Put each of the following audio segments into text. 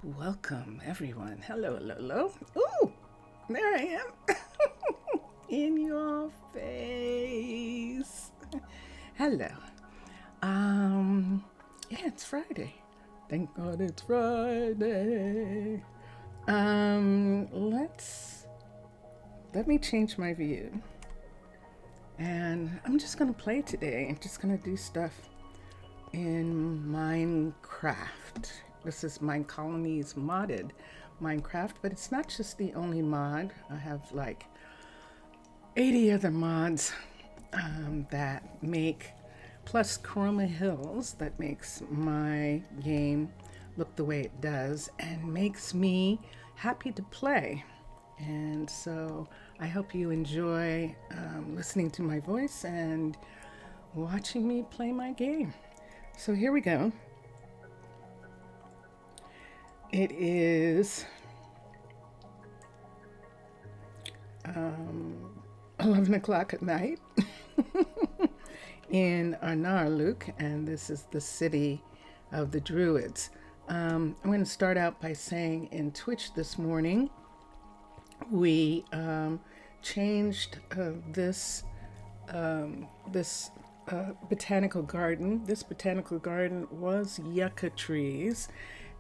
Welcome, everyone. Hello, hello, hello. Ooh, there I am. In your face. Hello. Yeah, it's Friday. Thank God it's Friday. Let me change my view. And I'm just gonna play today. I'm just gonna do stuff in Minecraft. This is Minecolonies modded Minecraft, but it's not just the only mod. I have like 80 other mods that make, plus Chroma Hills, that makes my game look the way it does and makes me happy to play. And so I hope you enjoy listening to my voice and watching me play my game. So here we go. It is 11 o'clock at night in Arnaaluk, and this is the city of the Druids. I'm going to start out by saying in Twitch this morning, we changed this botanical garden. This botanical garden was yucca trees,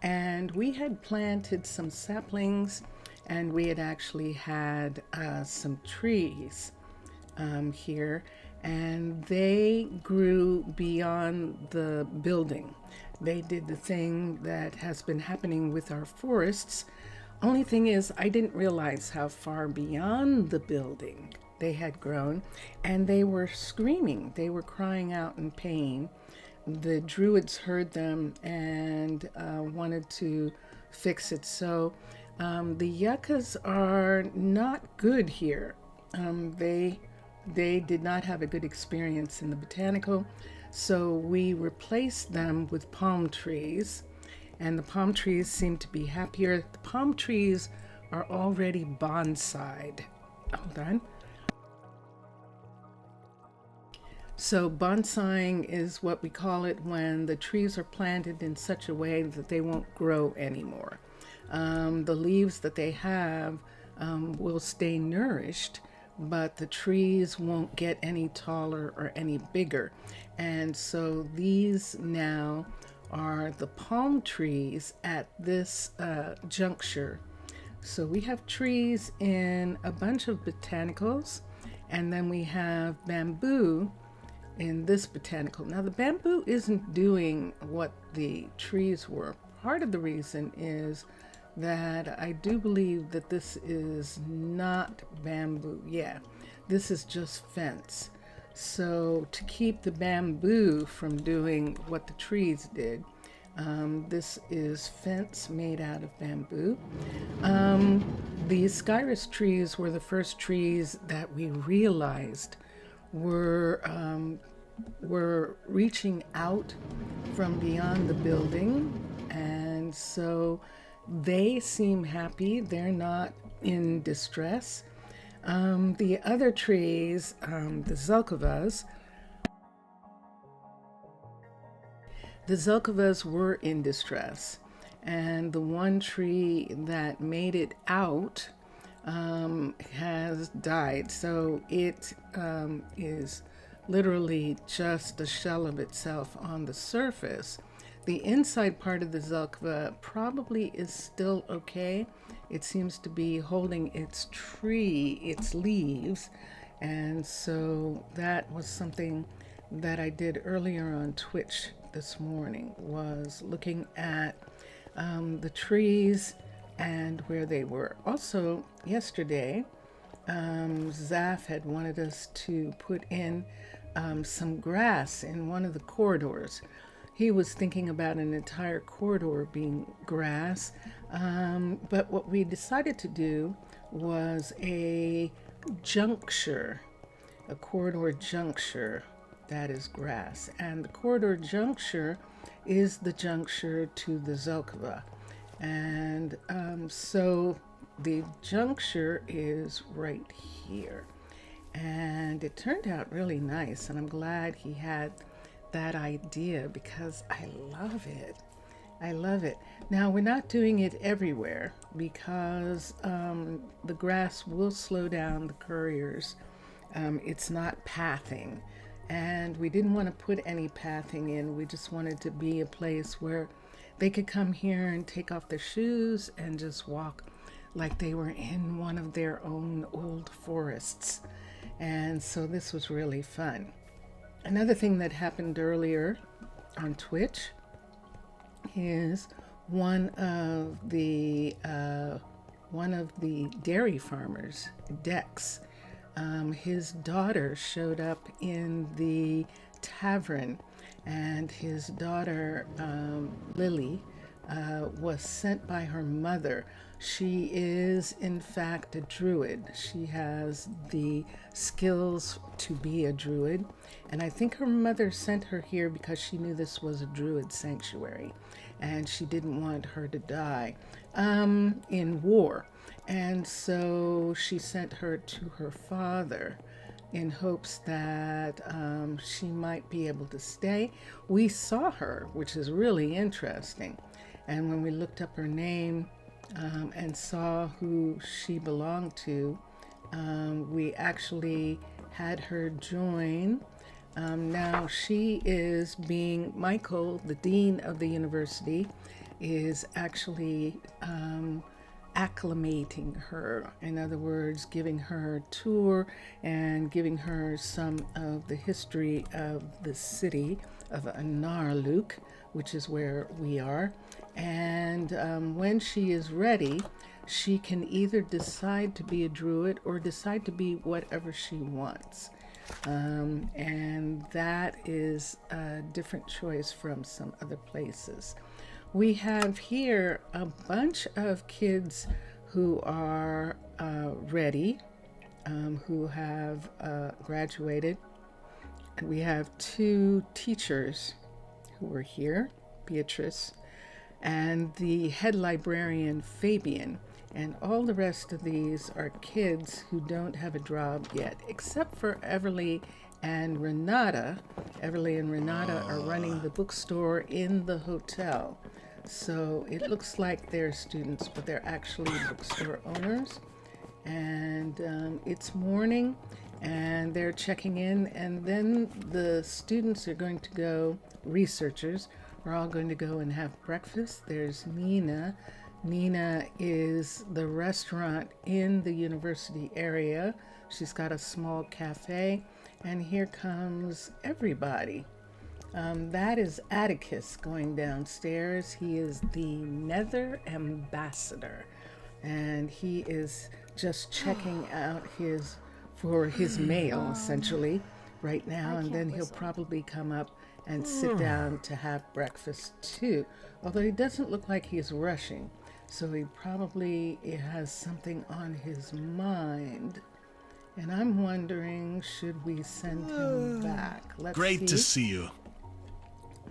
and we had planted some saplings, and we had actually had some trees here, and they grew beyond the building. They did the thing that has been happening with our forests. Only thing is, I didn't realize how far beyond the building they had grown, and they were screaming. They were crying out in pain. The Druids heard them and wanted to fix it. So the yuccas are not good here. They did not have a good experience in the botanical, so we replaced them with palm trees, and the palm trees seem to be happier. The palm trees are already bonsai'd. Hold on. So bonsaiing is what we call it when the trees are planted in such a way that they won't grow anymore. The leaves that they have will stay nourished, but the trees won't get any taller or any bigger. And so these now are the palm trees at this juncture. So we have trees in a bunch of botanicals, and then we have bamboo in this botanical. Now the bamboo isn't doing what the trees were. Part of the reason is that I do believe that this is not bamboo. Yeah, this is just fence. So to keep the bamboo from doing what the trees did, this is fence made out of bamboo. The Skyrus trees were the first trees that we realized were reaching out from beyond the building, and so they seem happy. They're not in distress. The other trees, the Zelkovas were in distress, and the one tree that made it out has died. So it is literally just the shell of itself on the surface. The inside part of the Zelkova probably is still okay. It seems to be holding its tree, its leaves, and so that was something that I did earlier on Twitch this morning, was looking at the trees and where they were. Also, yesterday, Zaf had wanted us to put in some grass in one of the corridors. He was thinking about an entire corridor being grass, but what we decided to do was a juncture, a corridor juncture that is grass. And the corridor juncture is the juncture to the Zelkova. And so the juncture is right here. And it turned out really nice, and I'm glad he had that idea because I love it. I love it. Now, we're not doing it everywhere because the grass will slow down the couriers. It's not pathing. And we didn't want to put any pathing in. We just wanted to be a place where they could come here and take off their shoes and just walk like they were in one of their own old forests. And so this was really fun. Another thing that happened earlier on Twitch is one of the dairy farmers, Dex. His daughter showed up in the tavern, and his daughter Lily was sent by her mother. She is in fact a druid. She has the skills to be a druid, and I think her mother sent her here because she knew this was a druid sanctuary and she didn't want her to die in war. And so she sent her to her father in hopes that she might be able to stay. We saw her, which is really interesting. And when we looked up her name and saw who she belonged to, we actually had her join. Now she is being, Michael, the dean of the university, is actually acclimating her. In other words, giving her a tour and giving her some of the history of the city of Arnaaluk, which is where we are. And when she is ready, she can either decide to be a druid or decide to be whatever she wants. And that is a different choice from some other places. We have here a bunch of kids who are ready, who have graduated. And we have 2 teachers who are here, Beatrice, and the head librarian, Fabian. And all the rest of these are kids who don't have a job yet, except for Everly and Renata. Everly and Renata are running the bookstore in the hotel. So it looks like they're students, but they're actually bookstore owners. And it's morning, and they're checking in, and then the students are going to go, researchers are all going to go and have breakfast. There's Nina. Nina is the restaurant in the university area. She's got a small cafe, and here comes everybody. That is Atticus going downstairs. He is the Nether Ambassador, and he is just checking out his mail, essentially, right now, and then he'll probably come up and sit down to have breakfast too. Although he doesn't look like he's rushing, so he probably has something on his mind. And I'm wondering, should we send him back? Great to see you.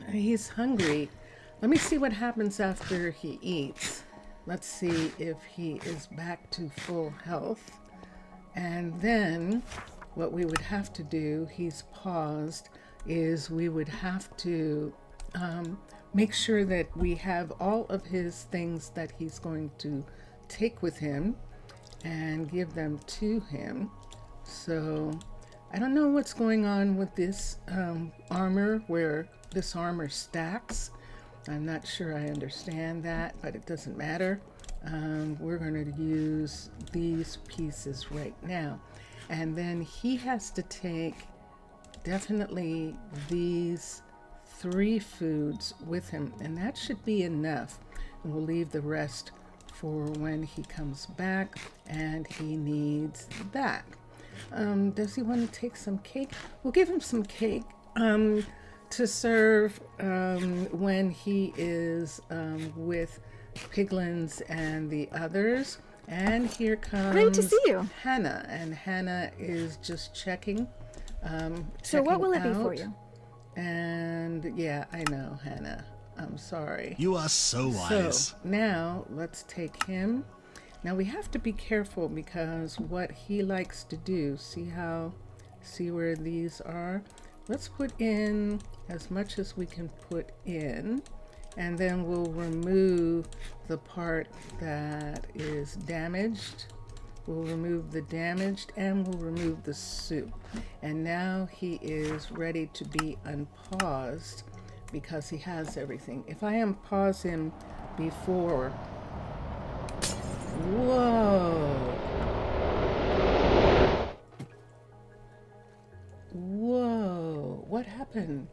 He's hungry. Let me see what happens after he eats. Let's see if he is back to full health. And then what we would have to do, he's paused, is we would have to make sure that we have all of his things that he's going to take with him and give them to him. So I don't know what's going on with this armor, where this armor stacks. I'm not sure I understand that, but it doesn't matter. We're going to use these pieces right now. And then he has to take definitely these 3 foods with him, and that should be enough. And we'll leave the rest for when he comes back, and he needs that. Does he want to take some cake? We'll give him some cake to serve when he is with Piglins and the others. And here comes Great to see you. Hannah, and Hannah is just checking. So what will it out. be for you? And yeah, I know, Hannah. I'm sorry. You are so wise. So now let's take him. Now we have to be careful because what he likes to do, see where these are? Let's put in as much as we can put in. And then we'll remove the part that is damaged. We'll remove the damaged and we'll remove the soup. And now he is ready to be unpaused because he has everything. If I unpause him before, whoa. Whoa, what happened?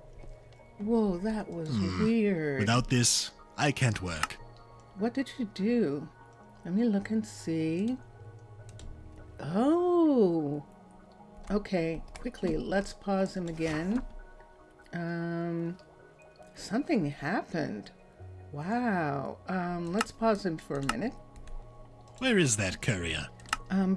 Whoa, that was weird. Without this, I can't work. What did you do? Let me look and see. Oh, okay, quickly, let's pause him again. Something happened. Wow. Let's pause him for a minute. Where is that courier?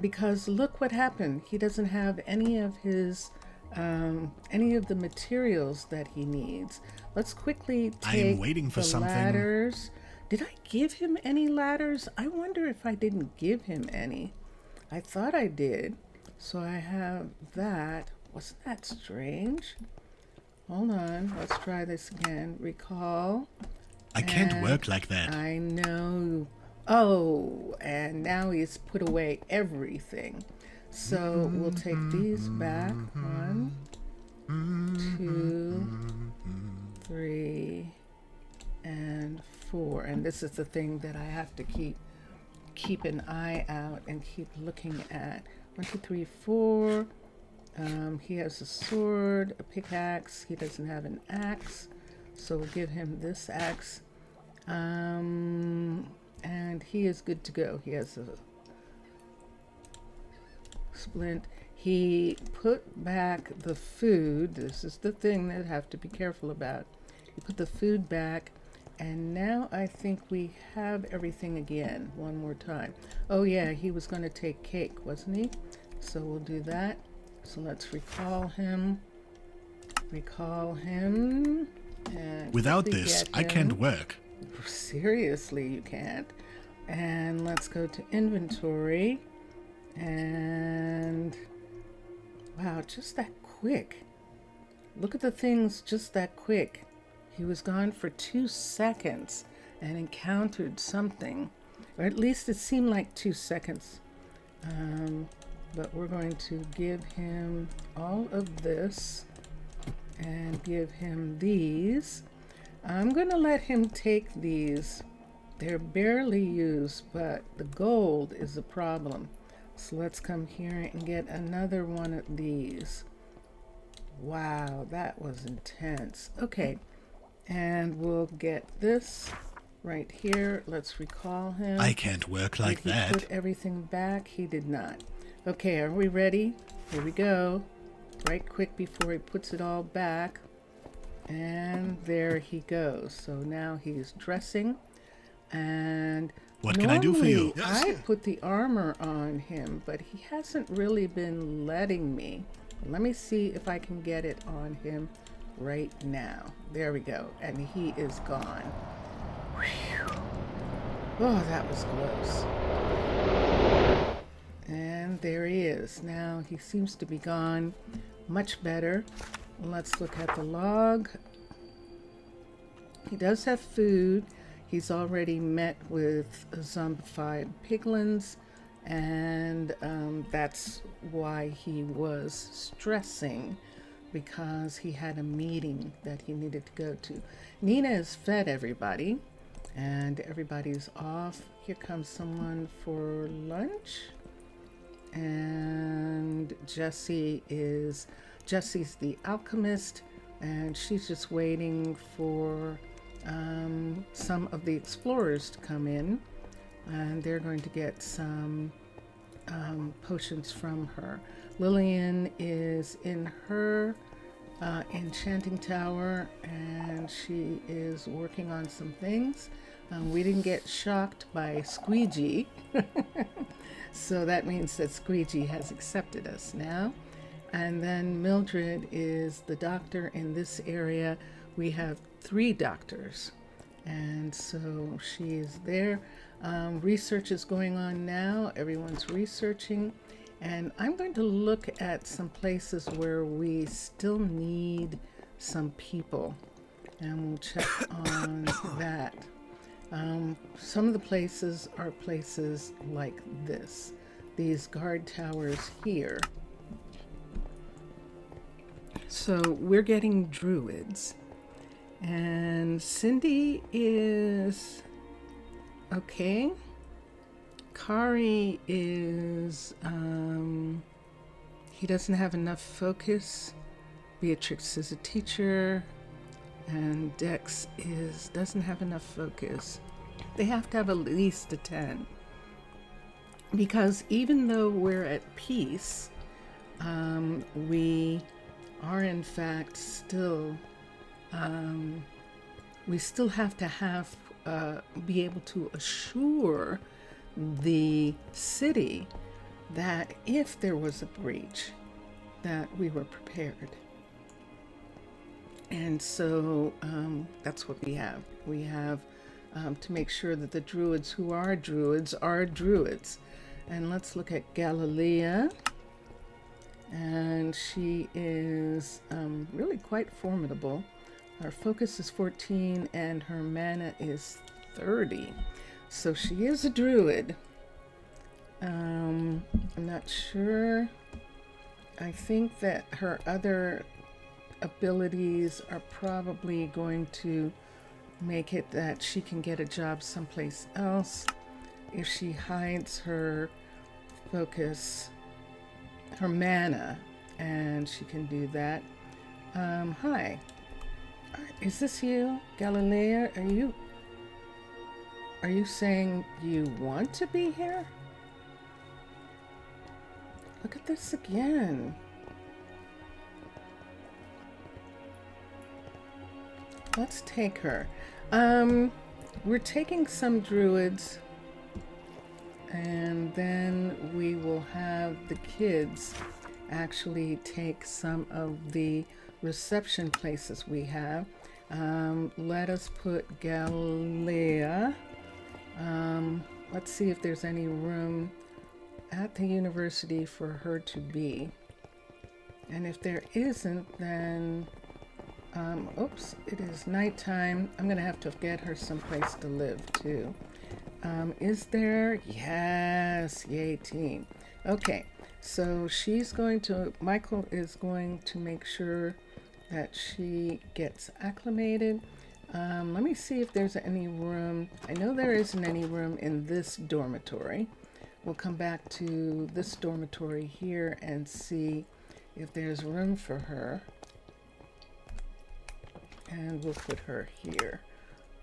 Because look what happened. He doesn't have any of his, any of the materials that he needs. Let's quickly take I'm waiting for the something. ladders. Did I give him any ladders? I wonder if I didn't give him any. I thought I did. So I have that. Wasn't that strange? Hold on. Let's try this again. Recall. I can't work like that. I know. Oh, and now he's put away everything. So we'll take these back. 1, 2, 3, and 4. And this is the thing that I have to keep an eye out and keep looking at. 1, 2, 3, 4. He has a sword, a pickaxe. He doesn't have an axe, so we'll give him this axe. And he is good to go. He has a splint. He put back the food. This is the thing that I have to be careful about. He put the food back, and now I think we have everything again. One more time. Oh yeah, he was going to take cake, wasn't he? So we'll do that. So let's recall him. Recall him. And Without quickly this, get I can't him. work. Seriously, you can't. And let's go to inventory. And wow, just that quick. Look at the things just that quick. He was gone for 2 seconds and encountered something, or at least it seemed like 2 seconds. But we're going to give him all of this and give him these. I'm going to let him take these. They're barely used, but the gold is a problem. So let's come here and get another one of these. Wow, that was intense. Okay, and we'll get this right here. Let's recall him. I can't work like Did he that. put everything back? He did not. Okay, are we ready? Here we go. Right quick before he puts it all back. And there he goes. So now he's dressing. And What can I do for you? normally I put the armor on him, but he hasn't really been letting me. Let me see if I can get it on him right now. There we go. And he is gone. Whew. Oh, that was close. And there he is. Now he seems to be gone. Much better. Let's look at the log. He does have food. He's already met with zombified piglins, and that's why he was stressing, because he had a meeting that he needed to go to. Nina has fed everybody, and everybody's off. Here comes someone for lunch, and Jesse's the alchemist, and she's just waiting for some of the explorers to come in, and they're going to get some potions from her. Lillian is in her enchanting tower, and she is working on some things. We didn't get shocked by Squeegee, so that means that Squeegee has accepted us now. And then Mildred is the doctor in this area. We have 3 doctors, and so she is there. Research is going on now. Everyone's researching, and I'm going to look at some places where we still need some people. and we'll check on that. Some of the places are places like this, these guard towers here. So we're getting druids, and Cindy is okay. Kari is, he doesn't have enough focus. Beatrix is a teacher, and Dex doesn't have enough focus. They have to have at least a 10. Because even though we're at peace, we are in fact still, we still have to be able to assure the city that if there was a breach, that we were prepared. And so that's what we have. We have to make sure that the druids who are druids are druids. And let's look at Galilea. And she is really quite formidable. Her focus is 14 and her mana is 30. So she is a druid. I'm not sure. I think that her other abilities are probably going to make it that she can get a job someplace else if she hides her focus, her mana, and she can do that. Hi. Is this you, Galilea? Are you saying you want to be here? Look at this again. Let's take her. We're taking some druids, and then we will have the kids actually take some of the reception places we have. Let us put Galilea. Let's see if there's any room at the university for her to be. And if there isn't, then oops, it is nighttime. I'm gonna have to get her someplace to live too. Is there? Yes, yay team. Okay, so Michael is going to make sure that she gets acclimated. Let me see if there's any room. I know there isn't any room in this dormitory. We'll come back to this dormitory here and see if there's room for her. And we'll put her here.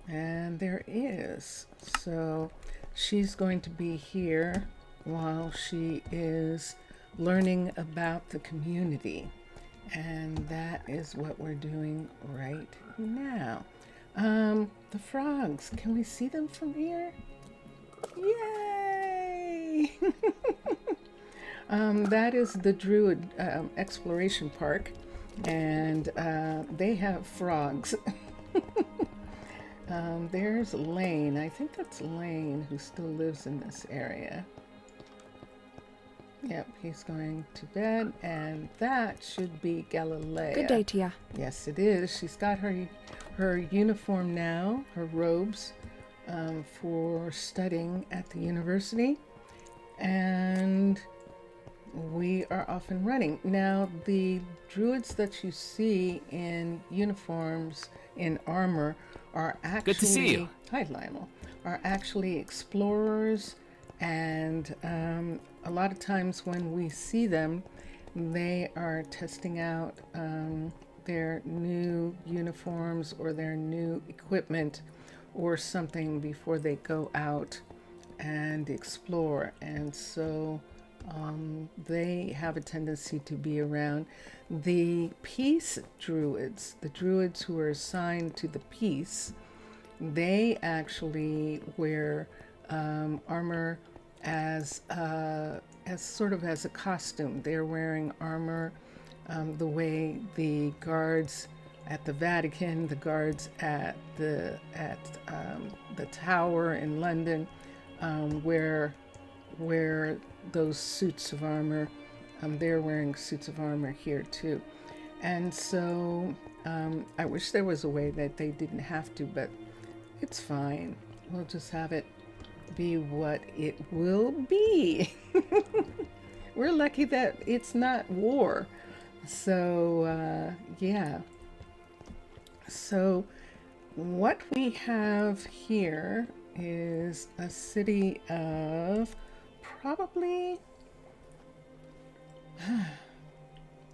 And there is. So she's going to be here while she is learning about the community. And that is what we're doing right now. The frogs, can we see them from here? Yay! That is the Druid Exploration Park, and they have frogs. There's Lane. I think that's Lane who still lives in this area. Yep, he's going to bed, and that should be Galilea. Good day to ya. Yes, it is. She's got her uniform now, her robes, for studying at the university, and we are off and running. Now, the druids that you see in uniforms, in armor, are actually... Good to see you. Hi, Lionel. Are actually explorers, and a lot of times when we see them, they are testing out their new uniforms or their new equipment or something before they go out and explore. And so they have a tendency to be around the peace druids, the druids who are assigned to the peace. They actually wear armor as sort of as a costume. They're wearing armor the way the guards at the Vatican, the guards at the Tower in London wear those suits of armor. They're wearing suits of armor here too. And so I wish there was a way that they didn't have to, but it's fine. We'll just have it be what it will be. We're lucky that it's not war. So, yeah. So, what we have here is a city of probably,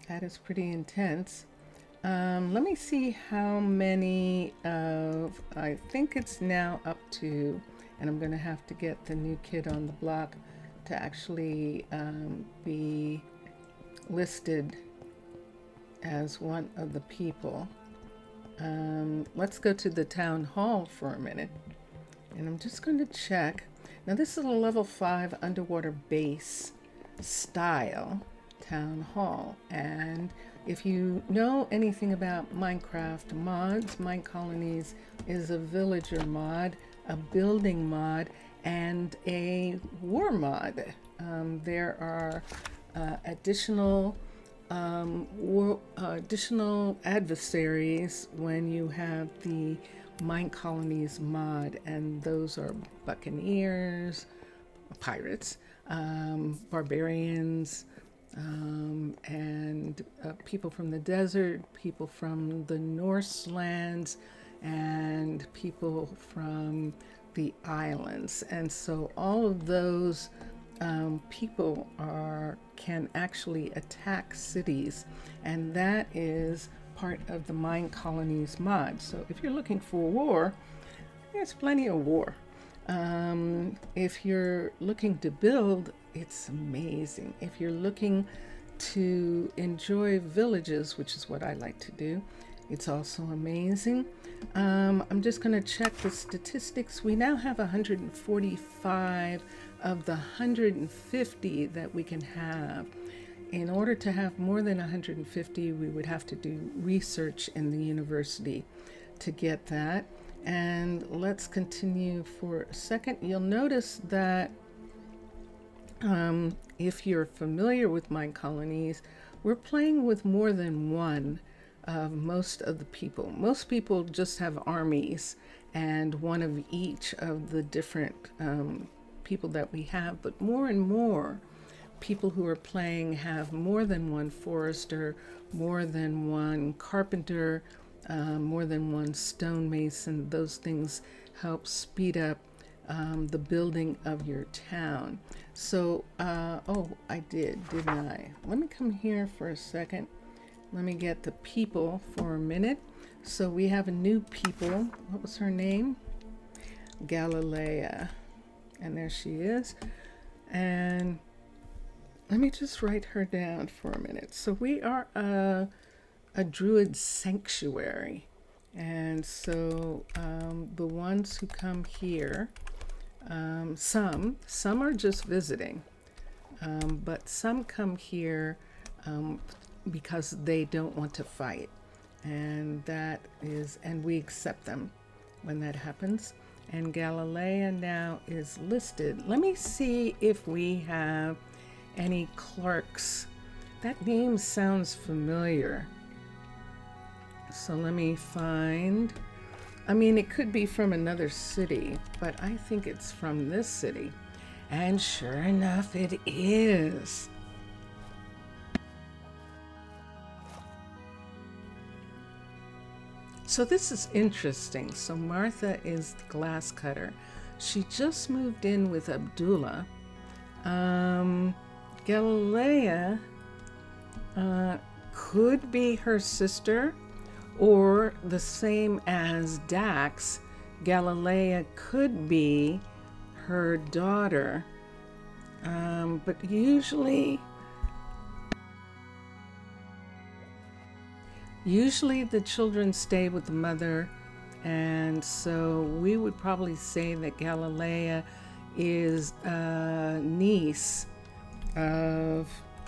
that is pretty intense. Let me see how many of, I think it's now up to, and I'm going to have to get the new kid on the block to actually be listed as one of the people. Let's go to the town hall for a minute, and I'm just going to check. Now this is a level 5 underwater base style town hall, and if you know anything about Minecraft mods, Minecolonies is a villager mod, a building mod, and a war mod. There are additional adversaries when you have the Minecolonies mod, and those are buccaneers, pirates, barbarians, and people from the desert, people from the Norse lands, and people from the islands. And so all of those people can actually attack cities, and that is part of the Minecolonies mod. So if you're looking for war, there's plenty of war. If you're looking to build, it's amazing. If you're looking to enjoy villages, which is what I like to do, it's also amazing. I'm just going to check the statistics. We now have 145 of the 150 that we can have. In order to have more than 150, we would have to do research in the university to get that. And let's continue for a second. You'll notice that if you're familiar with Minecolonies, we're playing with more than one of most of the people. Most people just have armies and one of each of the different people that we have, but more and more people who are playing have more than one forester, more than one carpenter, more than one stonemason. Those things help speed up the building of your town. So, oh, I didn't I? Let me come here for a second. Let me get the people for a minute. So we have a new people. What was her name? Galilea. And there she is. And let me just write her down for a minute. So we are a Druid sanctuary. And so the ones who come here, some are just visiting, but some come here because they don't want to fight. And we accept them when that happens. And Galilea now is listed. Let me see if we have any Clarks. That name sounds familiar. So let me find. I mean, it could be from another city, but I think it's from this city. And sure enough, it is. So this is interesting. So Martha is the glass cutter. She just moved in with Abdullah. Galilea could be her sister, or the same as Dax, Galilea could be her daughter. But usually the children stay with the mother, and so we would probably say that Galilea is a niece of,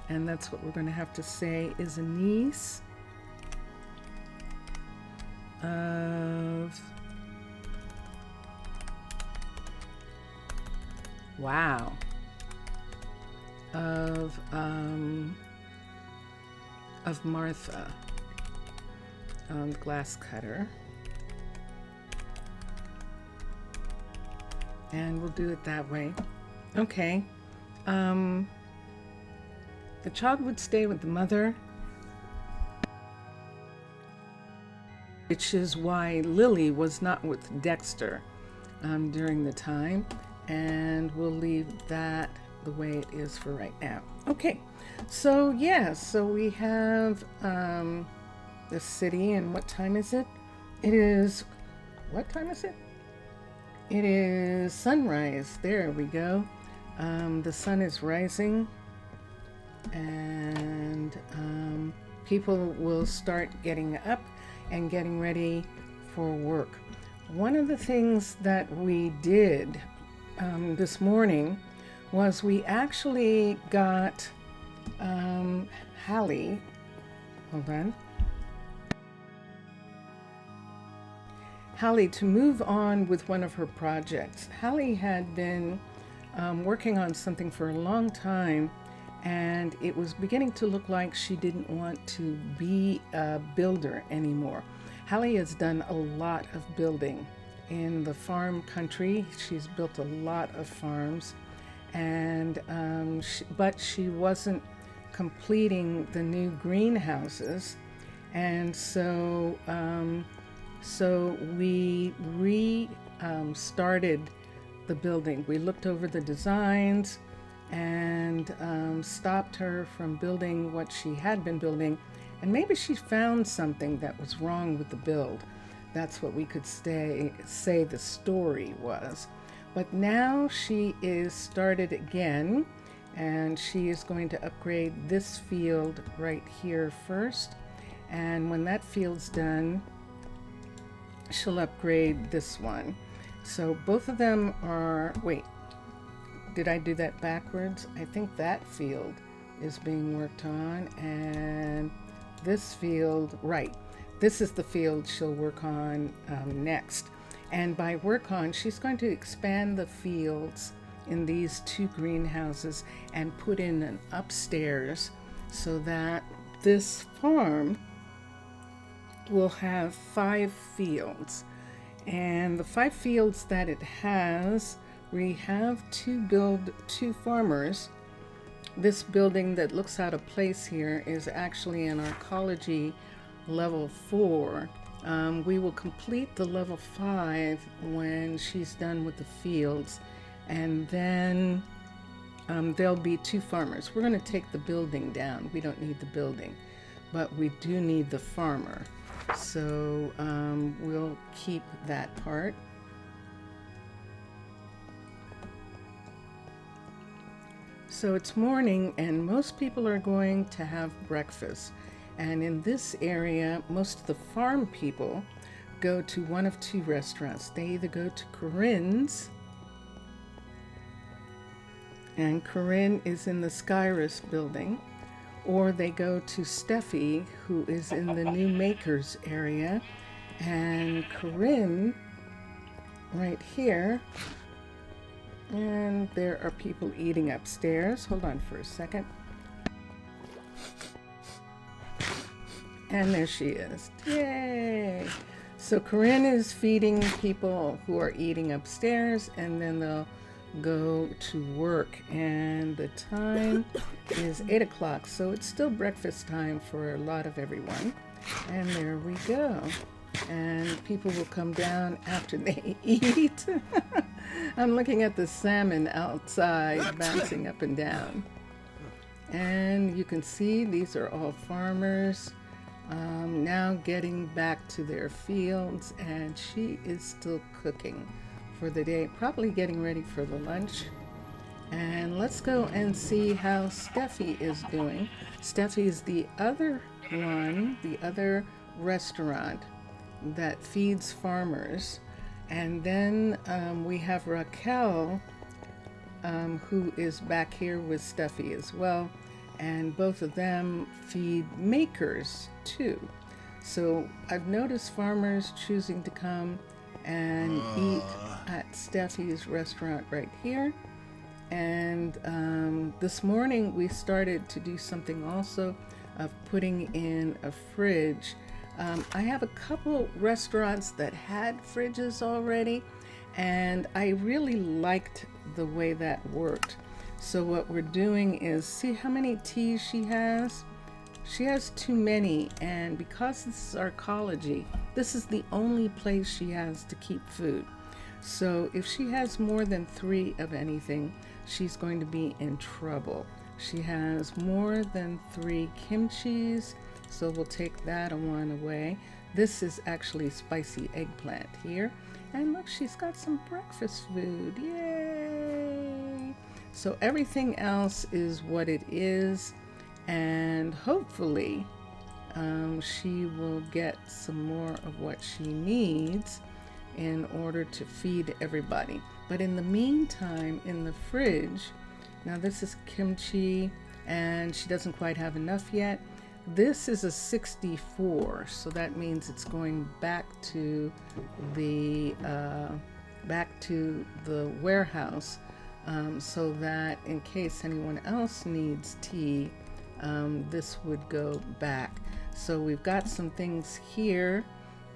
and that's what we're going to have to say, is a niece of, wow, of Martha. glass cutter. And we'll do it that way. Okay. The child would stay with the mother, which is why Lily was not with Dexter during the time. And we'll leave that the way it is for right now. Okay. So yeah, so we have the city, and what time is it? It is, what time is it? It is sunrise. There we go. The sun is rising, and people will start getting up and getting ready for work. One of the things that we did this morning was we actually got Hallie, hold on, Hallie to move on with one of her projects. Hallie had been working on something for a long time, and it was beginning to look like she didn't want to be a builder anymore. Hallie has done a lot of building in the farm country. She's built a lot of farms, and but she wasn't completing the new greenhouses, and so we started the building. We looked over the designs and stopped her from building what she had been building, and maybe she found something that was wrong with the build. That's what we could say the story was. But now she is started again, and she is going to upgrade this field right here first, and when that field's done, she'll upgrade this one. So both of them are, wait, did I do that backwards? I think that field is being worked on, and this field, right, this is the field she'll work on next. And by work on, she's going to expand the fields in these two greenhouses and put in an upstairs so that this farm will have 5 fields. And the 5 fields that it has, we have to build 2 farmers. This building that looks out of place here is actually an arcology level 4. We will complete the level 5 when she's done with the fields, and then there'll be 2 farmers. We're going to take the building down. We don't need the building, but we do need the farmer. So we'll keep that part. So it's morning, and most people are going to have breakfast. And in this area, most of the farm people go to one of 2 restaurants. They either go to Corinne's, and Corinne is in the Skyrus building, or they go to Steffi, who is in the new makers area, and Corinne right here. And there are people eating upstairs. Hold on for a second. And there she is. Yay! So Corinne is feeding people who are eating upstairs, and then they'll go to work. And the time is 8 o'clock, so it's still breakfast time for a lot of everyone. And there we go. And people will come down after they eat. I'm looking at the salmon outside bouncing up and down. And you can see these are all farmers. Now getting back to their fields, and she is still cooking for the day, probably getting ready for the lunch. And let's go and see how Steffi is doing. Steffi is the other one, the other restaurant that feeds farmers. And then we have Raquel, who is back here with Steffi as well. And both of them feed makers too. So I've noticed farmers choosing to come and eat at Steffi's restaurant right here. And this morning we started to do something also of putting in a fridge I have a couple restaurants that had fridges already, and I really liked the way that worked. So what we're doing is, see how many teas she has? She has too many, and because this is Arcology, this is the only place she has to keep food. So if she has more than 3 of anything, she's going to be in trouble. She has more than 3 kimchis, so we'll take that one away. This is actually spicy eggplant here. And look, she's got some breakfast food. Yay! So everything else is what it is, and hopefully she will get some more of what she needs in order to feed everybody. But in the meantime, in the fridge, now this is kimchi, and she doesn't quite have enough yet. This is a 64, so that means it's going back to the warehouse, so that in case anyone else needs tea, this would go back. So we've got some things here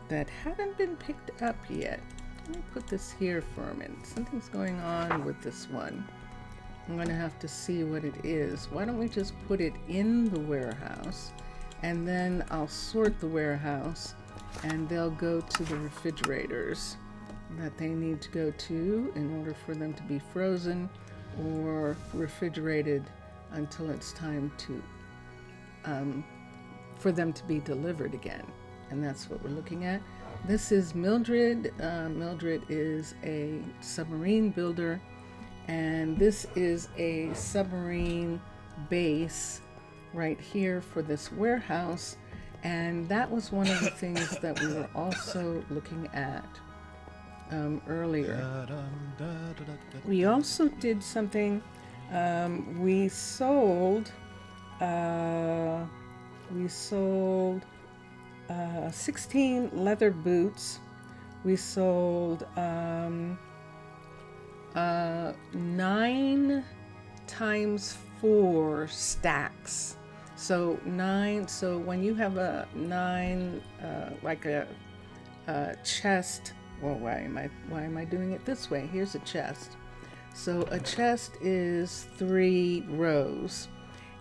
that haven't been picked up yet. Let me put this here for a minute. Something's going on with this one. I'm going to have to see what it is. Why don't we just put it in the warehouse, and then I'll sort the warehouse, and they'll go to the refrigerators that they need to go to in order for them to be frozen or refrigerated until it's time to for them to be delivered again. And that's what we're looking at. This is Mildred. Mildred is a submarine builder, and this is a submarine base right here for this warehouse. And that was one of the things that we were also looking at earlier. We also did something. We sold 16 leather boots. We sold 9 times 4 stacks. So 9. So when you have a 9, like a chest. Well, why am I doing it this way? Here's a chest. So a chest is 3 rows,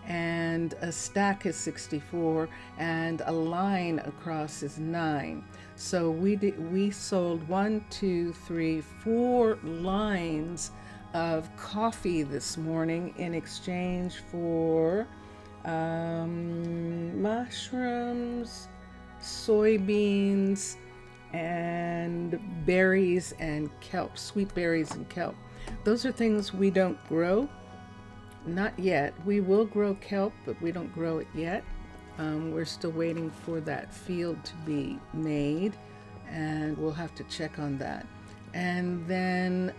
and a stack is 64, and a line across is 9. So we sold 1, 2, 3, 4 lines of coffee this morning in exchange for mushrooms, soybeans, and berries and kelp, sweet berries and kelp. Those are things we don't grow. Not yet. We will grow kelp, but we don't grow it yet. We're still waiting for that field to be made, and we'll have to check on that. And then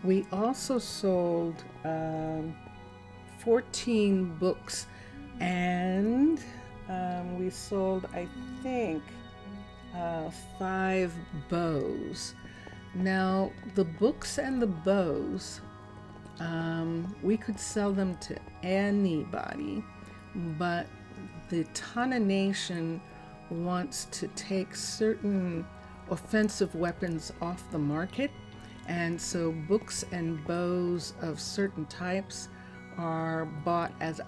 we also sold 14 books, and we sold, I think, 5 bows. Now, the books and the bows, we could sell them to anybody, but the Tana Nation wants to take certain offensive weapons off the market, and so books and bows of certain types are bought as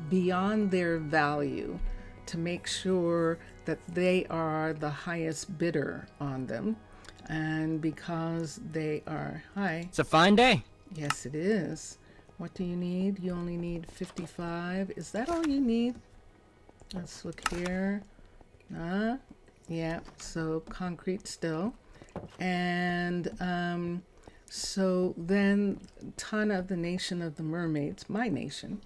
beyond their value to make sure that they are the highest bidder on them. And because they are high. It's a fine day. Yes, it is. What do you need? You only need 55. Is that all you need? Let's look here. Yeah, so concrete still. And so then Tana, the nation of the mermaids, my nation,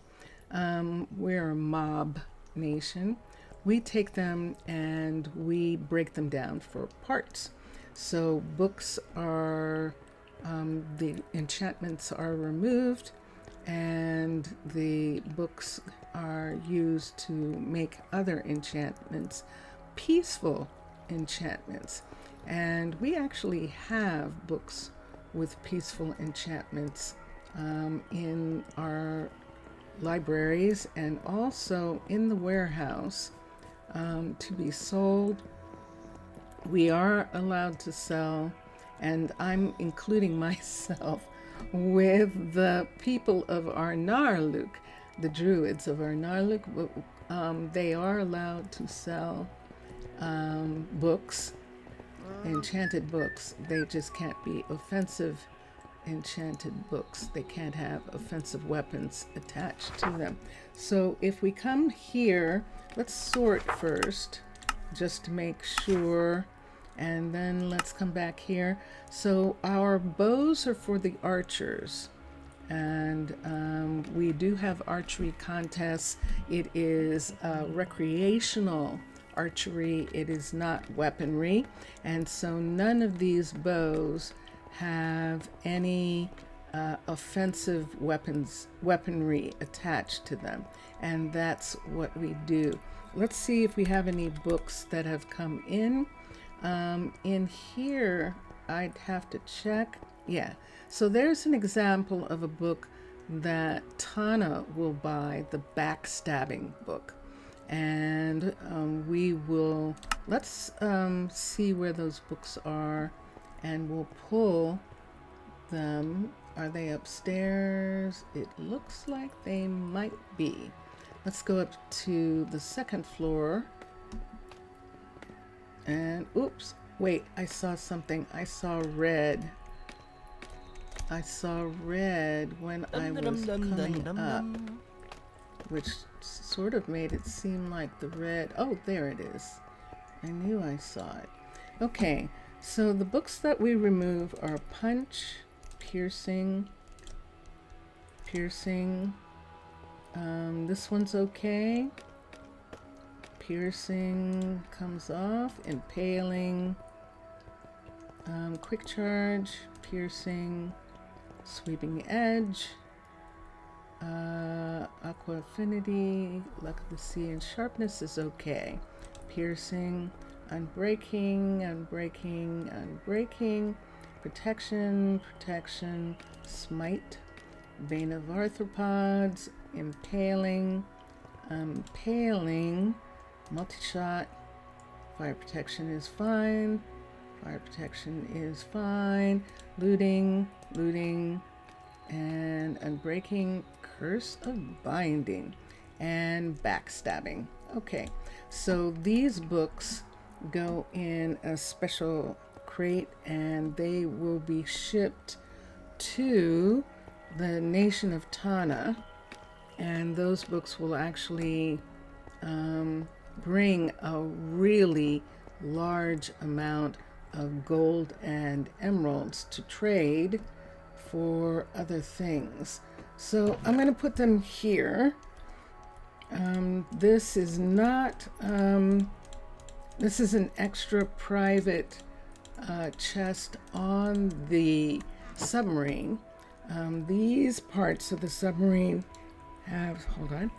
we're a mob nation. We take them and we break them down for parts. So books are, the enchantments are removed, and the books are used to make other enchantments, peaceful enchantments. And we actually have books with peaceful enchantments in our libraries, and also in the warehouse. to be sold. We are allowed to sell, and I'm including myself with the people of Arnaaluk, the Druids of Arnaaluk. They are allowed to sell books, enchanted books. They just can't be offensive enchanted books. They can't have offensive weapons attached to them. So if we come here, let's sort first just to make sure, and then let's come back here. So our bows are for the archers, and we do have archery contests. It is recreational archery. It is not weaponry, and so none of these bows have any offensive weaponry attached to them, and that's what we do. Let's see if we have any books that have come in. In here, I'd have to check. Yeah, so there's an example of a book that Tana will buy, the backstabbing book. And we will, let's see where those books are, and we'll pull them. Are they upstairs? It looks like they might be. Let's go up to the second floor. And oops, wait, I saw something. I saw red. I saw red when I was coming up, which sort of made it seem like the red. Oh, there it is. I knew I saw it. Okay, so the books that we remove are Punch, Piercing. This one's okay. Piercing comes off. Impaling, Quick Charge, Piercing, Sweeping Edge, Aqua Affinity, Luck of the Sea, and Sharpness is okay. Piercing, Unbreaking, Protection, Smite, Bane of Arthropods, Impaling, Multi-shot. Fire protection is fine. Looting, and Unbreaking, Curse of Binding, and Backstabbing. Okay, so these books go in a special crate, and they will be shipped to the nation of Tana, and those books will actually bring a really large amount of gold and emeralds to trade for other things. So I'm going to put them here. This is not, this is an extra private chest on the submarine. These parts of the submarine have, hold on.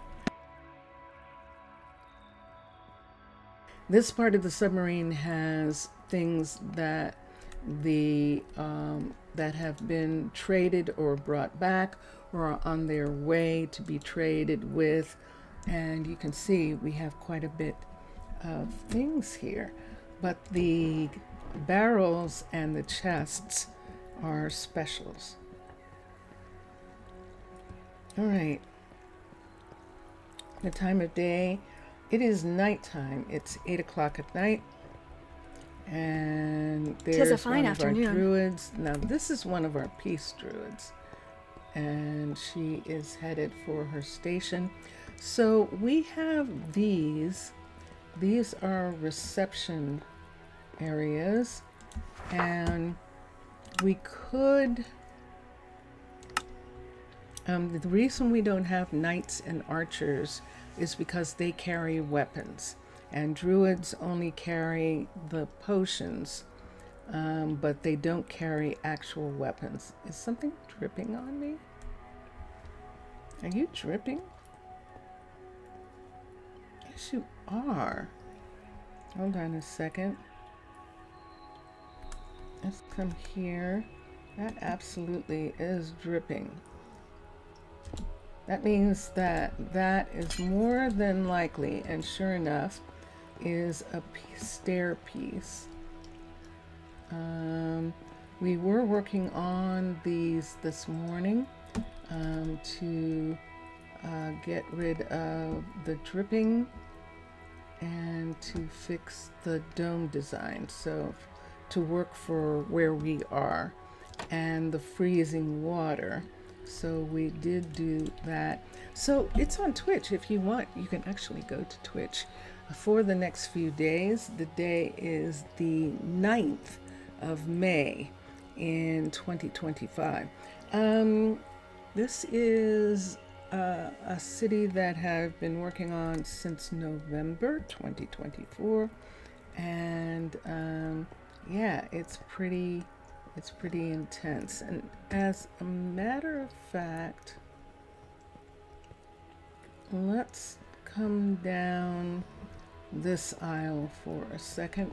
This part of the submarine has things that that have been traded or brought back or are on their way to be traded with, and you can see we have quite a bit of things here, but the barrels and the chests are specials. All right, the time of day, it is nighttime. It's 8 o'clock at night, and there's a fine one afternoon. of our druids. Now this is one of our peace druids, and she is headed for her station. So we have these are reception areas, and we could the reason we don't have knights and archers is because they carry weapons, and druids only carry the potions, but they don't carry actual weapons. Is something dripping on me? Are you dripping? Yes, you are. Hold on a second. Let's come here. That absolutely is dripping. That means that is more than likely, and sure enough, is a stair piece. We were working on these this morning to get rid of the dripping and to fix the dome design, so to work for where we are, and the freezing water. So we did do that. So it's on Twitch. If you want, you can actually go to Twitch for the next few days. The day is the 9th of May in 2025. This is a city that I've been working on since November 2024, and yeah, it's pretty intense. And as a matter of fact, let's come down this aisle for a second.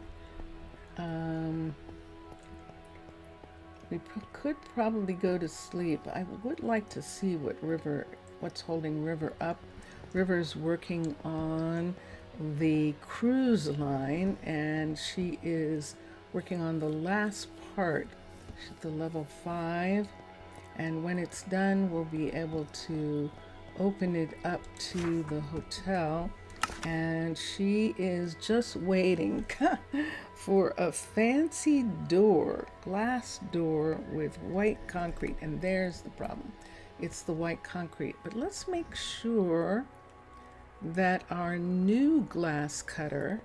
We could probably go to sleep. I would like to see what's holding River up. River's working on the cruise line, and she is working on the last part, the level 5. And when it's done, we'll be able to open it up to the hotel. And she is just waiting for a fancy door, glass door with white concrete. And there's the problem. It's the white concrete. But let's make sure that our new glass cutter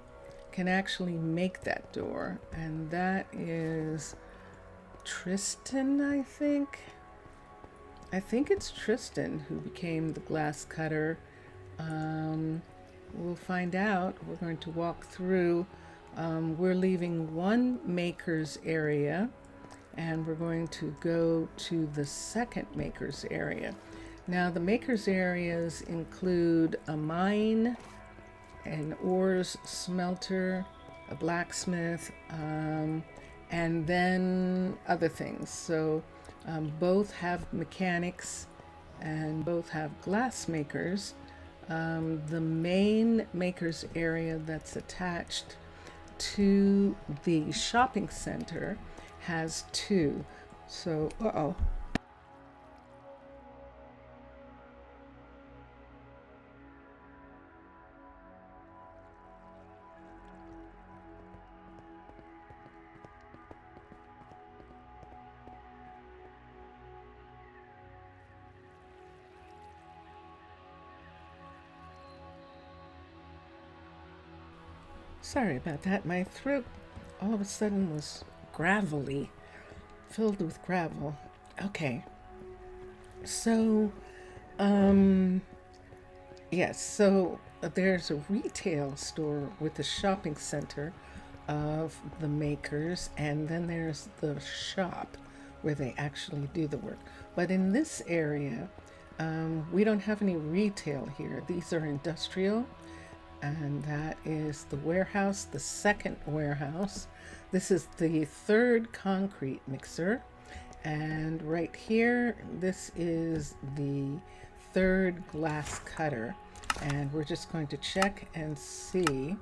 can actually make that door. And that is Tristan, I think. I think it's Tristan who became the glass cutter. We'll find out. We're going to walk through. We're leaving one maker's area, and we're going to go to the second maker's area. Now, the maker's areas include a mine, an ores smelter, a blacksmith, and then other things. So both have mechanics and both have glass makers. The main maker's area that's attached to the shopping center has 2. So, sorry about that. My throat all of a sudden was gravelly, filled with gravel. Okay. So, yes, so there's a retail store with the shopping center of the makers, and then there's the shop where they actually do the work. But in this area, we don't have any retail here. These are industrial. And that is the warehouse, the second warehouse. This is the third concrete mixer. And right here, this is the third glass cutter. And we're just going to check and see.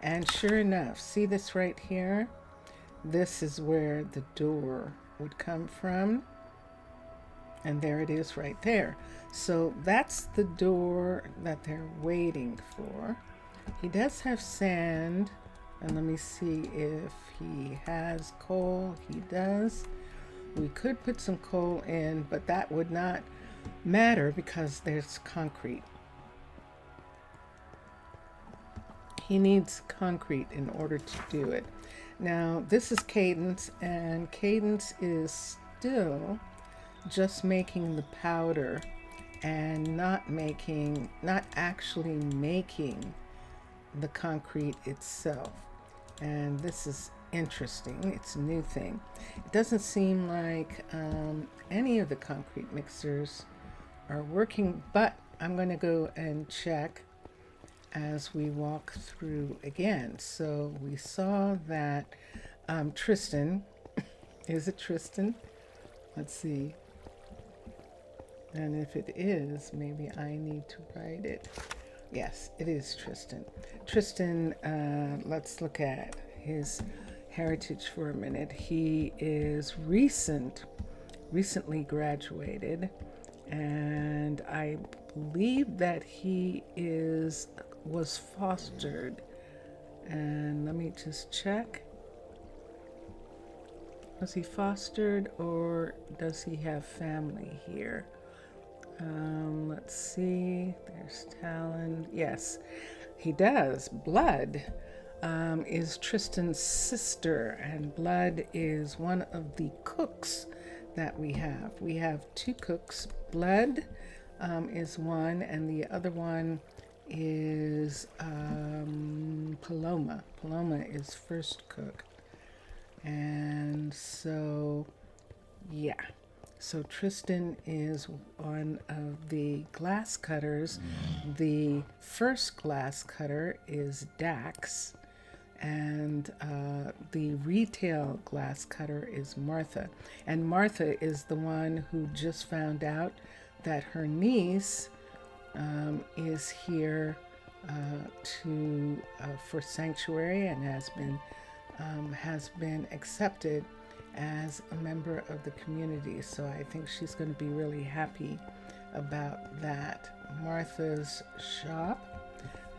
And sure enough, see this right here? This is where the door would come from. And there it is right there. So that's the door that they're waiting for. He does have sand, and let me see if he has coal. He does. We could put some coal in, but that would not matter because there's concrete. He needs concrete in order to do it. Now, this is Cadence, and Cadence is still just making the powder and not actually making the concrete itself. And this is interesting. It's a new thing. It doesn't seem like any of the concrete mixers are working, but I'm going to go and check as we walk through again. So we saw that Tristan, is it Tristan? Let's see. And if it is, maybe I need to write it. Yes, it is Tristan. Tristan, let's look at his heritage for a minute. He is recently graduated, and I believe that he was fostered. And let me just check. Was he fostered or does he have family here? Let's see. There's Talon. Yes, he does. Blood is Tristan's sister, and Blood is one of the cooks that we have. We have two cooks. Blood is one, and the other one is Paloma. Paloma is first cook. And so, yeah. So Tristan is one of the glass cutters. The first glass cutter is Dax, and the retail glass cutter is Martha. And Martha is the one who just found out that her niece is here for sanctuary and has been accepted as a member of the community. So I think she's going to be really happy about that. Martha's shop.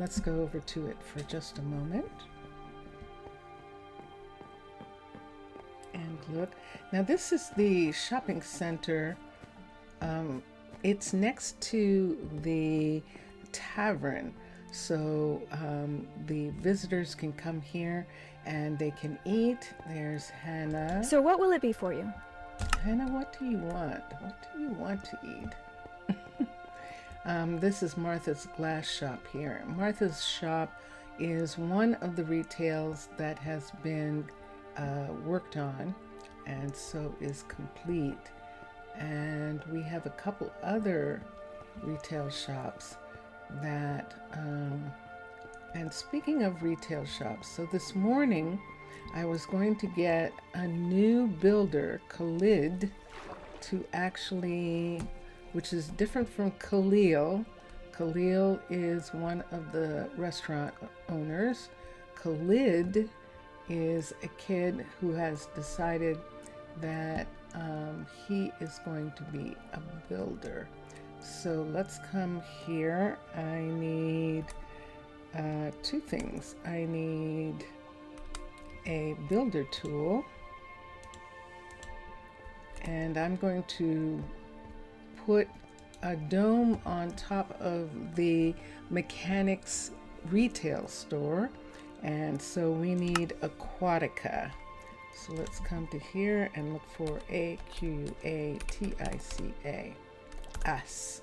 Let's go over to it for just a moment. And look. Now this is the shopping center. It's next to the tavern. So the visitors can come here and they can eat. There's Hannah. So what will it be for you? Hannah, what do you want? What do you want to eat? This is Martha's glass shop here. Martha's shop is one of the retails that has been worked on and so is complete. And we have a couple other retail shops that and speaking of retail shops, so this morning I was going to get a new builder, Khalid, to actually, which is different from Khalil. Khalil is one of the restaurant owners. Khalid is a kid who has decided that he is going to be a builder. So let's come here. I need two things. I need a builder tool, and I'm going to put a dome on top of the mechanics retail store, and so we need Aquatica. So let's come to here and look for Aquatica. Us.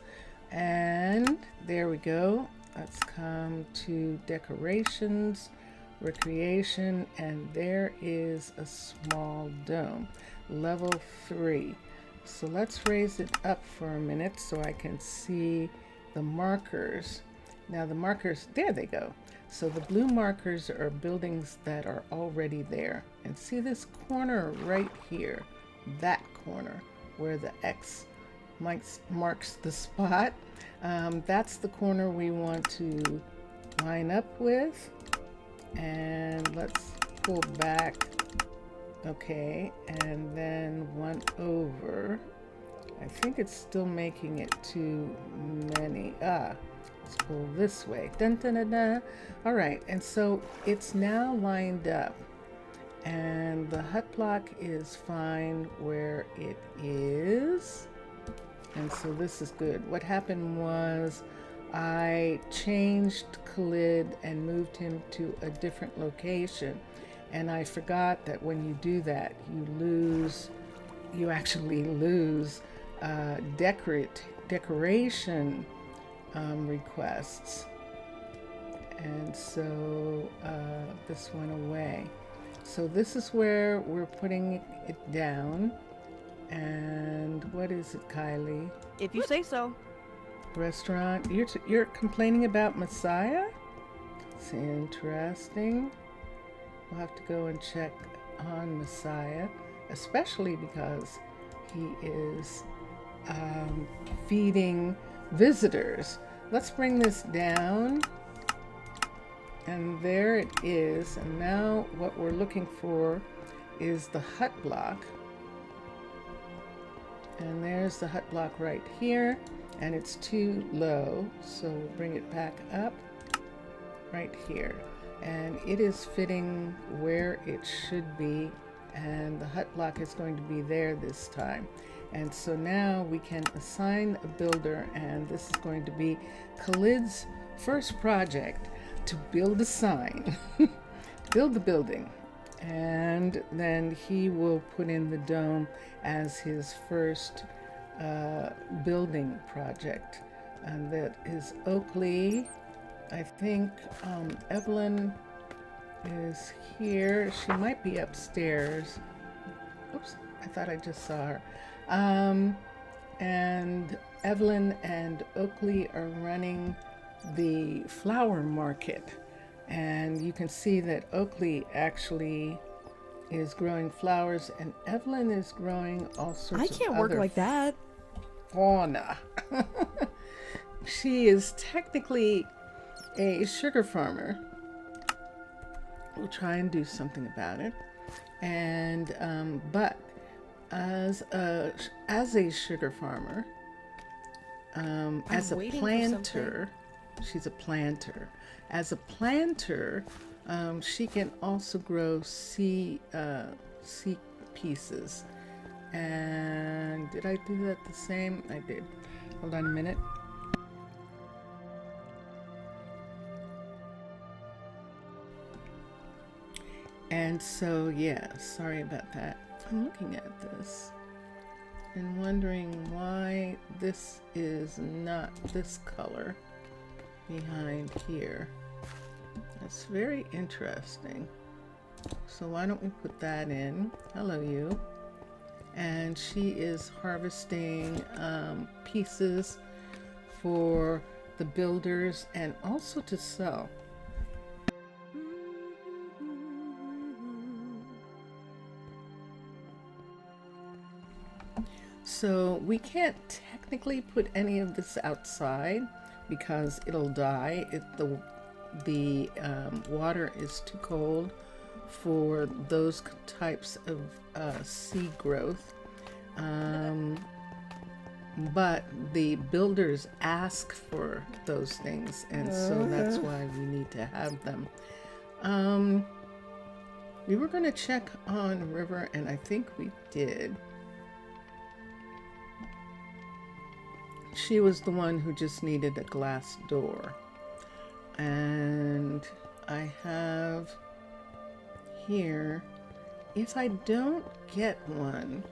And there we go. Let's come to decorations, recreation, and there is a small dome, level 3. So let's raise it up for a minute so I can see the markers. Now the markers, there they go. So the blue markers are buildings that are already there. And see this corner right here, that corner where the X marks the spot. That's the corner we want to line up with. And let's pull back. Okay, and then one over. I think it's still making it too many. Let's pull this way. Dun, dun, dun, dun. All right, and so it's now lined up. And the hut block is fine where it is. And so this is good. What happened was I changed Khalid and moved him to a different location. And I forgot that when you do that, you actually lose decoration requests. And so this went away. So this is where we're putting it down. And what is it, Kylie? If you say so. Restaurant. You're complaining about Messiah? It's interesting. We'll have to go and check on Messiah, especially because he is feeding visitors. let's bring this down. And there it is. And now what we're looking for is the hut block. And there's the hut block right here. And it's too low. So we'll bring it back up right here. And it is fitting where it should be. And the hut block is going to be there this time. And so now we can assign a builder, and this is going to be Khalid's first project, to build a sign, build the building, and then he will put in the dome as his first building project. And that is Oakley. I think Evelyn is here. She might be upstairs. Oops, I thought I just saw her. And Evelyn and Oakley are running the flower market, and you can see that Oakley actually is growing flowers, and Evelyn is growing all sorts of I can't work like that. Fauna. She is technically a sugar farmer. We'll try and do something about it. And but as a sugar farmer, as a planter, she's a planter. As a planter, she can also grow seed pieces. And did I do that the same? I did. Hold on a minute. And so, yeah, sorry about that. I'm looking at this and wondering why this is not this color behind here. That's very interesting. So why don't we put that in? Hello, you. And she is harvesting pieces for the builders and also to sell. So we can't technically put any of this outside because it'll die. The water is too cold for those types of seed growth. But the builders ask for those things, and so that's why we need to have them. We were going to check on River, and I think we did. She was the one who just needed a glass door. And I have here, if I don't get one,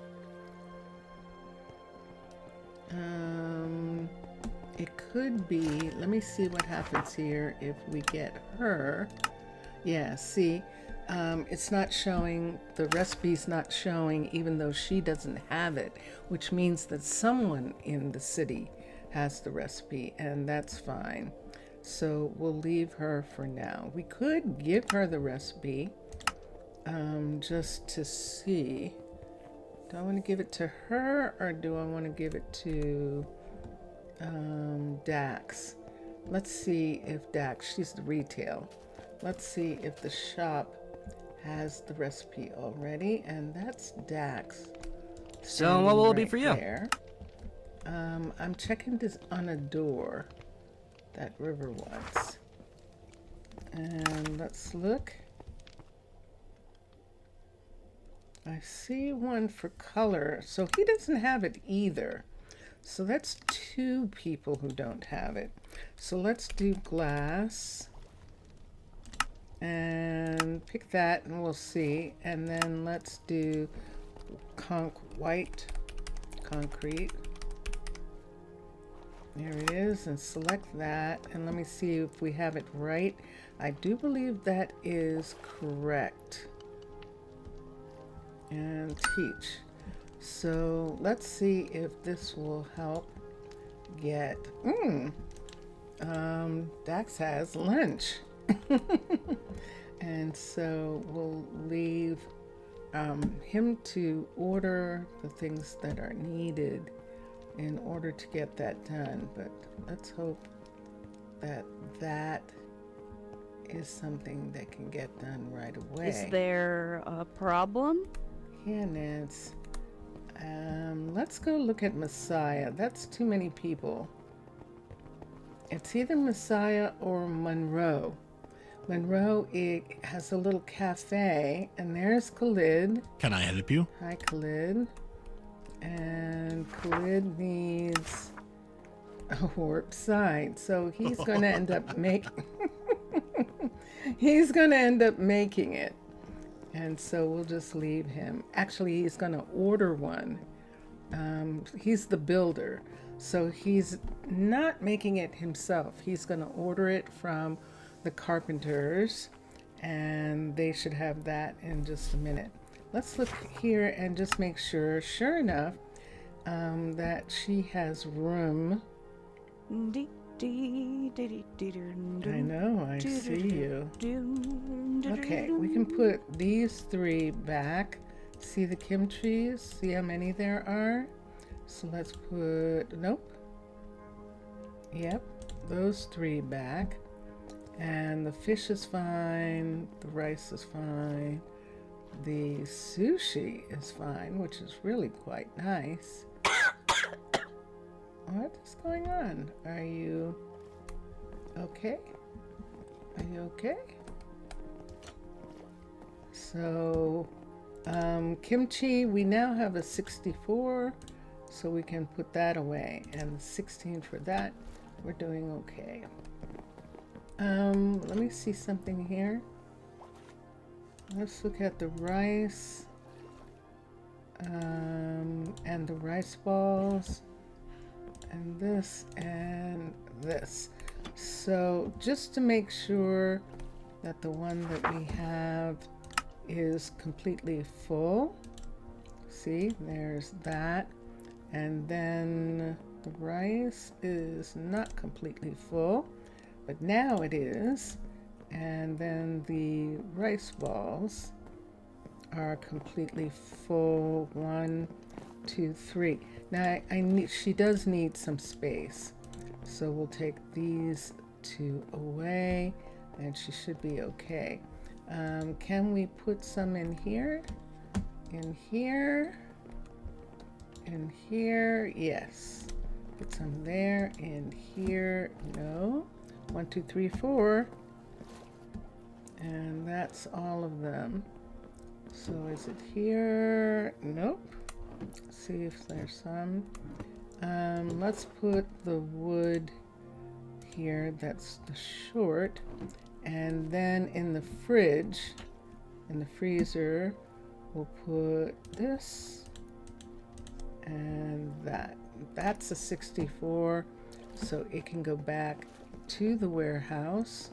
it could be, let me see what happens here if we get her. Yeah, see, it's not showing, the recipe's not showing, even though she doesn't have it, which means that someone in the city has the recipe, and that's fine. So we'll leave her for now. We could give her the recipe just to see. Do I want to give it to her, or do I want to give it to Dax? Let's see if Dax, she's the retail. Let's see if the shop has the recipe already, and that's Dax. So what will it be for you? There. I'm checking this on a door that River wants. And let's look. I see one for color, so he doesn't have it either. So that's two people who don't have it. So let's do glass and pick that, and we'll see. And then let's do white concrete. There it is, and select that, and let me see if we have it right. I do believe that is correct. And teach. So let's see if this will help get Dax has lunch. And so we'll leave him to order the things that are needed in order to get that done, but let's hope that is something that can get done right away. Is there a problem? Yeah, Nance. Let's go look at Messiah. That's too many people. It's either Messiah or Monroe. Monroe, it has a little cafe, and there's Khalid. Can I help you? Hi, Khalid. And Khalid needs a warp side, so he's going to end up he's going to end up making it. And so we'll just leave him. Actually, he's going to order one. He's the builder, so he's not making it himself. He's going to order it from the carpenters, and they should have that in just a minute. Let's look here and just make sure, sure enough, that she has room. I know, I see you. Okay, we can put these 3 back. See the kimchis? See how many there are? So let's put, nope. Yep, those 3 back. And the fish is fine, the rice is fine, the sushi is fine, which is really quite nice. What is going on? Are you okay? Are you okay? So, kimchi, we now have a 64, so we can put that away. And 16 for that, we're doing okay. Let me see something here. Let's look at the rice, and the rice balls, and this, and this. So just to make sure that the one that we have is completely full. See, there's that. And then the rice is not completely full, but now it is. And then the rice balls are completely full. 1, 2, 3. Now she does need some space, so we'll take these 2 away, and she should be okay. Can we put some in here? In here? In here? Yes. Put some there. In here? No. 1, 2, 3, 4. And that's all of them. So is it here? Nope. Let's see if there's some. Let's put the wood here. That's the short. And then in the fridge, in the freezer, we'll put this and that. That's a 64, so it can go back to the warehouse,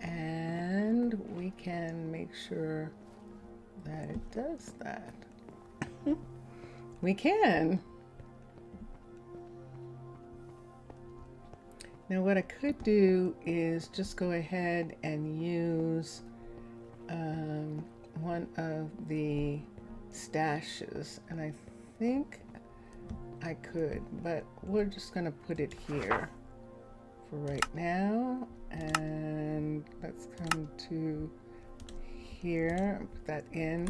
and we can make sure that it does that. We can. Now what I could do is just go ahead and use one of the stashes, and I think I could, but we're just gonna put it here for right now, and let's come to here, put that in,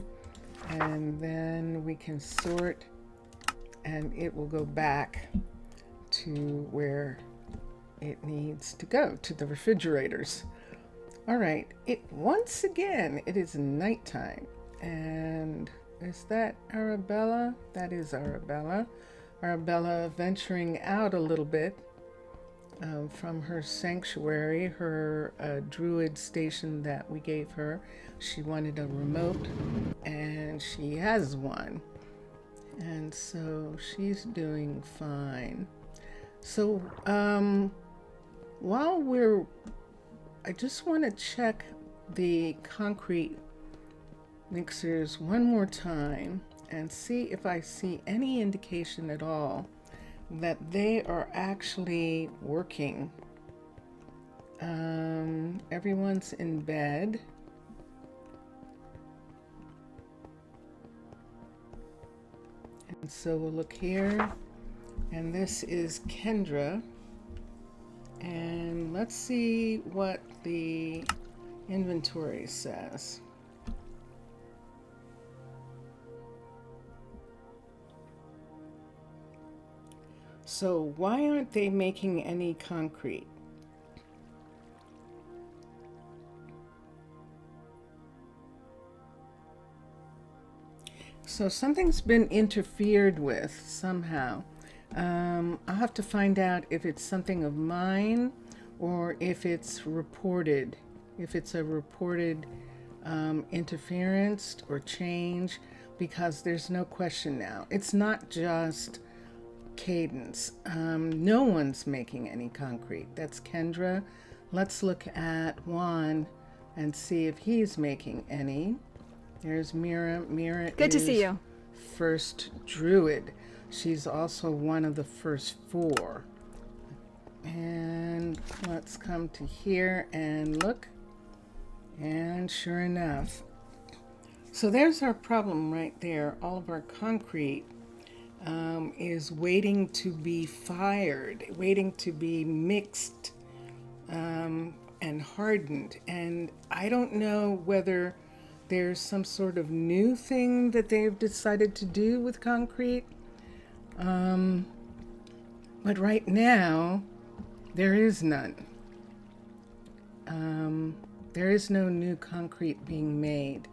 and then we can sort, and it will go back to where it needs to go, to the refrigerators. All right, once again, it is nighttime, and is that Arabella? That is Arabella. Arabella venturing out a little bit from her sanctuary, her druid station that we gave her. She wanted a remote, and she has one, and so she's doing fine. So while I just want to check the concrete mixers one more time and see if I see any indication at all that they are actually working. Everyone's in bed. And so we'll look here, and this is Kendra. And let's see what the inventory says. So why aren't they making any concrete? So something's been interfered with somehow. I'll have to find out if it's something of mine or if it's reported, if it's a reported interference or change, because there's no question now. It's not just Cadence. No one's making any concrete. That's Kendra. Let's look at Juan and see if he's making any. There's Mira. Mira Good to see you. First Druid. She's also one of the first 4. And let's come to here and look. And sure enough. So there's our problem right there. All of our concrete is waiting to be fired, waiting to be mixed and hardened. And I don't know whether there's some sort of new thing that they've decided to do with concrete. But right now, there is none. There is no new concrete being made.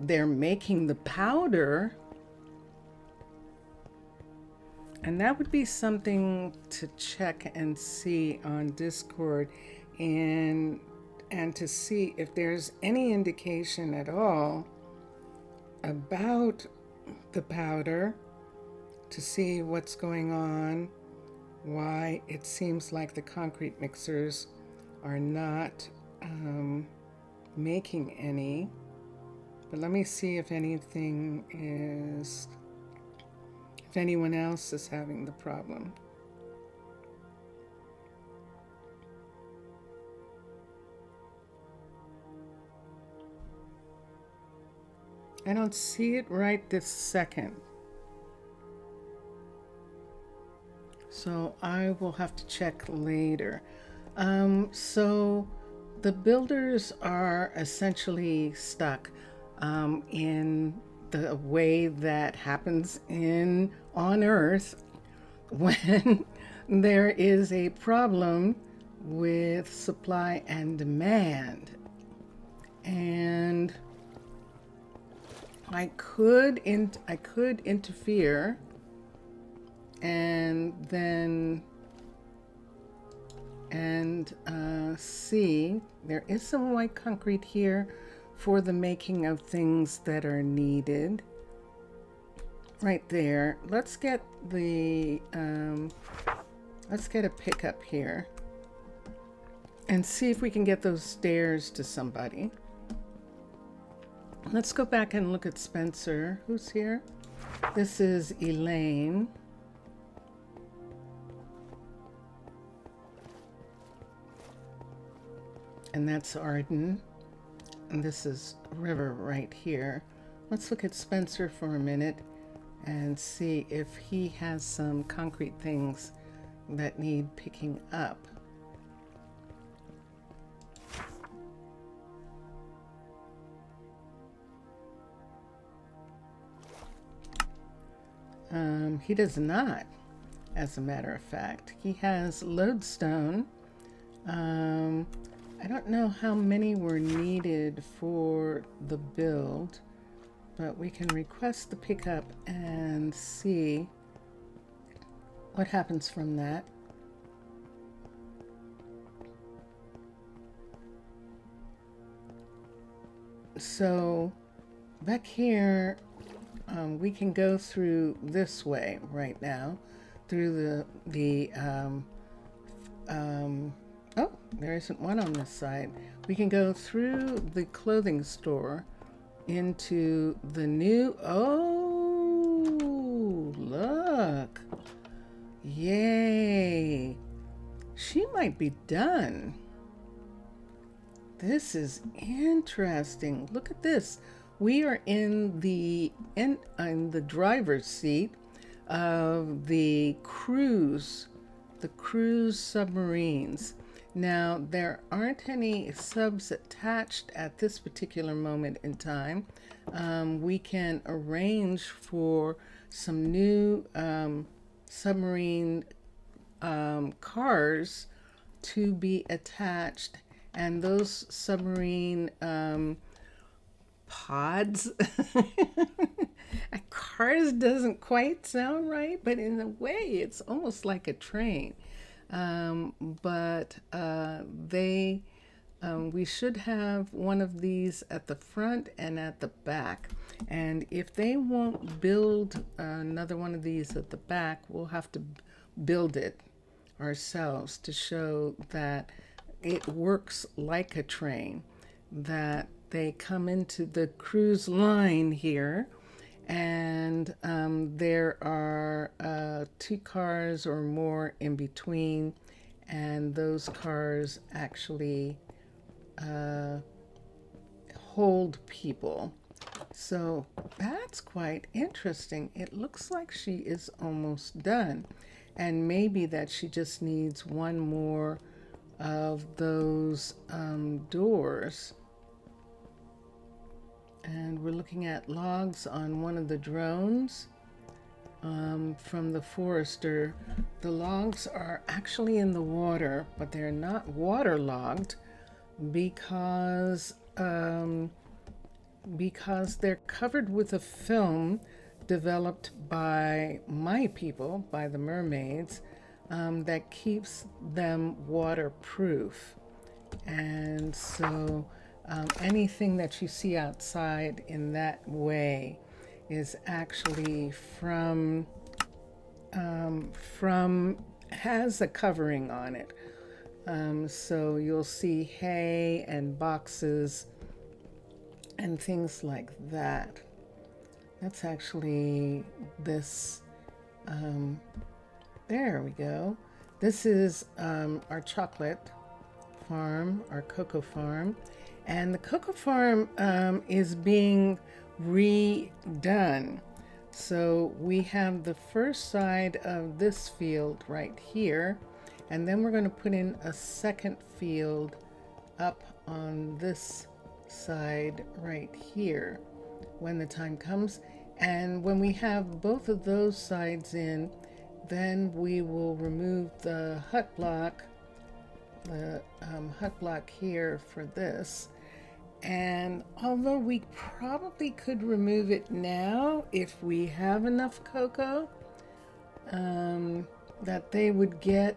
They're making the powder, and that would be something to check and see on Discord, and to see if there's any indication at all about the powder, to see what's going on, why it seems like the concrete mixers are not making any. But let me see if anything is, if anyone else is having the problem. I don't see it right this second. So I will have to check later. So the builders are essentially stuck in the way that happens on Earth when there is a problem with supply and demand. And I could interfere and then see there is some white concrete here for the making of things that are needed. Right there. Let's get a pickup here and see if we can get those stairs to somebody. Let's go back and look at Spencer. Who's here? This is Elaine. And that's Arden. And this is River right here. Let's look at Spencer for a minute and see if he has some concrete things that need picking up. He does not, as a matter of fact. He has lodestone. I don't know how many were needed for the build, but we can request the pickup and see what happens from that. So back here, we can go through this way right now, through oh, there isn't one on this side. We can go through the clothing store into the new, oh, look. Yay. She might be done. This is interesting. Look at this. we are in the driver's seat of the cruise submarines. Now, there aren't any subs attached at this particular moment in time. We can arrange for some new submarine cars to be attached, and those submarine pods. Cars doesn't quite sound right, but in a way it's almost like a train. We should have one of these at the front and at the back. And if they won't build another one of these at the back, we'll have to build it ourselves to show that it works like a train, that they come into the cruise line here, and there are 2 cars or more in between, and those cars actually hold people. So that's quite interesting. It looks like she is almost done, and maybe that she just needs one more of those doors. And we're looking at logs on one of the drones from the forester. The logs are actually in the water, but they're not waterlogged because they're covered with a film developed by my people, by the mermaids, that keeps them waterproof. And so anything that you see outside in that way is actually has a covering on it. So you'll see hay and boxes and things like that. That's actually this, there we go. This is our chocolate farm, our cocoa farm. And the cocoa farm is being redone. So we have the first side of this field right here, and then we're going to put in a second field up on this side right here when the time comes. And when we have both of those sides in, then we will remove the hut block here for this. And although we probably could remove it now if we have enough cocoa, that they would get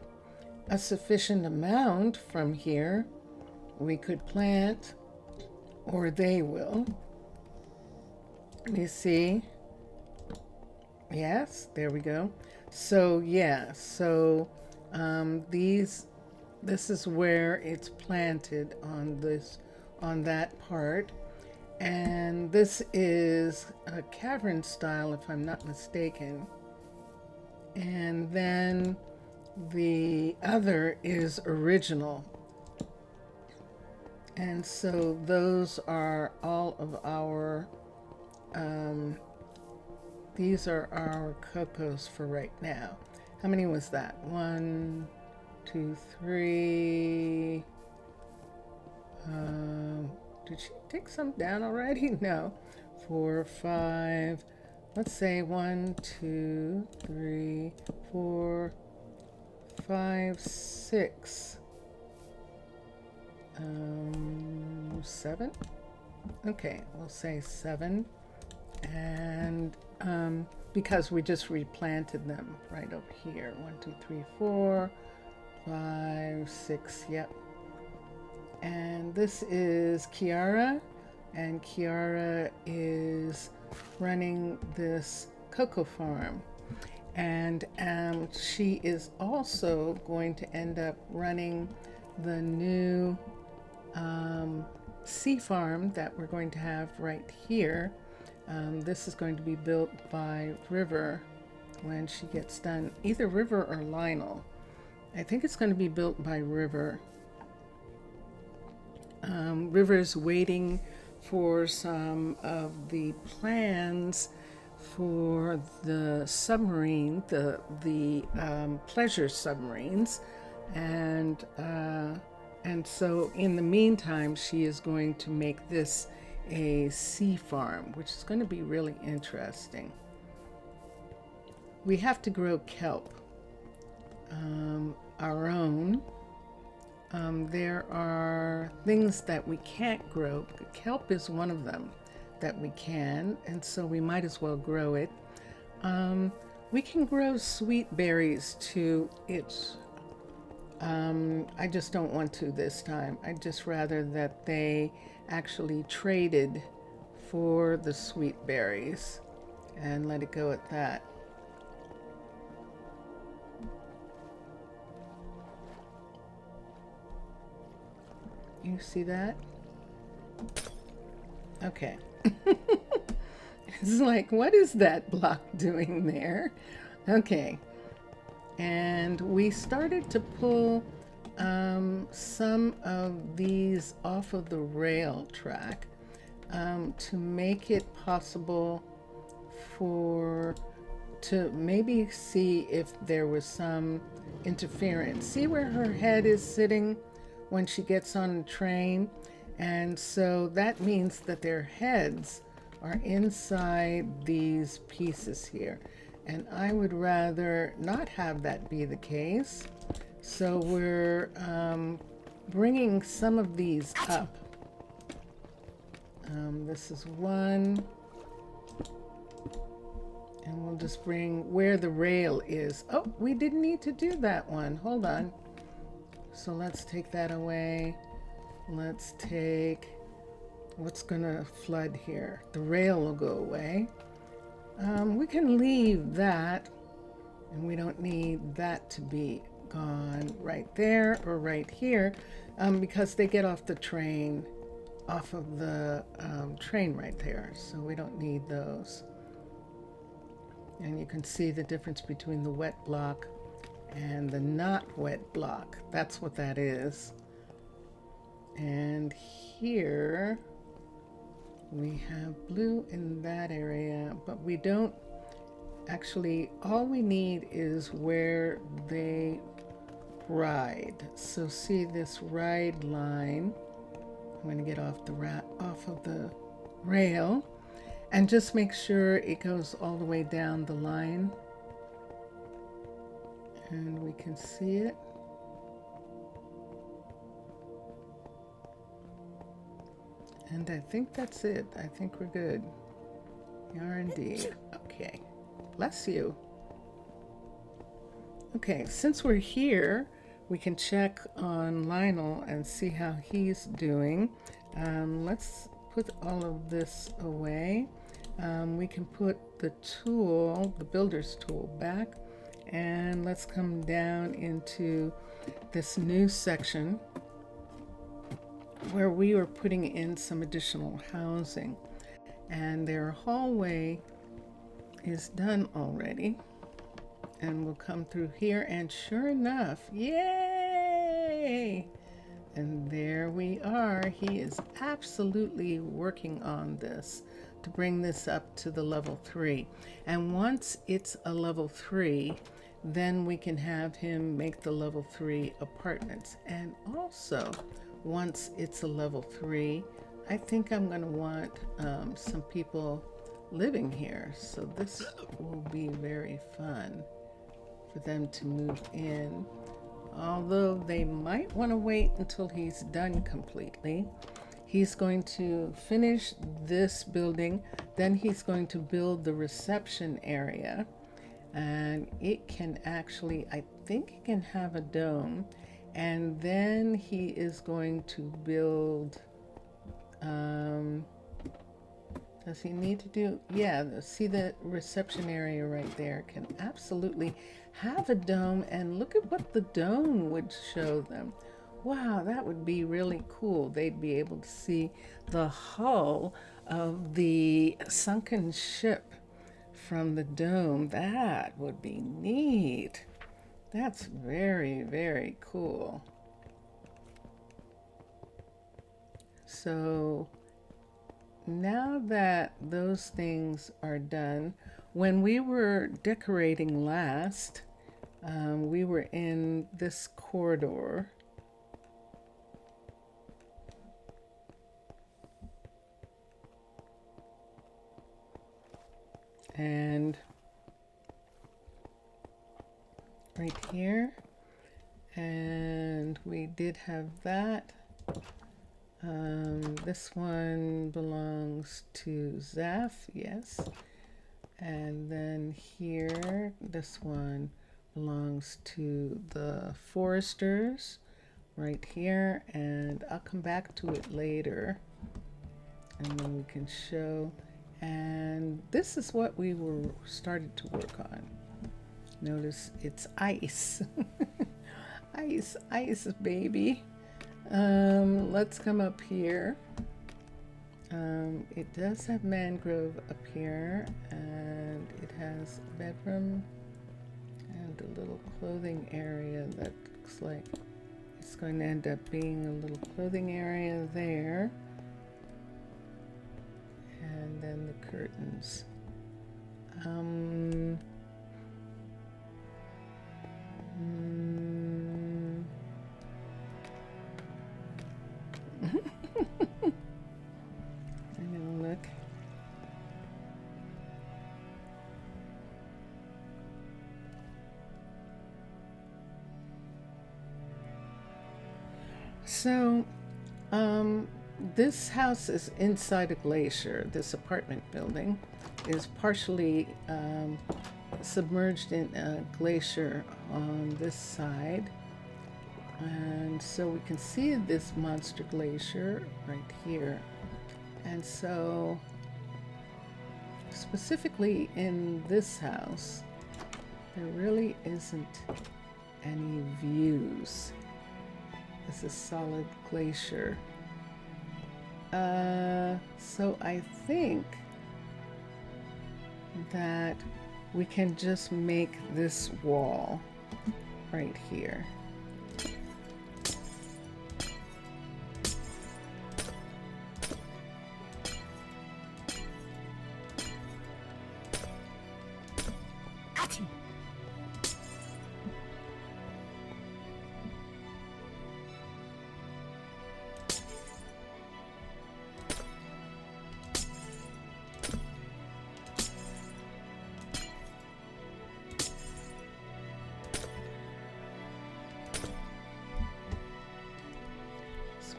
a sufficient amount from here, we could plant, or they will. You see? Yes, there we go. So yeah, so this is where it's planted on that part, and this is a cavern style if I'm not mistaken, and then the other is original. And so those are all of our these are our cocos for right now. How many was that? 1, 2, 3. Did she take some down already? No. 4, 5. Let's say 1, 2, 3, 4, 5, 6. 7. Okay, we'll say 7. And because we just replanted them right over here. 1, 2, 3, 4, 5, 6. Yep. And this is Kiara, and Kiara is running this cocoa farm, and she is also going to end up running the new sea farm that we're going to have right here. This is going to be built by River when she gets done, either River or Lionel. I think it's going to be built by River. River's waiting for some of the plans for the submarine, the pleasure submarines, and so in the meantime, she is going to make this a sea farm, which is going to be really interesting. We have to grow kelp, our own. There are things that we can't grow. Kelp is one of them that we can, and so we might as well grow it. We can grow sweet berries to it. I just don't want to this time. I'd just rather that they actually traded for the sweet berries and let it go at that. You see that? Okay. It's like, what is that block doing there? Okay. And we started to pull some of these off of the rail track to make it possible to maybe see if there was some interference. See where her head is sitting when she gets on the train? And so that means that their heads are inside these pieces here. And I would rather not have that be the case. So we're bringing some of these up. This is one. And we'll just bring where the rail is. Oh, we didn't need to do that one. Hold on. So let's take that away. Let's take what's gonna flood here. The rail will go away. We can leave that, and we don't need that to be gone right there or right here, because they get off the train, off of the train right there, so we don't need those. And you can see the difference between the wet block and the not wet block. That's what that is. And here we have blue in that area, but we don't actually, all we need is where they ride. So see this ride line. I'm going to get off of the rail and just make sure it goes all the way down the line. And we can see it. And I think that's it. I think we're good. We are indeed. Okay. Bless you. Okay, since we're here, we can check on Lionel and see how he's doing. Let's put all of this away. We can put the tool, the builder's tool, back. And let's come down into this new section where we were putting in some additional housing, and their hallway is done already, and we'll come through here, and sure enough, yay, and there we are. He is absolutely working on this to bring this up to the level 3, and once it's a level 3, then we can have him make the level 3 apartments. And also, once it's a level 3, I think I'm going to want some people living here. So this will be very fun for them to move in. Although they might want to wait until he's done completely. He's going to finish this building, then he's going to build the reception area. And it can actually, I think it can have a dome. And then he is going to build, does he need to do, yeah, see the reception area right there can absolutely have a dome. And look at what the dome would show them. Wow, that would be really cool. They'd be able to see the hull of the sunken ship from the dome. That would be neat. That's very, very cool. So now that those things are done, when we were decorating last, we were in this corridor. And right here, and we did have that. This one belongs to Zaf, yes. And then here, this one belongs to the foresters right here, and I'll come back to it later and then we can show. And this is what we were started to work on. Notice it's ice. Ice, baby. Let's come up here. It does have mangrove up here, and it has a bedroom and a little clothing area that looks like it's going to end up being a little clothing area there. And then the curtains. I'm gonna look. So, this house is inside a glacier. This apartment building is partially submerged in a glacier on this side. And so we can see this monster glacier right here. And so specifically in this house, there really isn't any views. This is solid glacier. So I think that we can just make this wall right here.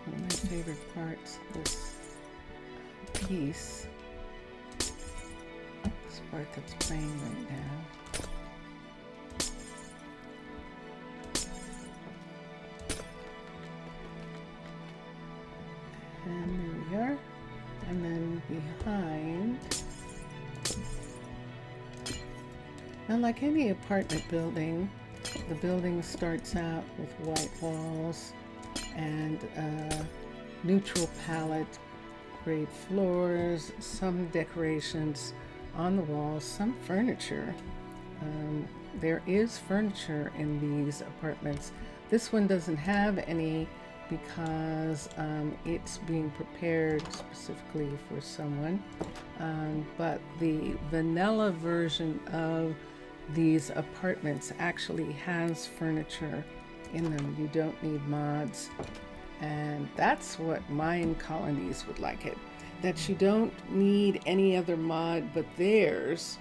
One of my favorite parts, this piece, this part that's playing right now. And there we are. And then behind, now like any apartment building, the building starts out with white walls and neutral palette, grade floors, some decorations on the walls, some furniture. There is furniture in these apartments. This one doesn't have any because it's being prepared specifically for someone. But the vanilla version of these apartments actually has furniture in them. You don't need mods, and that's what Minecolonies would like it, that you don't need any other mod but theirs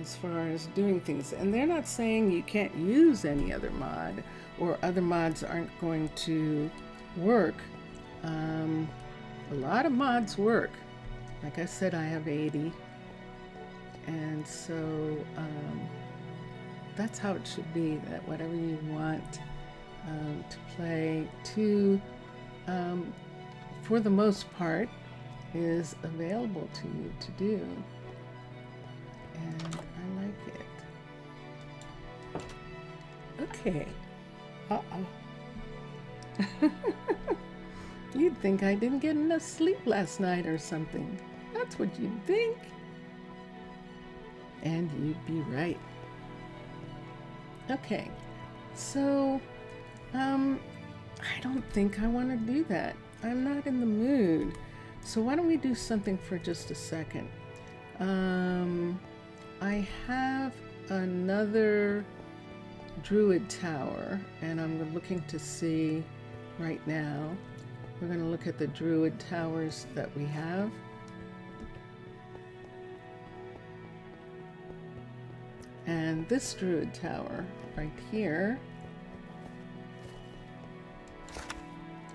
as far as doing things. And they're not saying you can't use any other mod or other mods aren't going to work. A lot of mods work. Like I said, I have 80, and so that's how it should be, that whatever you want to play to, for the most part, is available to you to do. And I like it. Okay. You'd think I didn't get enough sleep last night or something. That's what you'd think. And you'd be right. Okay, so I don't think I want to do that. I'm not in the mood So why don't we do something for just a second? I have another Druid tower, and I'm looking to see right now. We're going to look at the Druid towers that we have. And this Druid tower right here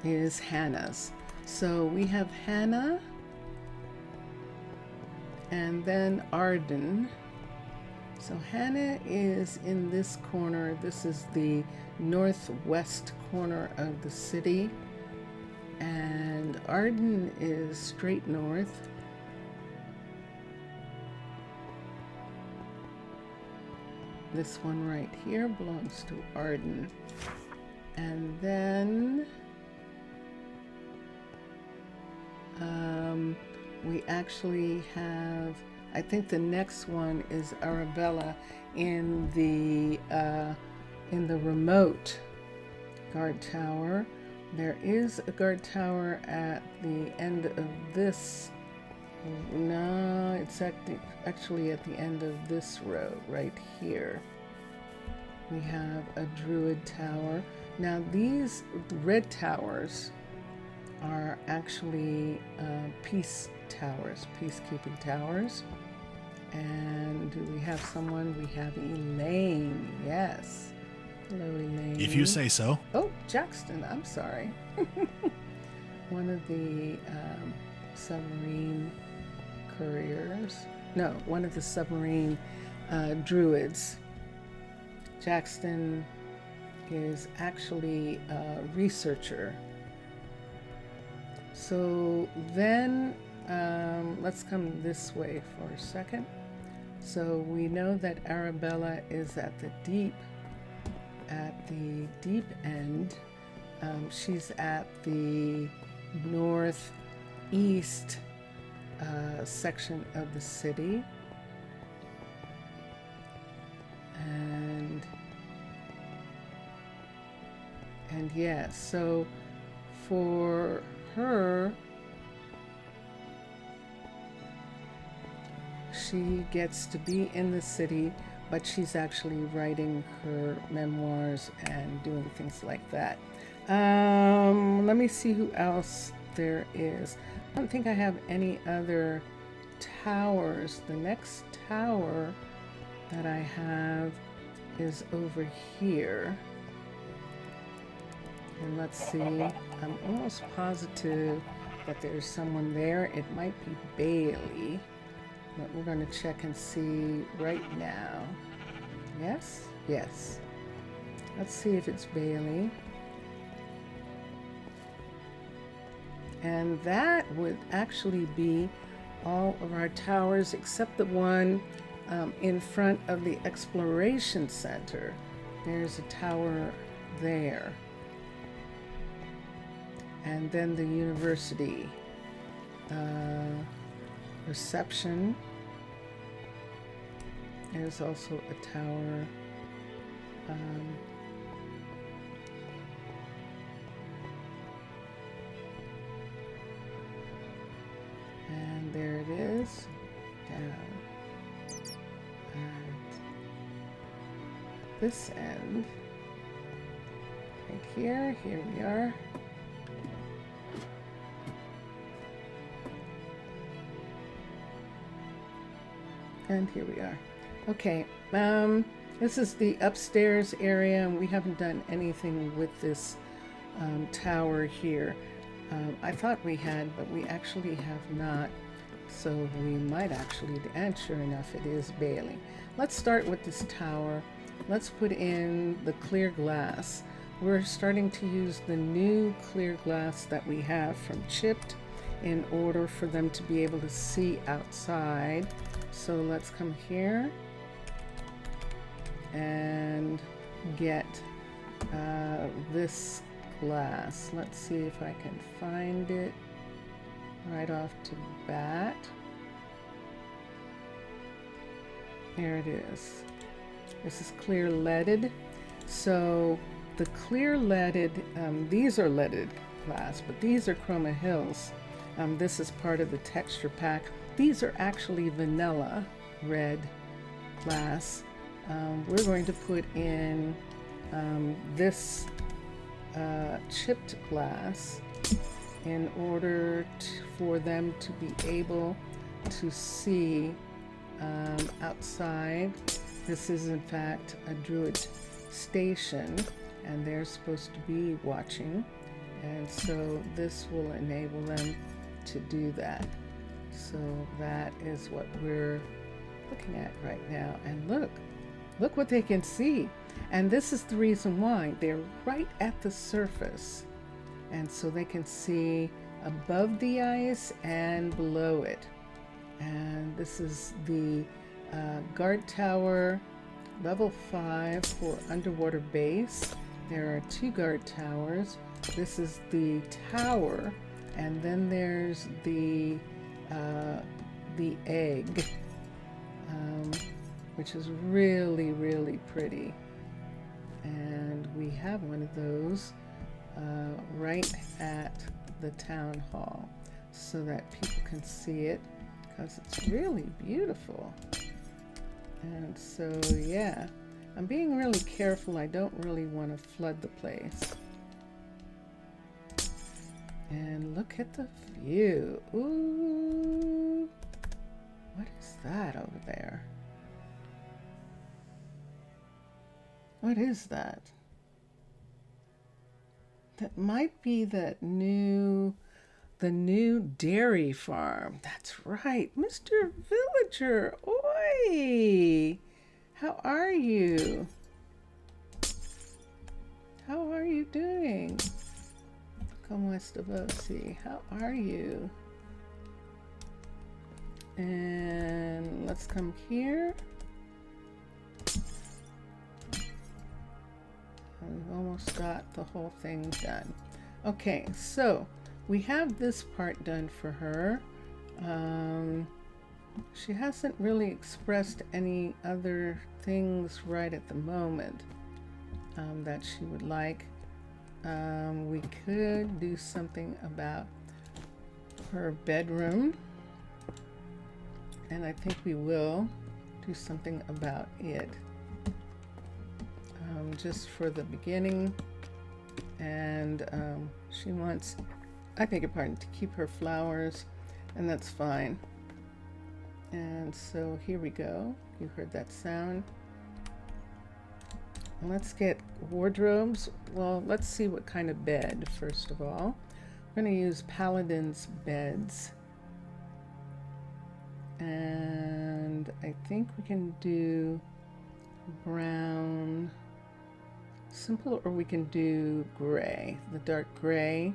is Hannah's. So we have Hannah and then Arden. So Hannah is in this corner. This is the northwest corner of the city. And Arden is straight north. This one right here belongs to Arden. And then we actually have, I think the next one is Arabella in the remote guard tower. There is a guard tower at the end of this. No, it's actually at the end of this road right here. We have a Druid tower. Now these red towers are actually peace towers, peacekeeping towers. And do we have someone? We have Elaine. Yes. Hello, Elaine. If you say so. Oh, Jackson. I'm sorry. One of the submarine couriers. No, one of the submarine druids. Jackson is actually a researcher. So then let's come this way for a second. So we know that Arabella is at the deep end. She's at the northeast section of the city. And yeah, so for her, she gets to be in the city, but she's actually writing her memoirs and doing things like that. Let me see who else there is. I don't think I have any other towers. The next tower that I have is over here. And let's see, I'm almost positive that there's someone there. It might be Bailey, but we're going to check and see right now. Yes? Yes. Let's see if it's Bailey. And that would actually be all of our towers except the one in front of the Exploration Center. There's a tower there. And then the university reception. There's also a tower. And there it is, down at this end. Right here we are. And here we are. Okay, this is the upstairs area, and we haven't done anything with this tower here. I thought we had, but we actually have not. So we might actually, and sure enough, it is Bailey. Let's start with this tower. Let's put in the clear glass. We're starting to use the new clear glass that we have from Chipped in order for them to be able to see outside. So let's come here and get this glass. Let's see if I can find it right off to bat. There it is. This is clear leaded. So the clear leaded, these are leaded glass, but these are Chroma Hills. This is part of the texture pack. These are actually vanilla red glass. We're going to put in this chipped glass in order for them to be able to see outside. This is in fact a Druid station, and they're supposed to be watching, and so this will enable them to do that. So that is what we're looking at right now. And look what they can see. And this is the reason why they're right at the surface, and so they can see above the ice and below it. And this is the guard tower, level 5 for underwater base. There are 2 guard towers. This is the tower, and then there's the egg, which is really, really pretty. And we have one of those right at the town hall so that people can see it, because it's really beautiful. And so, yeah, I'm being really careful. I don't really want to flood the place. And look at the view. Ooh, what is that over there? What is that? That might be the new dairy farm. That's right, Mr. Villager. Oi! How are you? How are you doing? Como esta você? How are you? And let's come here. We've almost got the whole thing done. Okay, so we have this part done for her. She hasn't really expressed any other things right at the moment that she would like. We could do something about her bedroom, and I think we will do something about it. Just for the beginning, and she wants, I beg your pardon, to keep her flowers, and that's fine. And so here we go. You heard that sound. Let's get wardrobes. Well, let's see what kind of bed first of all. We're going to use Paladin's beds, and I think we can do brown simple, or we can do gray, the dark gray,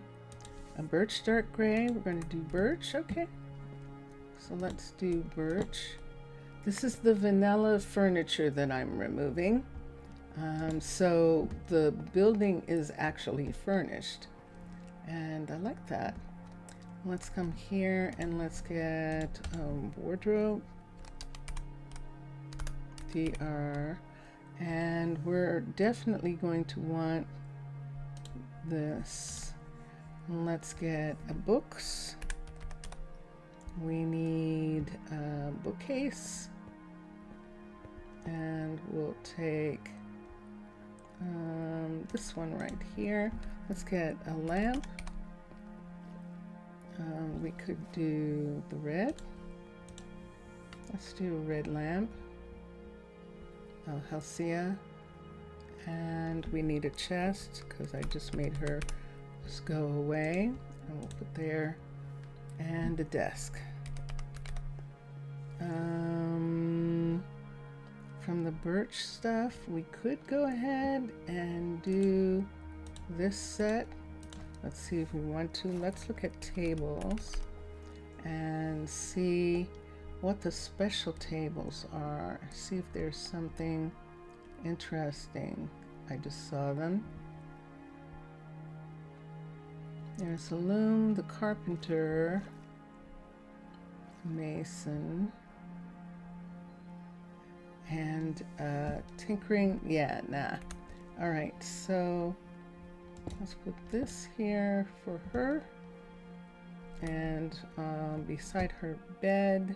a birch dark gray. We're going to do birch. Okay, so let's do birch. This is the vanilla furniture that I'm removing, so the building is actually furnished, and I like that. Let's come here and let's get wardrobe, DR. And we're definitely going to want this. Let's get a books. We need a bookcase. And we'll take this one right here. Let's get a lamp. We could do the red. Let's do a red lamp. Halcyon, and we need a chest because I just made her just go away, and we'll put there, and a desk. From the birch stuff, we could go ahead and do this set. Let's see if we want to. Let's look at tables and see what the special tables are. See if there's something interesting. I just saw them. There's a loom, the carpenter, mason, and tinkering. Yeah, nah. All right, so let's put this here for her, and beside her bed,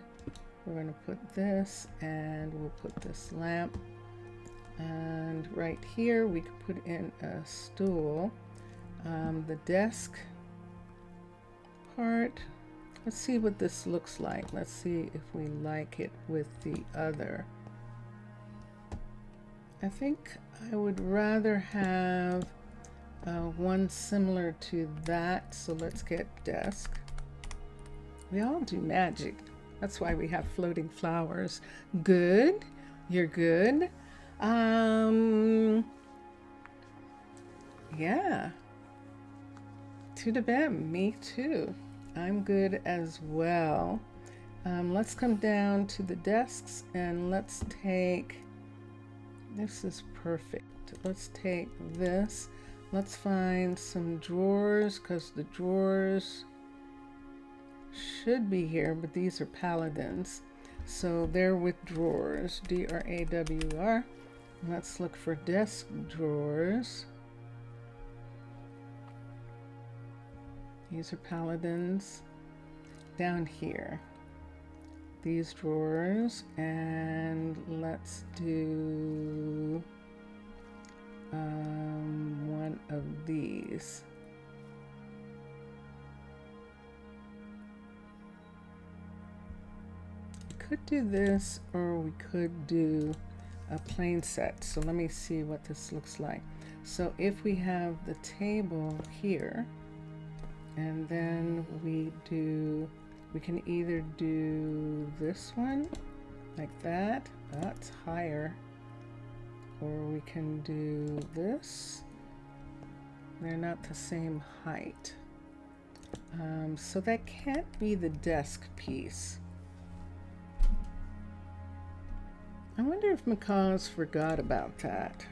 we're going to put this, and we'll put this lamp. And right here, we could put in a stool. The desk part, let's see what this looks like. Let's see if we like it with the other. I think I would rather have one similar to that, so let's get desk. We all do magic. That's why we have floating flowers. Good. You're good. Yeah. To the bed. Me too. I'm good as well. Let's come down to the desks and let's take, this is perfect. Let's take this. Let's find some drawers, because the drawers should be here, but these are paladins. So they're with drawers, D-R-A-W-R. Let's look for desk drawers. These are paladins. Down here, these drawers, and let's do one of these. We could do this, or we could do a plain set. So let me see what this looks like. So if we have the table here, and then we can either do this one like that, that's higher, or we can do this. They're not the same height. So that can't be the desk piece. I wonder if Macaws forgot about that.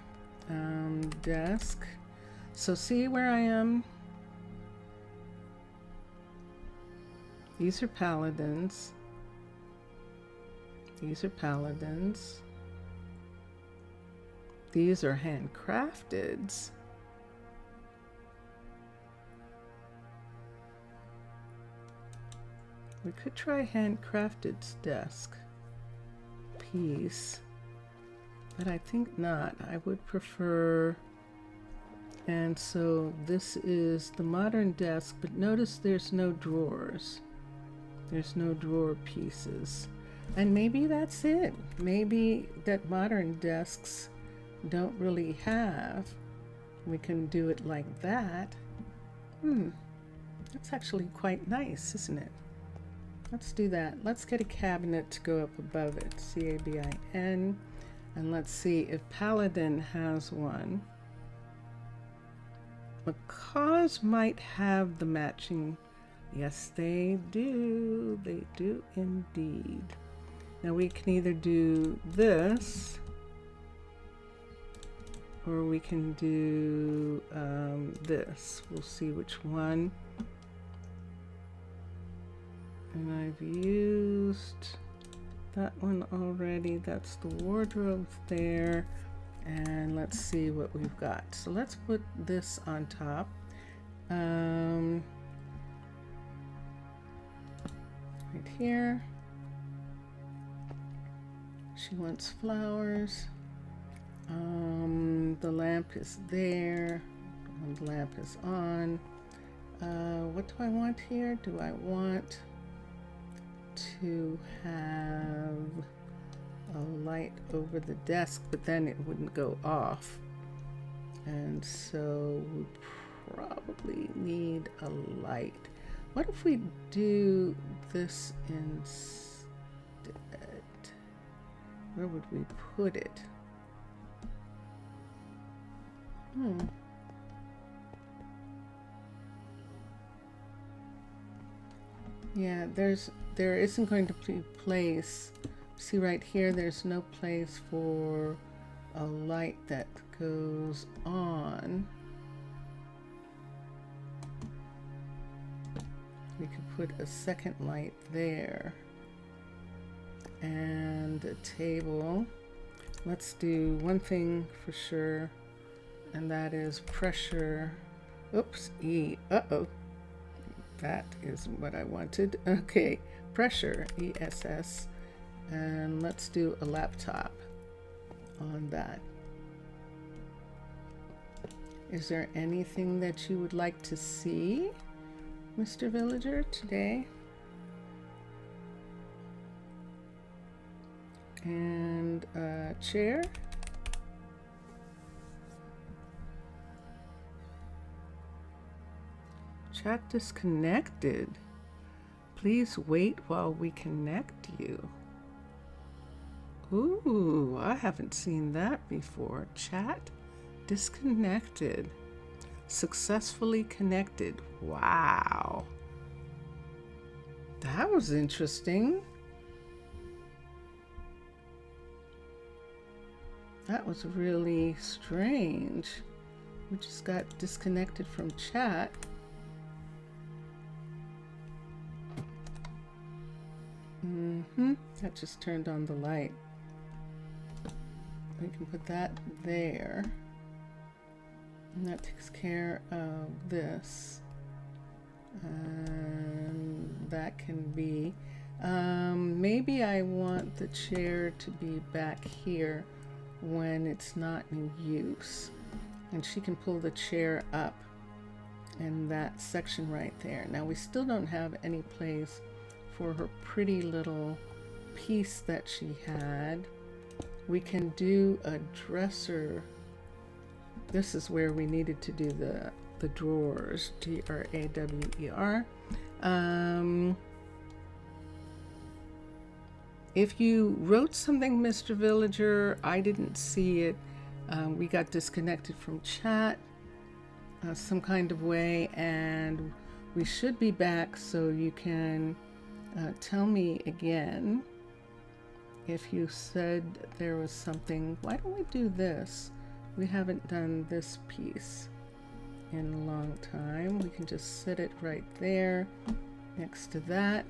Desk. So see where I am? These are paladins. These are paladins. These are handcrafteds. We could try handcrafted's desk piece, but I think not. I would prefer, and so this is the modern desk, but notice there's no drawers. There's no drawer pieces. And maybe that's it. Maybe that modern desks don't really have. We can do it like that. That's actually quite nice, isn't it? Let's do that. Let's get a cabinet to go up above it. C-A-B-I-N. And let's see if Paladin has one. Macaws might have the matching. Yes, they do. They do indeed. Now we can either do this, or we can do this. We'll see which one. And I've used that one already. That's the wardrobe there. And let's see what we've got. So let's put this on top. Right here. She wants flowers. The lamp is there. The lamp is on. What do I want here? Do I want to have a light over the desk, but then it wouldn't go off, and so we probably need a light. What if we do this instead? Where would we put it? Yeah, there isn't going to be place. See right here, there's no place for a light that goes on. We could put a second light there. And a table. Let's do one thing for sure, and that is pressure. Oops, E. Uh-oh. That is what I wanted. Okay, pressure, ESS. And let's do a laptop on that. Is there anything that you would like to see, Mr. Villager, today? And chair. Chat disconnected. Please wait while we connect you. Ooh, I haven't seen that before. Chat disconnected. Successfully connected. Wow. That was interesting. That was really strange. We just got disconnected from chat. That just turned on the light. We can put that there. And that takes care of this. And that can be... maybe I want the chair to be back here when it's not in use. And she can pull the chair up in that section right there. Now we still don't have any place for her pretty little piece that she had. We can do a dresser. This is where we needed to do the drawers, D-R-A-W-E-R. If you wrote something, Mr. Villager, I didn't see it. We got disconnected from chat some kind of way, and we should be back, so you can tell me again if you said there was something. Why don't we do this? We haven't done this piece in a long time. We can just sit it right there next to that.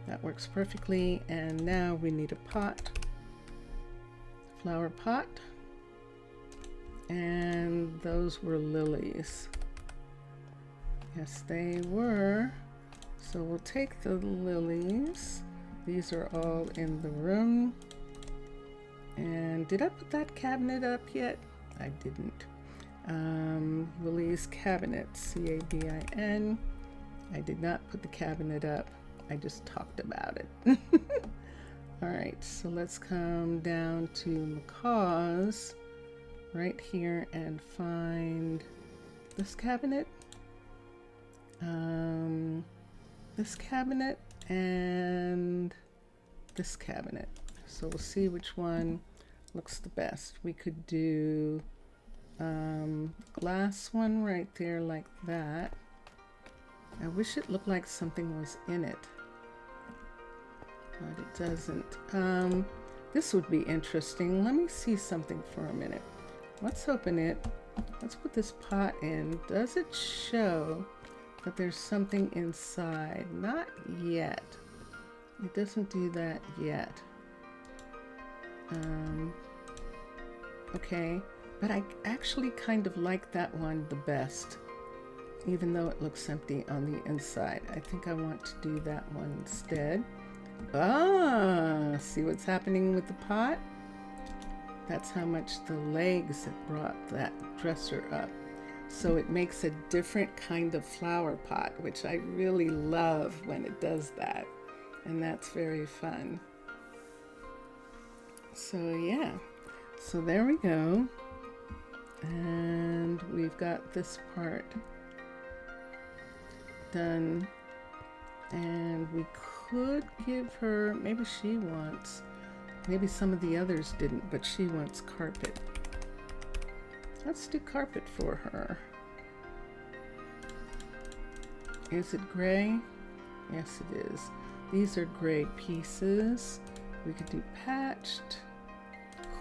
That works perfectly. And now we need a pot, flower pot, and those were lilies. Yes, they were. So we'll take the lilies. These are all in the room. And did I put that cabinet up yet? I didn't. Lilies cabinet, C-A-B-I-N. I did not put the cabinet up. I just talked about it. All right, so let's come down to Macaw's right here and find this cabinet. This cabinet and this cabinet. So we'll see which one looks the best. We could do glass one right there like that. I wish it looked like something was in it, but it doesn't. This would be interesting. Let me see something for a minute. Let's open it. Let's put this pot in. Does it show that there's something inside? Not yet. It doesn't do that yet. Okay, but I actually kind of like that one the best, even though it looks empty on the inside. I think I want to do that one instead. See what's happening with the pot? That's how much the legs have brought that dresser up. So it makes a different kind of flower pot, which I really love when it does that. And that's very fun. So yeah, so there we go. And we've got this part done. And we could give her, maybe she wants, maybe some of the others didn't, but she wants carpet. Let's do carpet for her. Is it gray? Yes, it is. These are gray pieces. We could do patched,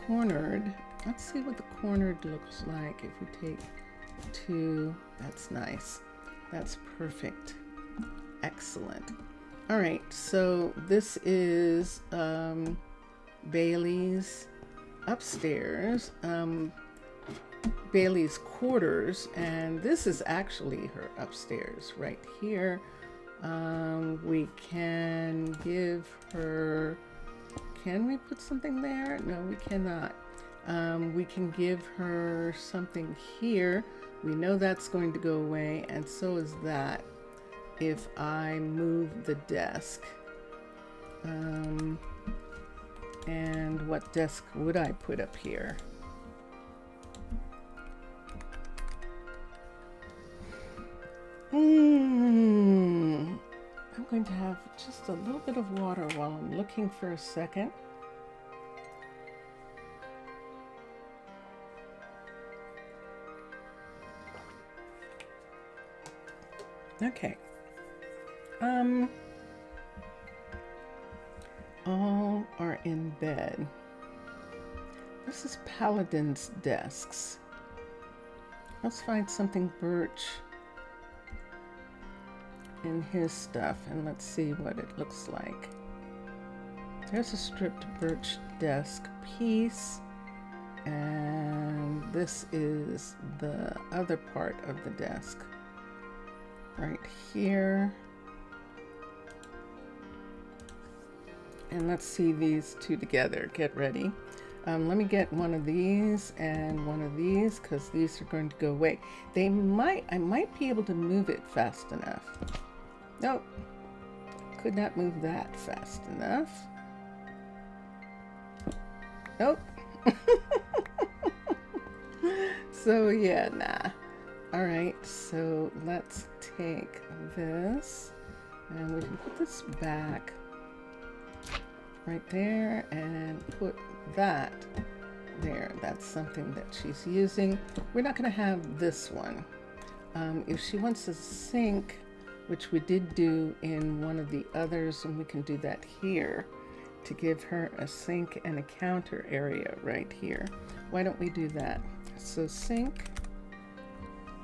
cornered. Let's see what the cornered looks like if we take two. That's nice. That's perfect. Excellent. All right, so this is Bailey's upstairs, Bailey's quarters, and this is actually her upstairs right here. We can give her, can we put something there? No, we cannot. We can give her something here. We know that's going to go away, and so is that if I move the desk. And what desk would I put up here? I'm going to have just a little bit of water while I'm looking for a second. Okay. All are in bed. This is Paladin's desks. Let's find something birch in his stuff and let's see what it looks like. There's a stripped birch desk piece, and this is the other part of the desk right here. And let's see these two together. Get ready. Let me get one of these and one of these because these are going to go away. I might be able to move it fast enough. Nope. Could not move that fast enough. Nope. So yeah, nah. All right, so let's take this and we can put this back right there and put that there. That's something that she's using. We're not going to have this one. If she wants a sink, which we did do in one of the others, and we can do that here to give her a sink and a counter area right here. Why don't we do that? So sink,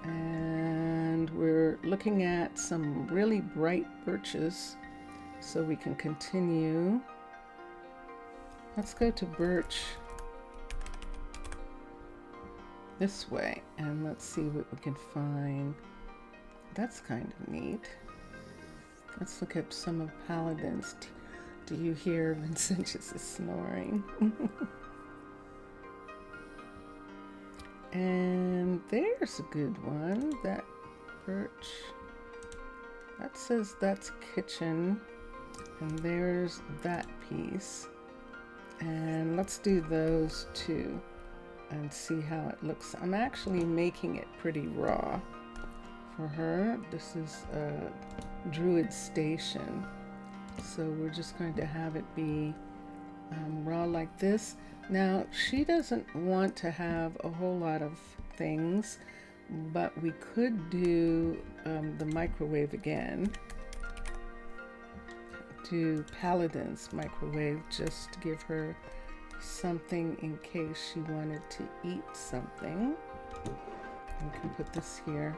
and we're looking at some really bright birches so we can continue. Let's go to birch this way and let's see what we can find. That's kind of neat. Let's look at some of Paladin's. Do you hear Vincentius is snoring? And there's a good one. That birch. That says that's kitchen. And there's that piece. And let's do those two and see how it looks. I'm actually making it pretty raw for her. This is a Druid station. So we're just going to have it be raw like this. Now, she doesn't want to have a whole lot of things, but we could do the microwave again. Do Paladin's microwave just to give her something in case she wanted to eat something. We can put this here.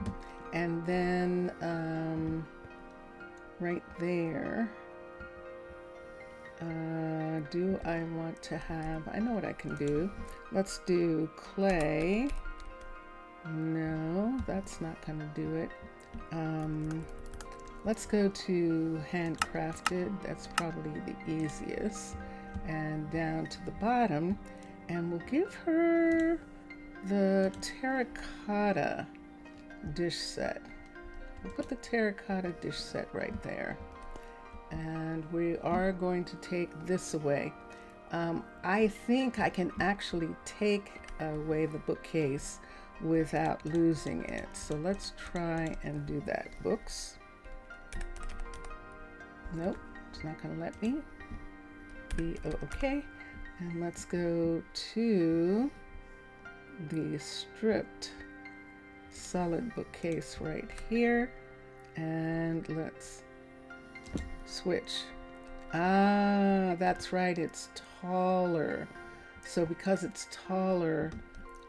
And then right there, do I want to have, I know what I can do. Let's do clay. No, that's not going to do it. Let's go to handcrafted. That's probably the easiest. And down to the bottom, and we'll give her the terracotta dish set. We'll put the terracotta dish set right there. And we are going to take this away. I think I can actually take away the bookcase without losing it. So let's try and do that. Books. Nope, it's not going to let me. Okay. And let's go to the stripped solid bookcase right here. And let's switch. Ah, that's right, it's taller. So because it's taller,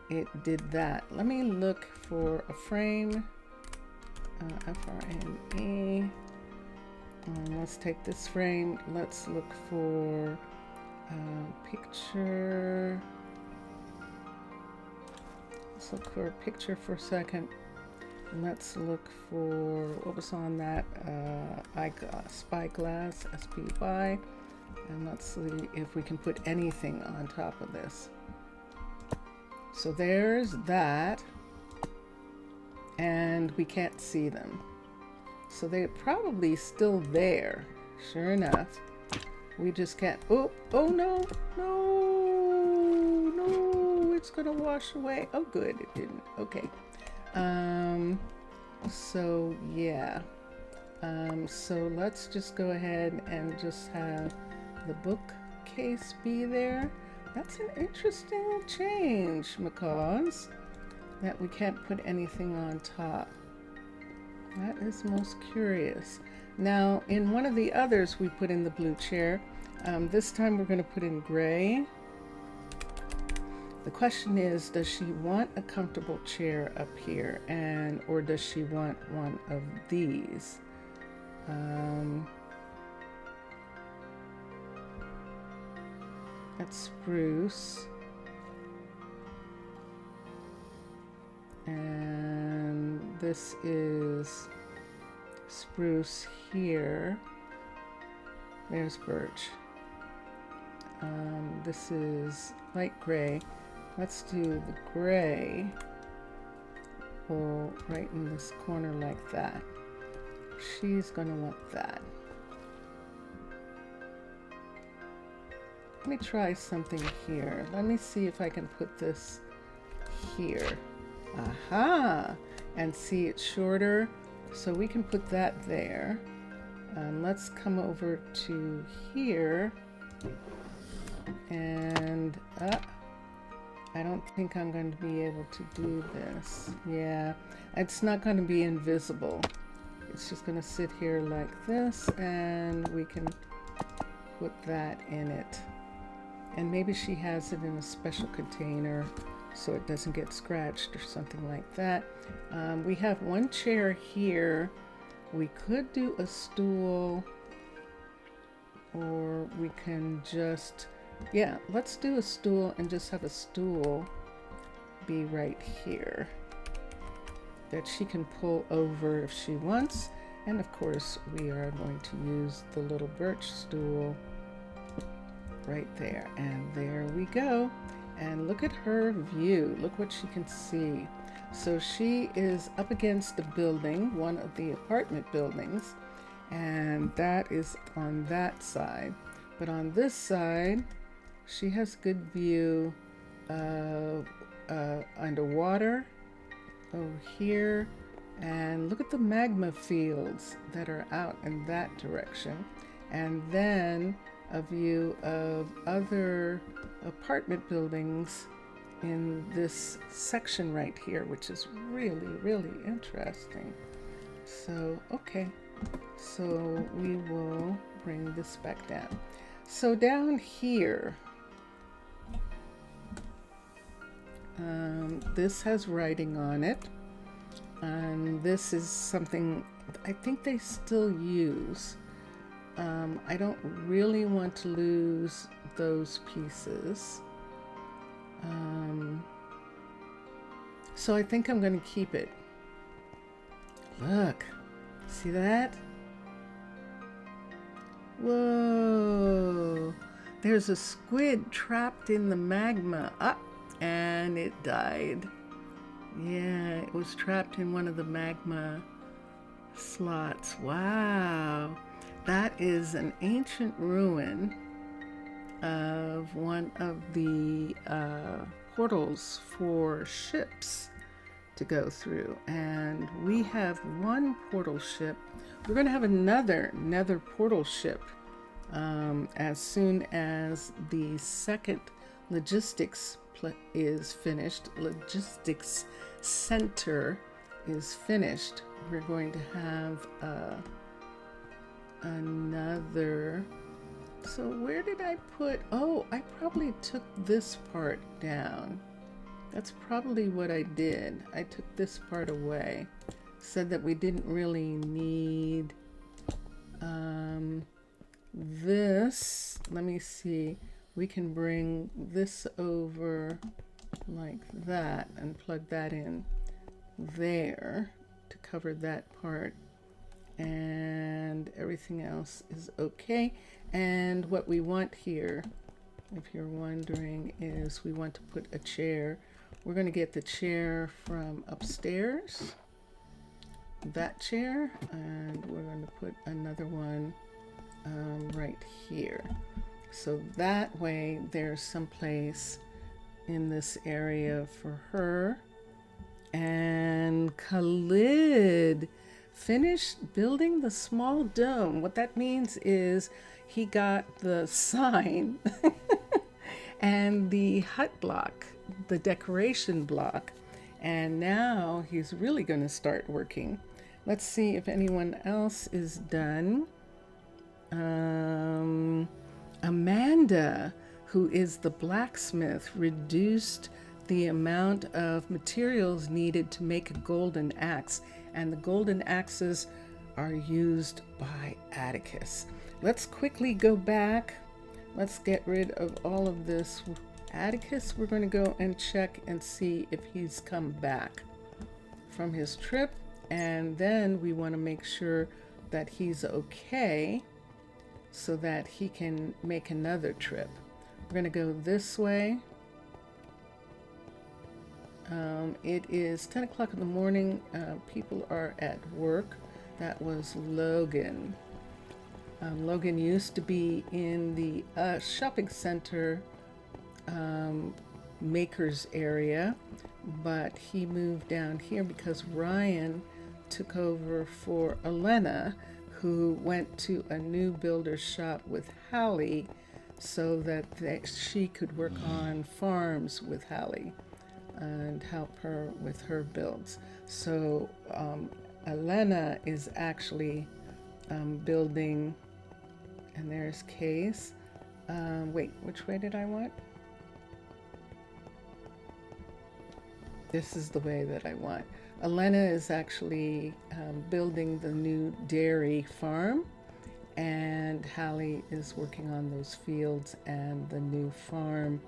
it did that. Let me look for a frame. F-R-A-M-E. Let's take this frame. Let's look for a picture. Let's look for a picture for a second. Let's look for what was on that spyglass, SPY, and let's see if we can put anything on top of this. So there's that, and we can't see them. So they're probably still there, sure enough. We just can't, oh no, no, no, it's gonna wash away. Oh good, it didn't, okay. So yeah, so let's just go ahead and just have the bookcase be there. That's an interesting change, macaws, that we can't put anything on top. That is most curious. Now, in one of the others, we put in the blue chair. This time we're going to put in gray. The question is, does she want a comfortable chair up here, or does she want one of these? That's spruce. And this is spruce here. There's birch. This is light gray. Let's do the gray. Pull right in this corner like that. She's gonna want that. Let me try something here. Let me see if I can put this here. Aha! And see, it's shorter, so we can put that there. Let's come over to here. And I don't think I'm going to be able to do this. Yeah, it's not going to be invisible. It's just going to sit here like this, and we can put that in it. And maybe she has it in a special container so it doesn't get scratched or something like that. We have one chair here. We could do a stool, or we can just, yeah, let's do a stool and just have a stool be right here that she can pull over if she wants. And of course, we are going to use the little birch stool right there. And there we go. And look at her view. Look what she can see. So she is up against a building, one of the apartment buildings, and that is on that side. But on this side, she has good view of underwater over here. And look at the magma fields that are out in that direction. And then a view of other apartment buildings in this section right here, which is really, really interesting. So, okay, so we will bring this back down. So down here, this has writing on it, and this is something I think they still use. I don't really want to lose those pieces. So I think I'm going to keep it. Look, see that? Whoa, there's a squid trapped in the magma. And it died. Yeah, it was trapped in one of the magma slots. Wow. That is an ancient ruin of one of the portals for ships to go through. And we have one portal ship. We're going to have another portal ship as soon as the second logistics is finished. Logistics center is finished. We're going to have another. So where did I put? Oh, I probably took this part down. That's probably what I did. I took this part away. Said that we didn't really need this. Let me see. We can bring this over like that and plug that in there. covered that part, and everything else is okay. And what we want here, if you're wondering, is we want to put a chair. We're going to get the chair from upstairs, that chair, and we're going to put another one right here. So that way there's some place in this area for her. And Khalid finished building the small dome. What that means is he got the sign and the hut block, the decoration block, and now he's really going to start working. Let's see if anyone else is done. Amanda, who is the blacksmith, reduced the amount of materials needed to make a golden axe, and the golden axes are used by Atticus. Let's quickly go back. Let's get rid of all of this. Atticus, we're going to go and check and see if he's come back from his trip, and then we want to make sure that he's okay so that he can make another trip. We're going to go this way. It is 10 o'clock in the morning. People are at work. That was Logan. Logan used to be in the shopping center makers area, but he moved down here because Ryan took over for Elena, who went to a new builder shop with Hallie so that she could work on farms with Hallie and help her with her builds. So Elena is actually building, and there's Case. Wait, which way did I want? This is the way that I want. Elena is actually building the new dairy farm, and Hallie is working on those fields and the new farm,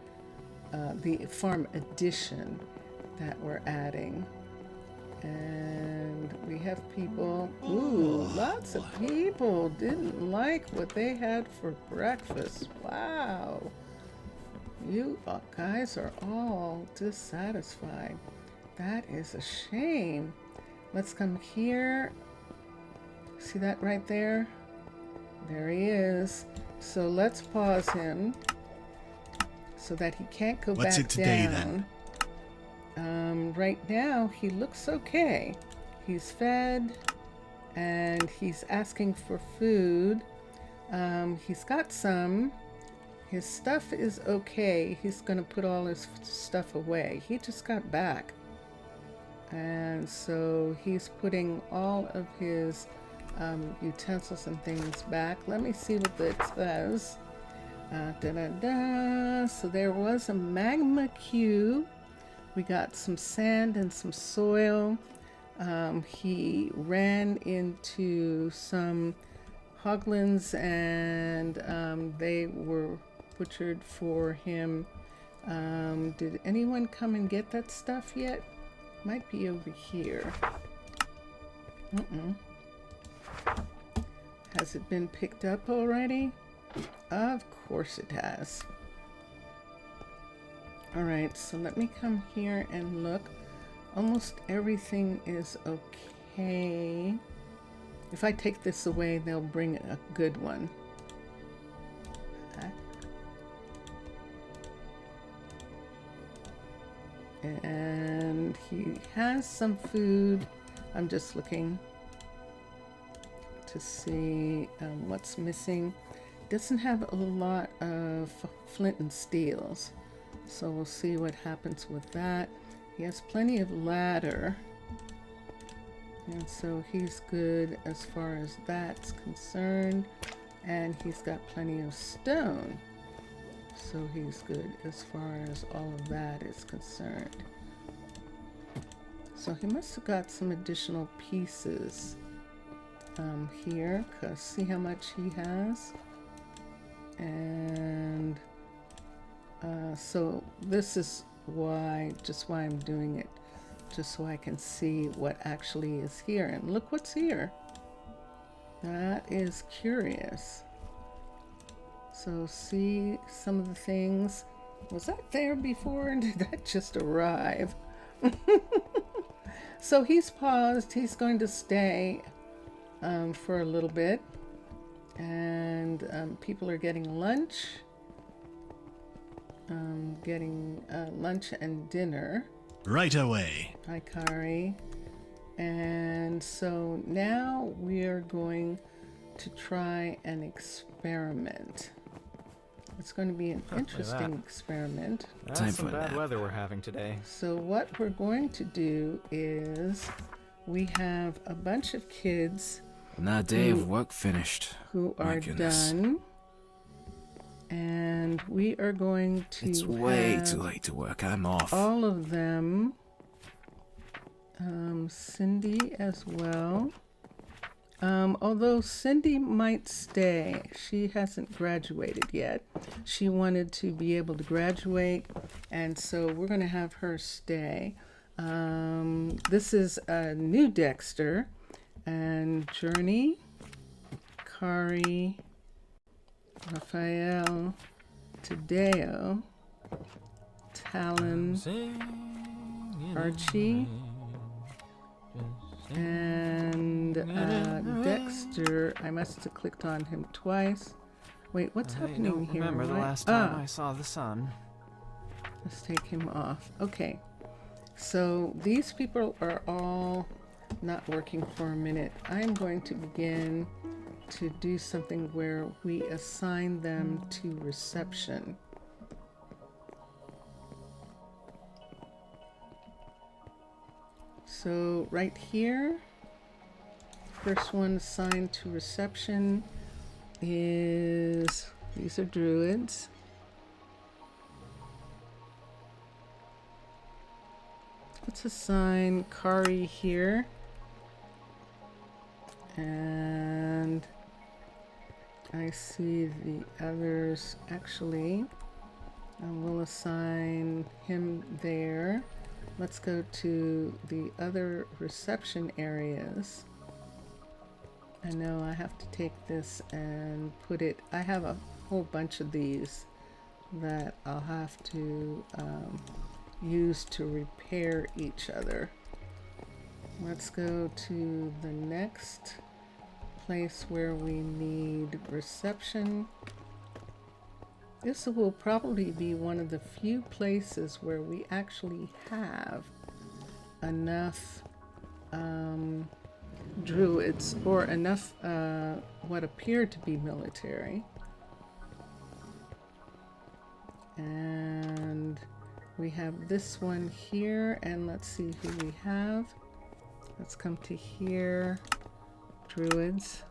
the farm addition that we're adding. And we have people, ooh, lots of people didn't like what they had for breakfast. Wow. You guys are all dissatisfied. That is a shame. Let's come here. See that right there? There he is. So let's pause him so that he can't go back down. What's it today then? Right now he looks okay. He's fed and he's asking for food. He's got some. His stuff is okay. He's gonna put all his stuff away. He just got back. And so he's putting all of his utensils and things back. Let me see what it says. So there was a magma cube. We got some sand and some soil. He ran into some hoglins and they were butchered for him. Did anyone come and get that stuff yet? Might be over here. Has it been picked up already? Of course it has. Alright, so let me come here and look. Almost everything is okay. If I take this away, they'll bring a good one. And he has some food. I'm just looking to see what's missing. Doesn't have a lot of flint and steels, so we'll see what happens with that. He has plenty of ladder, and so he's good as far as that's concerned, and he's got plenty of stone, so he's good as far as all of that is concerned. So he must have got some additional pieces here, because see how much he has. And so this is why I'm doing it just so I can see what actually is here. And look what's here. That is curious. So see some of the things. Was that there before, and did that just arrive? So he's paused. He's going to stay for a little bit. And people are getting lunch. Getting lunch and dinner. Right away. Hi, Kari. And so now we are going to try an experiment. It's going to be an interesting experiment. That's some bad weather we're having today. So what we're going to do is we have a bunch of kids Another day of work finished. who are done. And we are going to It's way too late to work. I'm off. all of them. Cindy as well. Although Cindy might stay. She hasn't graduated yet. She wanted to be able to graduate, and so we're going to have her stay. This is a new Dexter, and Journey, Kari, Raphael, Tadeo, Talon, Archie, and Dexter. I must have clicked on him twice. Wait, what's happening here? Remember the last time I saw the sun. Let's take him off. Okay, so these people are all not working for a minute. I'm going to begin to do something where we assign them to reception. So right here, first one assigned to reception is, these are Druids. Let's assign Kari here. And I see the others actually. And we'll assign him there. Let's go to the other reception areas. I know I have to take this and put it, I have a whole bunch of these that I'll have to use to repair each other. Let's go to the next place where we need reception. This will probably be one of the few places where we actually have enough druids, or enough what appear to be military. And we have this one here, and let's see who we have. Let's come to here, Druids.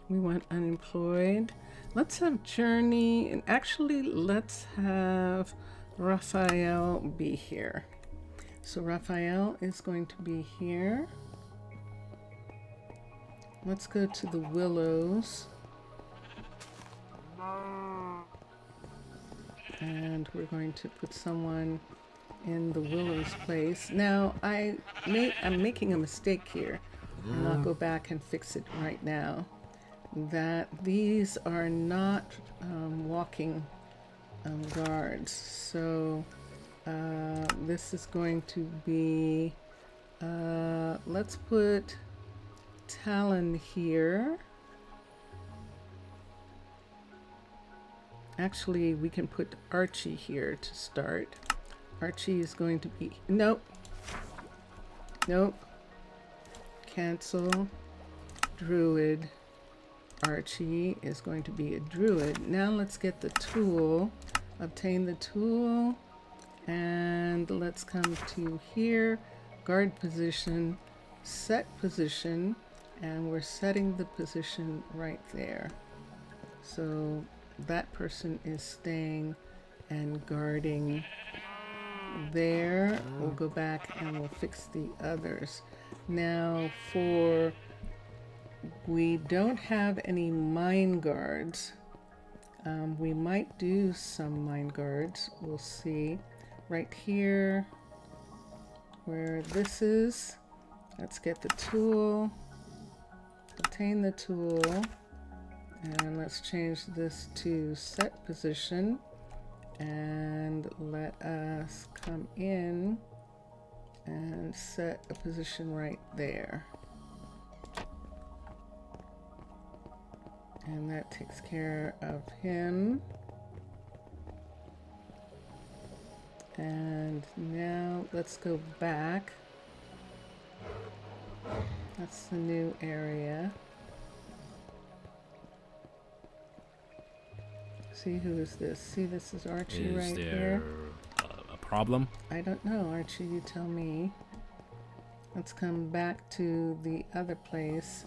We want unemployed. Let's have Journey, and actually let's have Raphael be here. So Raphael is going to be here. Let's go to the Willows. And we're going to put someone in the Willows place. Now, I'm making a mistake here, and I'll go back and fix it right now. That these are not walking guards. So this is going to be, let's put Talon here. Actually, we can put Archie here to start. Archie is going to be, nope. Cancel. Druid. Archie is going to be a druid. Now let's get the tool, obtain the tool, and let's come to here, guard position, set position, and we're setting the position right there. So that person is staying and guarding there. We'll go back and we'll fix the others. Now for we don't have any mine guards. We might do some mine guards. We'll see. Right here, where this is. Let's get the tool. Obtain the tool. And let's change this to set position. And let us come in and set a position right there. And that takes care of him. And now let's go back. That's the new area. See, who is this? See, this is Archie right here. Is there a problem? I don't know, Archie, you tell me. Let's come back to the other place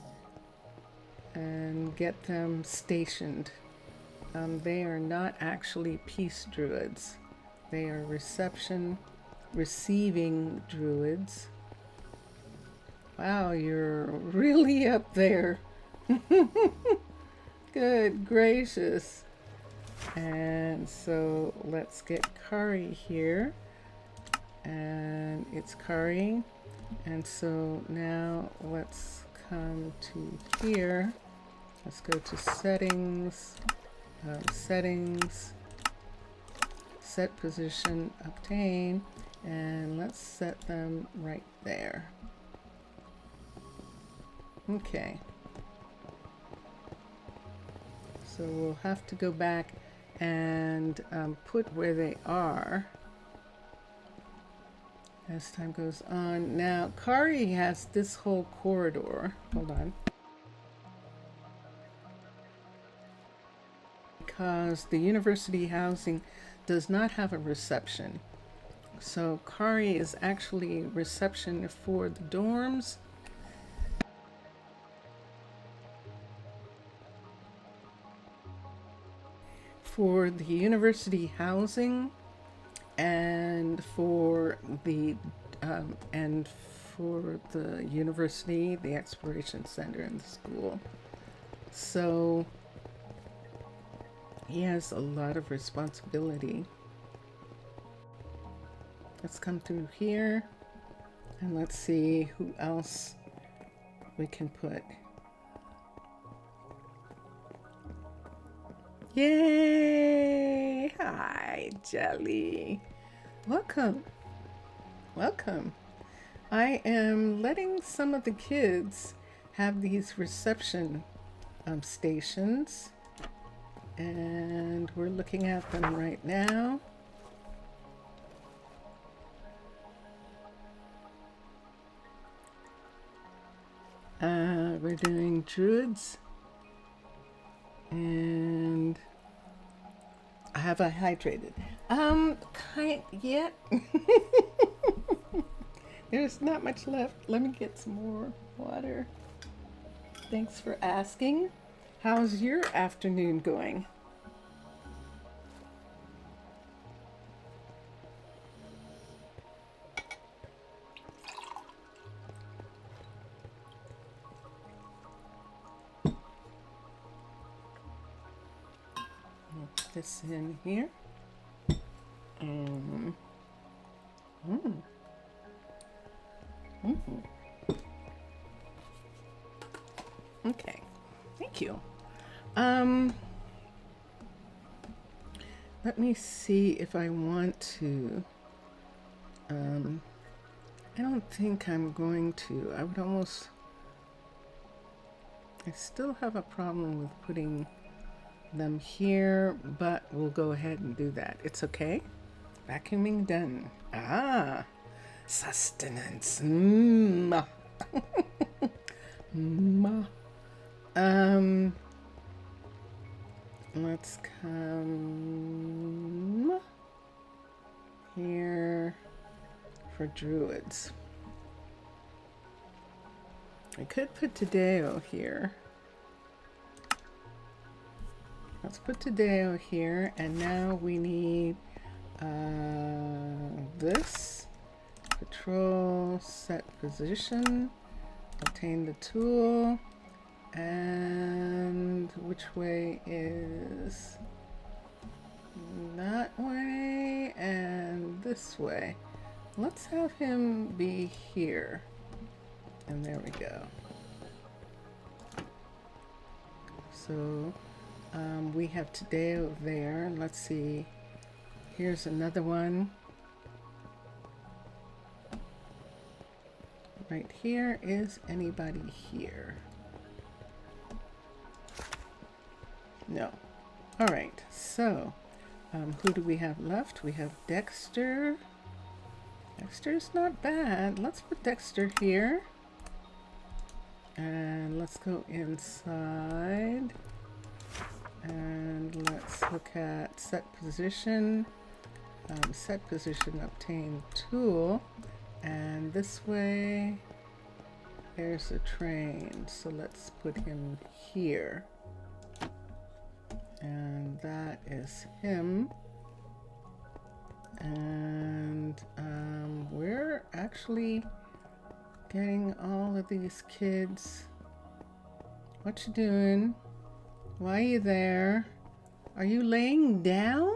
and get them stationed. They are not actually peace druids. They are receiving druids. Wow, you're really up there. Good gracious. And so let's get Kari here. And it's Kari. And so now let's come to here. Let's go to settings, settings, set position, obtain, and let's set them right there. Okay. So we'll have to go back and put where they are as time goes on. Now, Kari has this whole corridor. Hold on. Because the university housing does not have a reception. So Kari is actually reception for the dorms. For the university housing and for the university, the exploration center, and the school. So he has a lot of responsibility. Let's come through here and let's see who else we can put. Yay! Hi, Jelly. Welcome. Welcome. I am letting some of the kids have these reception stations. And we're looking at them right now. We're doing Druids. And have I hydrated? Kind yet. There's not much left. Let me get some more water. Thanks for asking. How's your afternoon going? Put this in here. Okay, thank you. Let me see if I want to. I don't think I'm going to. I would almost. I still have a problem with putting them here, but we'll go ahead and do that. It's okay. Vacuuming done. Ah, sustenance. Let's come here for Druids. I could put Tadeo here. Let's put Tadeo here, and now we need this. Patrol, set position, obtain the tool, And which way is that way and this way? Let's have him be here. And there we go. So we have Tadeo there. Let's see. Here's another one. Right here. Is anybody here? No. All right. So who do we have left? We have Dexter. Dexter's not bad. Let's put Dexter here. And let's go inside. And let's look at set position. Set position, obtain tool. And this way, there's a train. So let's put him here. And that is him. And we're actually getting all of these kids. What you doing? Why are you there? Are you laying down?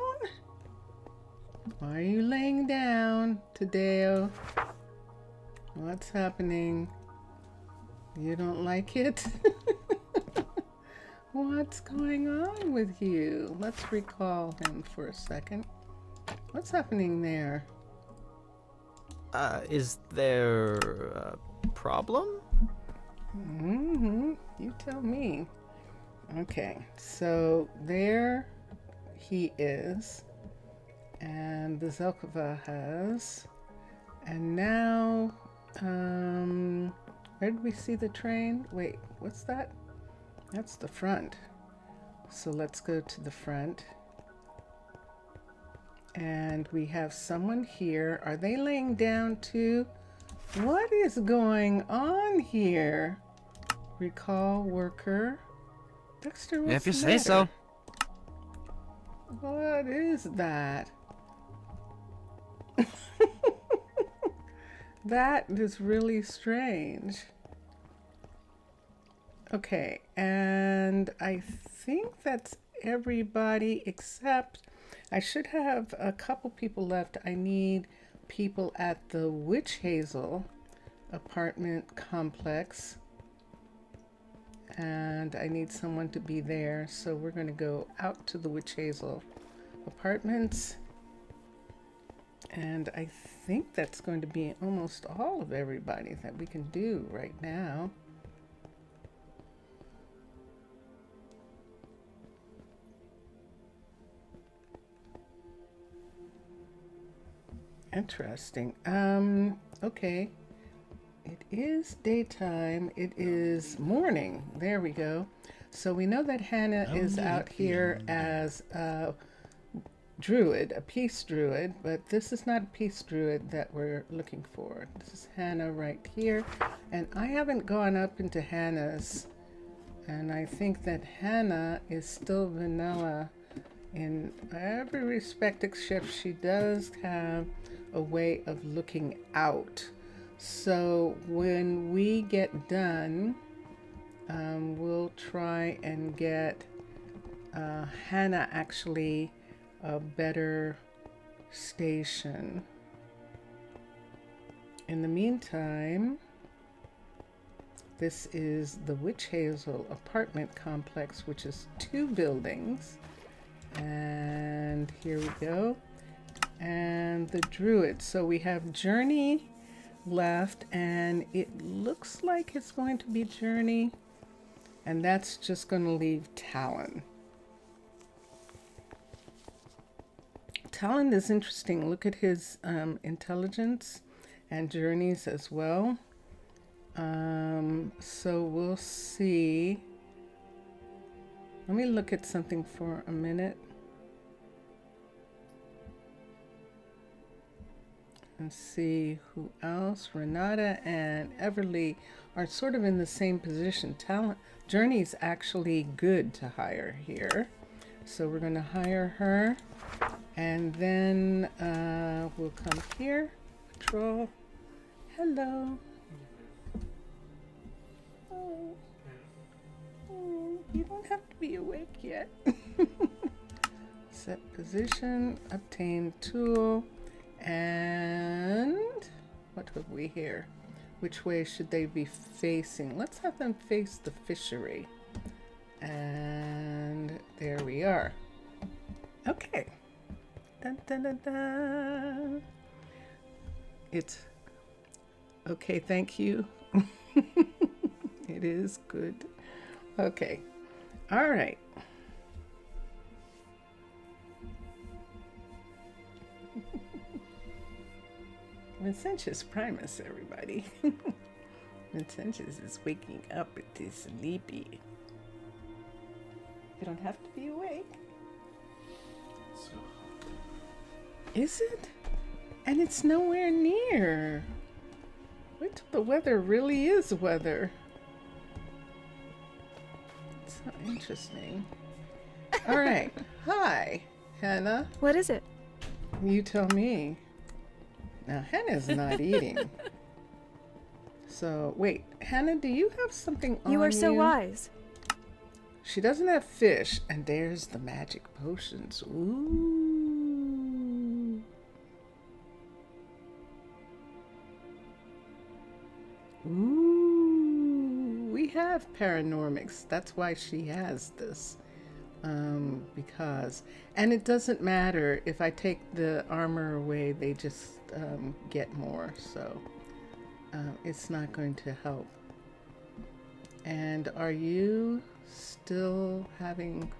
Why are you laying down, Tadeo? What's happening? You don't like it? What's going on with you? Let's recall him for a second. What's happening there? Is there a problem? You tell me. Okay, so there he is. And the Zelkova has. And now, where did we see the train? Wait, what's that? That's the front. So let's go to the front. And we have someone here. Are they laying down too? What is going on here? Recall worker. Dexter, what's If you the say matter? so. What is that? That is really strange. Okay, and I think that's everybody except I should have a couple people left. I need people at the Witch Hazel apartment complex. And I need someone to be there. So we're going to go out to the Witch Hazel apartments. And I think that's going to be almost all of everybody that we can do right now. Interesting. Okay. It is daytime. It is morning. There we go. So we know that Hannah is out here as a druid, a peace druid, but this is not a peace druid that we're looking for. This is Hannah right here. And I haven't gone up into Hannah's, and I think that Hannah is still vanilla in every respect, except she does have a way of looking out. So when we get done, we'll try and get Hannah actually a better station. In the meantime, this is the Witch Hazel apartment complex, which is 2 buildings. And here we go. And the Druids. So we have Journey left, and it looks like it's going to be Journey, and that's just going to leave Talon. Talon is interesting. Look at his intelligence and journeys as well. So we'll see. Let me look at something for a minute. And see who else. Renata and Everly are sort of in the same position. Talent Journey's actually good to hire here. So we're going to hire her. And then we'll come here. Patrol. Hello. Oh. You don't have to be awake yet. Set position, obtain tool, and what have we here? Which way should they be facing? Let's have them face the fishery. And there we are. Okay. Dun, dun, dun, dun. It's okay, thank you. It is good. Okay. All right. Vincentius Primus, everybody. Vincentius is waking up. It is sleepy. You don't have to be awake. Is it? And it's nowhere near. Wait till the weather really is weather. It's so interesting. All right. Hi, Hannah. What is it? You tell me. Now, Hannah's not eating. So, wait. Hannah, do you have something on you? You are so wise. She doesn't have fish, and there's the magic potions. Ooh. Ooh. We have paranormics. That's why she has this. Because, and it doesn't matter if I take the armor away, they just get more. So it's not going to help. And are you still having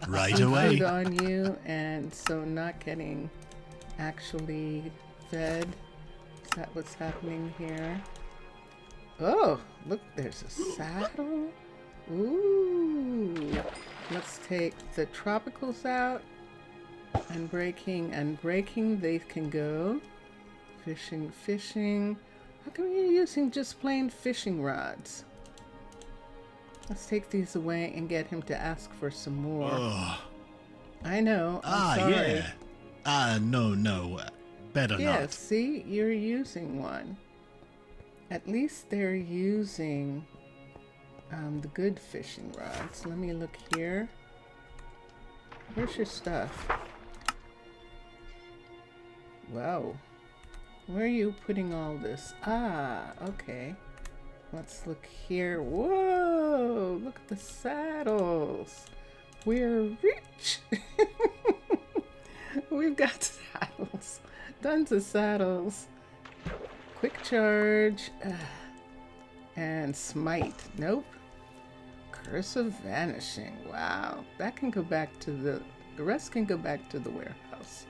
Right food away. on you, and so not getting actually fed? Is that what's happening here? Oh, look, there's a saddle. Ooh. Let's take the tropicals out. And breaking, they can go. Fishing. How come you're using just plain fishing rods? Let's take these away and get him to ask for some more. Oh. I know. I'm sorry. yeah. No. Better Yeah, not. see? You're using one. At least they're using the good fishing rods. Let me look here. Where's your stuff? Wow. Where are you putting all this? Ah, okay. Let's look here. Whoa! Look at the saddles. We're rich. We've got saddles. Tons of saddles. Quick charge. And smite. Nope. Curse of vanishing. Wow. That can go back to the rest can go back to the warehouse.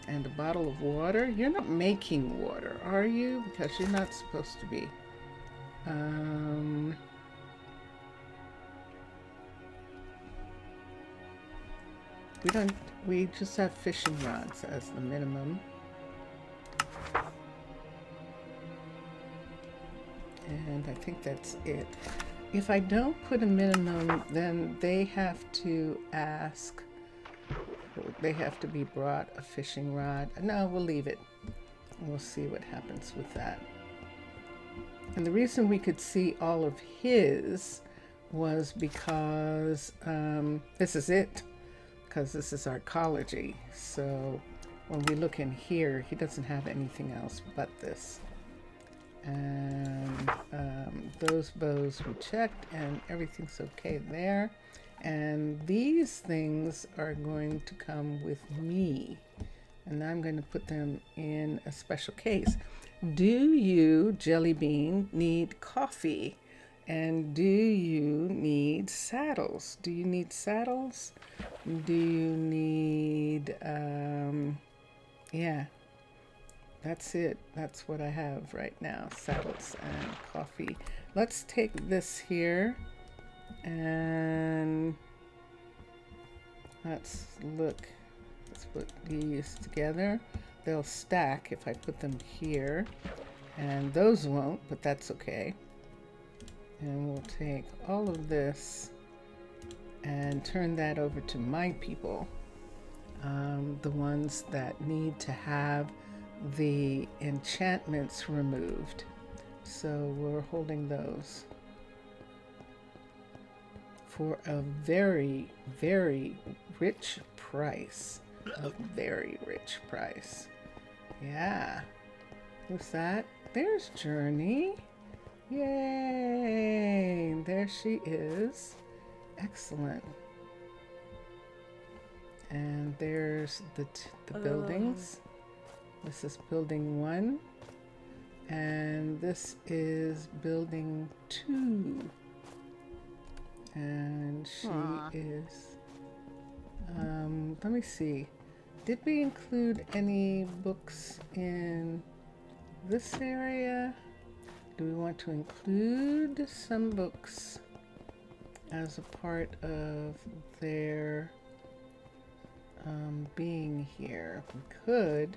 And a bottle of water. You're not making water, are you? Because you're not supposed to be. We just have fishing rods as the minimum. And I think that's it. If I don't put a minimum, then they have to ask. They have to be brought a fishing rod. No, we'll leave it. We'll see what happens with that. And the reason we could see all of his was because this is it. Because this is arcology. So when we look in here, he doesn't have anything else but this. And those bows we checked, and everything's okay there. And these things are going to come with me, and I'm going to put them in a special case. Do you, Jelly Bean, need coffee? And do you need saddles? Do you need saddles? Do you need yeah, that's it. That's what I have right now. Saddles and coffee. Let's take this here and let's look. Let's put these together. They'll stack if I put them here, and those won't, but that's okay. And we'll take all of this and turn that over to my people, the ones that need to have the enchantments removed. So we're holding those for a very, very rich price. A very rich price. Yeah. Who's that? There's Journey. Yay! There she is. Excellent. And there's the buildings. This is building 1. And this is building 2. And she is... let me see. Did we include any books in this area? Do we want to include some books as a part of their being here? We could.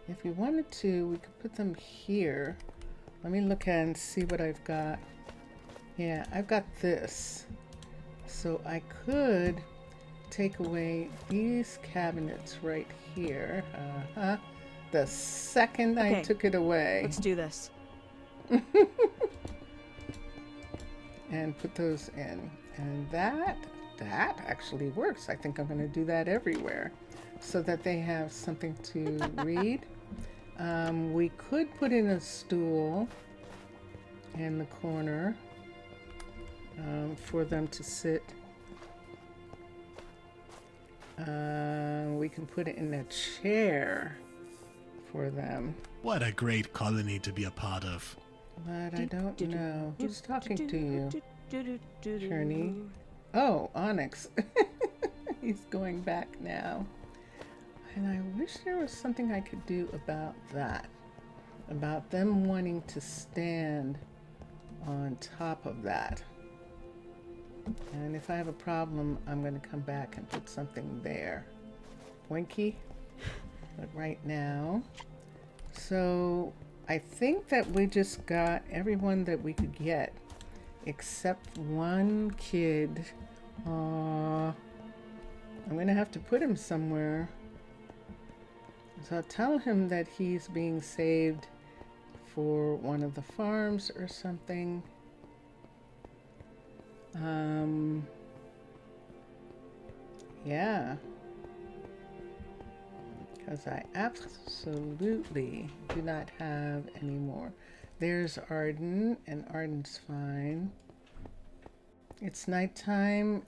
If we wanted to, we could put them here. Let me look at and see what I've got. Yeah, I've got this. So I could take away these cabinets right here. The second I took it away. Let's do this. And put those in. And that actually works. I think I'm going to do that everywhere so that they have something to read. We could put in a stool in the corner for them to sit. We can put it in a chair for them. What a great colony to be a part of. But I don't know. Who's talking to you? Journey. Oh, Onyx. He's going back now. And I wish there was something I could do about that. About them wanting to stand on top of that. And if I have a problem, I'm going to come back and put something there. Winky. But right now. So I think that we just got everyone that we could get. Except one kid. I'm going to have to put him somewhere. So I'll tell him that he's being saved for one of the farms or something. Yeah. Because I absolutely do not have any more. There's Arden, and Arden's fine. It's nighttime.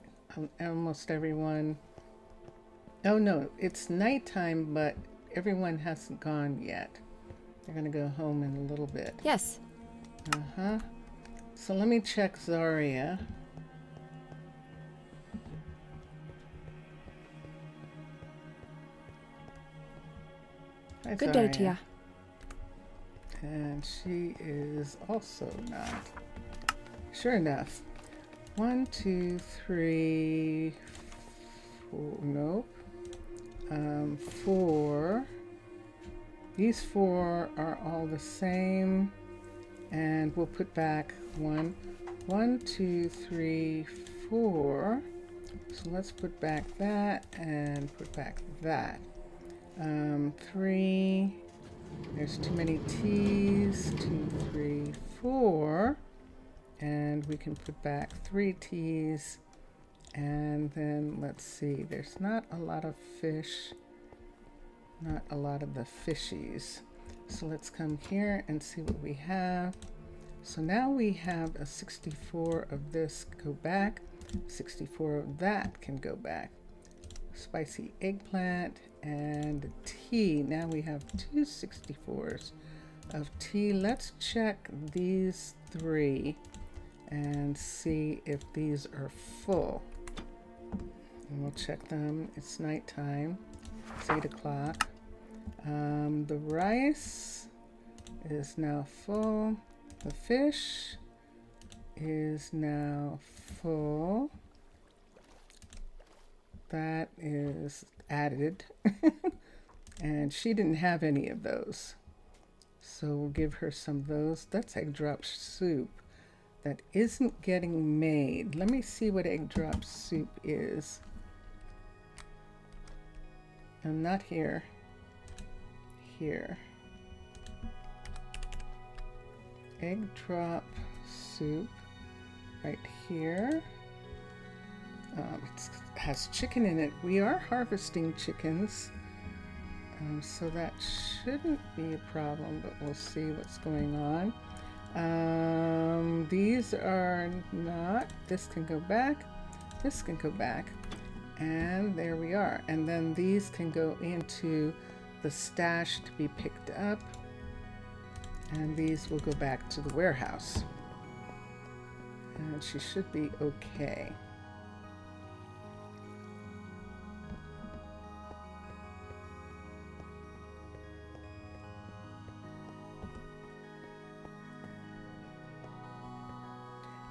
Almost everyone... Oh no, it's nighttime, but everyone hasn't gone yet. They're going to go home in a little bit. Yes. Uh-huh. So let me check Zarya. Hi, Good day Zarya. to ya. And she is also not. Sure enough. 1, 2, 3, 4. Nope. 4. These 4 are all the same. And we'll put back 1, 2, 3, 4. So let's put back that and put back that. 3. There's too many T's. 2, 3, 4. And we can put back 3 T's. And then let's see, there's not a lot of fish. Not a lot of the fishies. So let's come here and see what we have. So now we have a 64 of this go back. 64 of that can go back. Spicy eggplant and tea. Now we have 2 64s of tea. Let's check these 3 and see if these are full. And we'll check them. It's nighttime. It's 8 o'clock. The rice is now full. The fish is now full. That is added. And she didn't have any of those. So we'll give her some of those. That's egg drop soup that isn't getting made. Let me see what egg drop soup is. I'm not here. Here. Egg drop soup. right here. It has chicken in it. We are harvesting chickens, so that shouldn't be a problem, but we'll see what's going on. These are not. This can go back. This can go back. And there we are. And then these can go into the stash to be picked up. And these will go back to the warehouse. And she should be okay.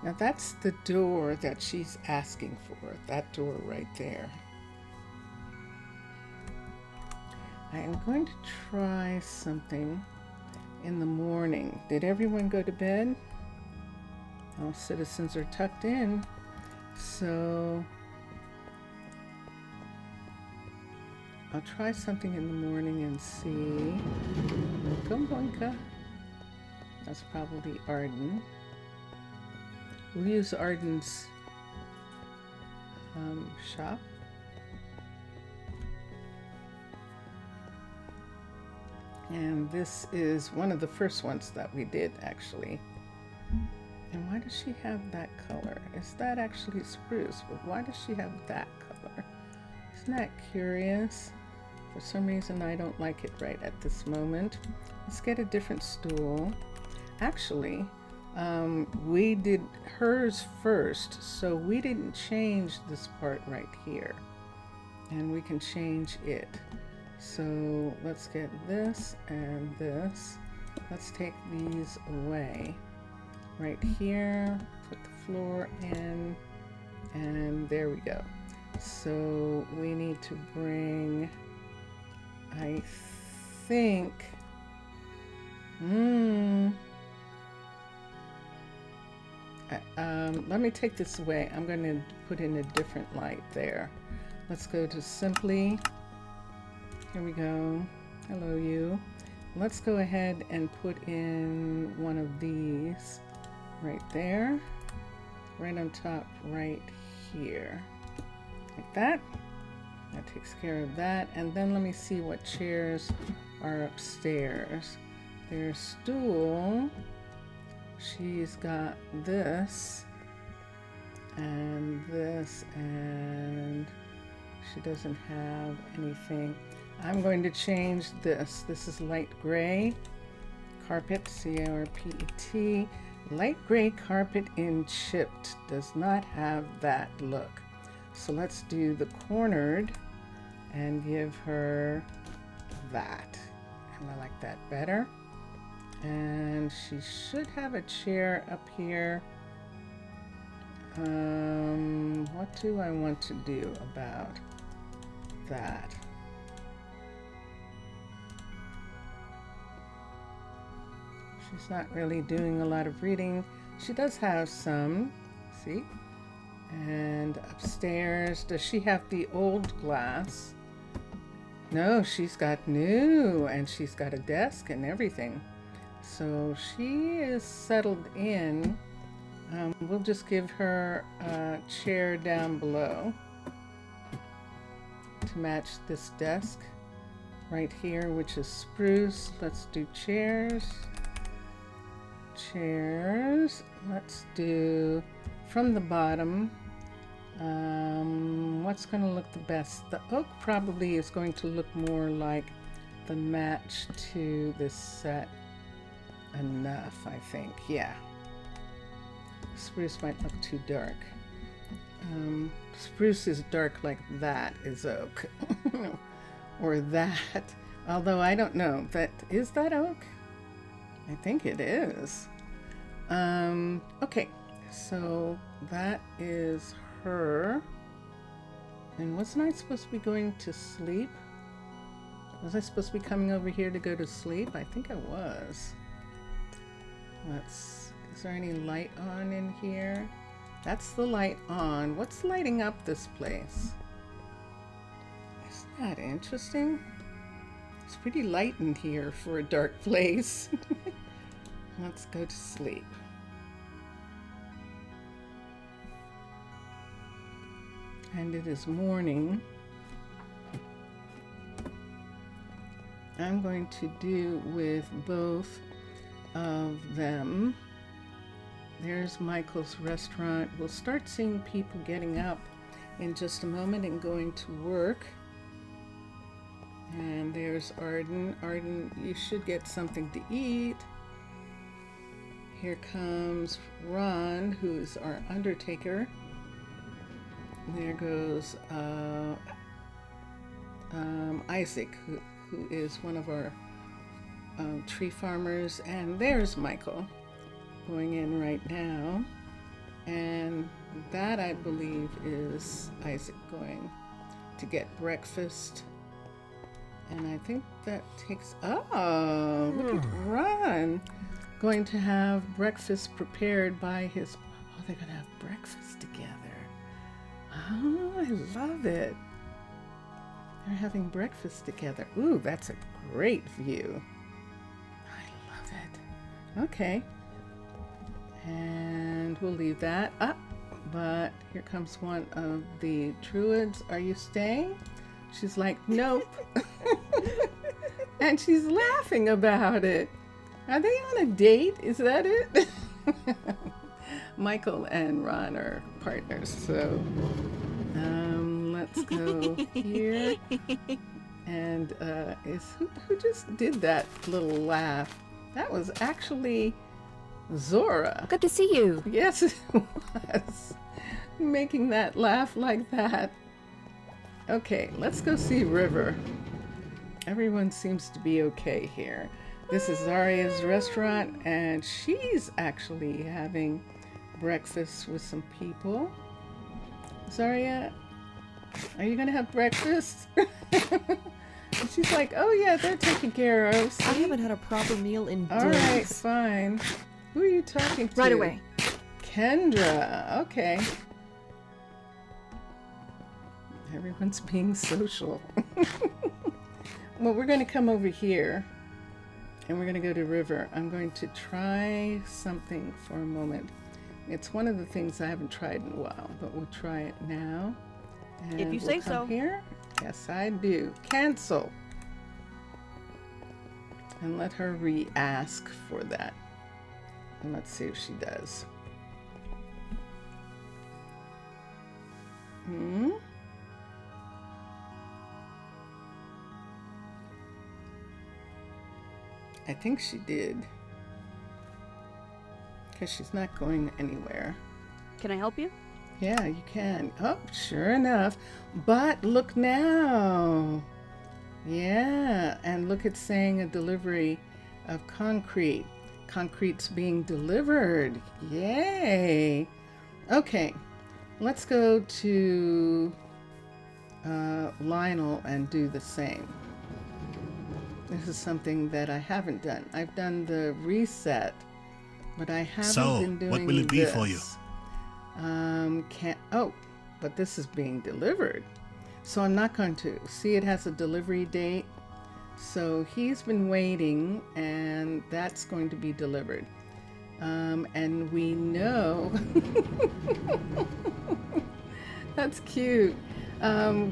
Now that's the door that she's asking for, that door right there. I am going to try something in the morning. Did everyone go to bed? All citizens are tucked in, so I'll try something in the morning and see. Boinka boinka. That's probably Arden. We'll use Arden's shop. And this is one of the first ones that we did, actually. And why does she have that color? Is that actually spruce? But why does she have that color? Isn't that curious? For some reason, I don't like it right at this moment. Let's get a different stool. Actually, we did hers first, so we didn't change this part right here. And we can change it. So let's get this and this. Let's take these away. Right here, put the floor in, and there we go. So we need to bring, I think, let me take this away. I'm going to put in a different light there. Let's go to Simply. Here we go. Hello, you. Let's go ahead and put in one of these right there, right on top, right here, like that. That takes care of that. And then let me see what chairs are upstairs. There's stool. She's got this and this, and she doesn't have anything. I'm going to change this. This is light gray carpet, C-A-R-P-E-T. Light gray carpet in chipped does not have that look. So let's do the cornered and give her that. And I like that better. And she should have a chair up here. What do I want to do about that? She's not really doing a lot of reading. She does have some, see? And upstairs, does she have the old glass? No, she's got new, and she's got a desk and everything. So she is settled in. We'll just give her a chair down below to match this desk right here, which is spruce. Let's do chairs. Chairs. Let's do from the bottom. What's going to look the best? The oak probably is going to look more like the match to this set enough, I think. Yeah. Spruce might look too dark. Spruce is dark like that is oak. Or that. Although I don't know. Is that oak? I think it is. Okay. So that is her. And wasn't I supposed to be going to sleep? Was I supposed to be coming over here to go to sleep? I think I was. Is there any light on in here? That's the light on. What's lighting up this place? Isn't that interesting? It's pretty light in here for a dark place. Let's go to sleep. and it is morning, I'm going to do with both of them. There's Michael's restaurant. We'll start seeing people getting up in just a moment and going to work. And there's Arden. Arden, you should get something to eat. Here comes Ron, who is our undertaker. There goes Isaac, who is one of our tree farmers. And there's Michael going in right now. And that, I believe, is Isaac going to get breakfast. And I think that takes... Oh, look at Ron. Going to have breakfast prepared by his... Oh, they're going to have breakfast together. Oh, I love it. They're having breakfast together. Ooh, that's a great view. I love it. Okay. And we'll leave that up. But here comes one of the Druids. Are you staying? She's like, nope. And she's laughing about it. Are they on a date? Is that it? Michael and Ron are partners, so let's go here. And who just did that little laugh? That was actually Zora. Good to see you. Yes, it was. Making that laugh like that. Okay, let's go see River. Everyone seems to be okay here. This is Zaria's restaurant, and she's actually having breakfast with some people. Zaria, are you gonna have breakfast? She's like, oh yeah, they're taken care of. See? I haven't had a proper meal in days. All right, fine. Who are you talking to? Right away. Kendra. Okay. Everyone's being social. Well, we're going to come over here and we're going to go to River. I'm going to try something for a moment. It's one of the things I haven't tried in a while, but we'll try it now. And If you say so. Here. Yes, I do. Cancel. And let her re-ask for that. And let's see if she does. I think she did. Because she's not going anywhere. Can I help you? Yeah, you can. Oh, sure enough. But look now. Yeah, and look, it's saying a delivery of concrete. Concrete's being delivered. Yay. Okay, let's go to Lionel and do the same. This is something that I haven't done. I've done the reset, but I haven't been doing this. So, what will it be for you? But this is being delivered. So I'm not going to. See, it has a delivery date. So he's been waiting, and that's going to be delivered. And we know... That's cute.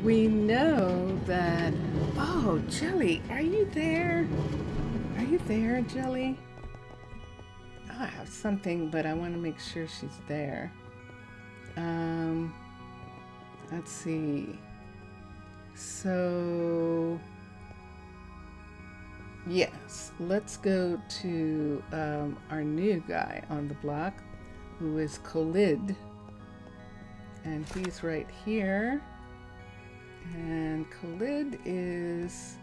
We know that... Oh, Jelly, are you there? Are you there, Jelly? Oh, I have something, but I want to make sure she's there. Let's see. So... Yes, let's go to our new guy on the block, who is Khalid. And he's right here. And Khalid is